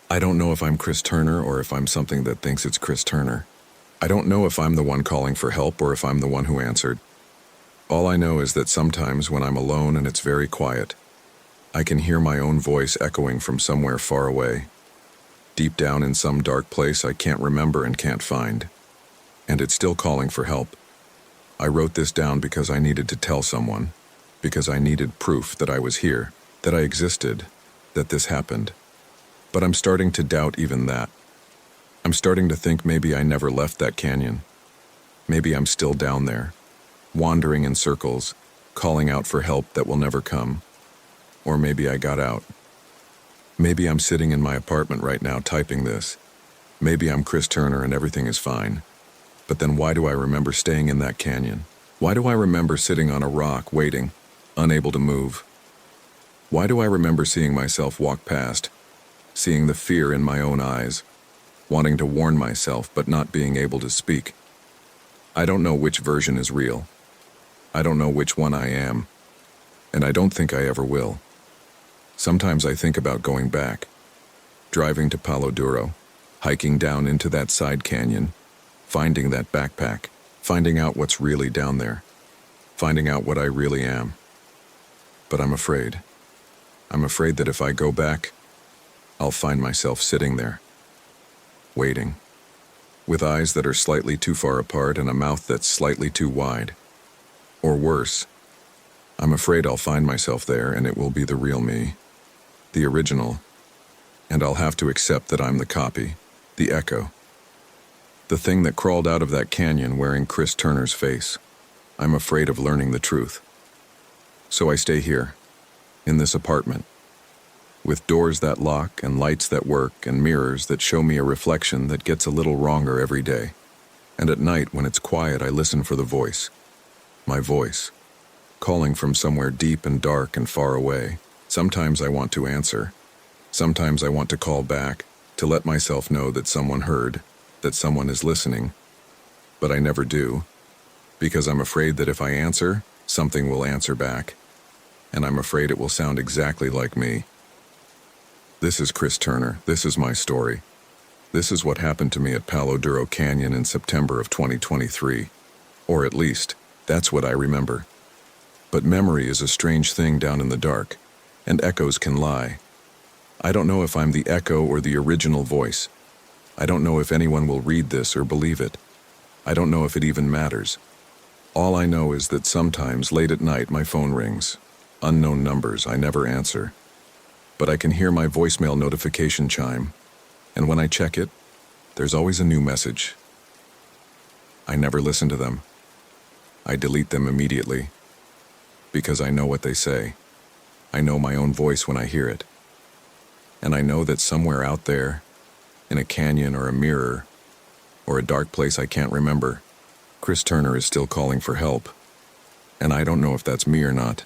[SPEAKER 1] I don't know if I'm Chris Turner or if I'm something that thinks it's Chris Turner. I don't know if I'm the one calling for help or if I'm the one who answered. All I know is that sometimes when I'm alone and it's very quiet, I can hear my own voice echoing from somewhere far away. Deep down in some dark place I can't remember and can't find. And it's still calling for help. I wrote this down because I needed to tell someone, because I needed proof that I was here, that I existed, that this happened. But I'm starting to doubt even that. I'm starting to think maybe I never left that canyon. Maybe I'm still down there, wandering in circles, calling out for help that will never come. Or maybe I got out. Maybe I'm sitting in my apartment right now typing this. Maybe I'm Chris Turner and everything is fine. But then why do I remember staying in that canyon? Why do I remember sitting on a rock waiting, unable to move? Why do I remember seeing myself walk past, seeing the fear in my own eyes, wanting to warn myself but not being able to speak? I don't know which version is real. I don't know which one I am. And I don't think I ever will. Sometimes I think about going back. driving to Palo Duro, hiking down into that side canyon, finding that backpack, finding out what's really down there, finding out what I really am. But I'm afraid. I'm afraid that if I go back, I'll find myself sitting there, waiting, with eyes that are slightly too far apart and a mouth that's slightly too wide. Or worse, I'm afraid I'll find myself there and it will be the real me, the original, and I'll have to accept that I'm the copy, the echo, the thing that crawled out of that canyon wearing Chris Turner's face. I'm afraid of learning the truth. So I stay here, in this apartment, with doors that lock and lights that work and mirrors that show me a reflection that gets a little wronger every day. And at night, when it's quiet, I listen for the voice. My voice, calling from somewhere deep and dark and far away. Sometimes I want to answer. Sometimes I want to call back, to let myself know that someone heard, that someone is listening. But I never do, because I'm afraid that if I answer, something will answer back. And I'm afraid it will sound exactly like me. This is Chris Turner. This is my story. This is what happened to me at Palo Duro Canyon in September of 2023. Or at least, that's what I remember. But memory is a strange thing down in the dark, and echoes can lie. I don't know if I'm the echo or the original voice. I don't know if anyone will read this or believe it. I don't know if it even matters. All I know is that sometimes late at night my phone rings. Unknown numbers I never answer. But I can hear my voicemail notification chime, and when I check it, there's always a new message. I never listen to them. I delete them immediately, because I know what they say. I know my own voice when I hear it. And I know that somewhere out there, in a canyon or a mirror, or a dark place I can't remember, Chris Turner is still calling for help. And I don't know if that's me or not.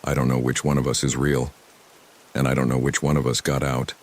[SPEAKER 1] I don't know which one of us is real. And I don't know which one of us got out.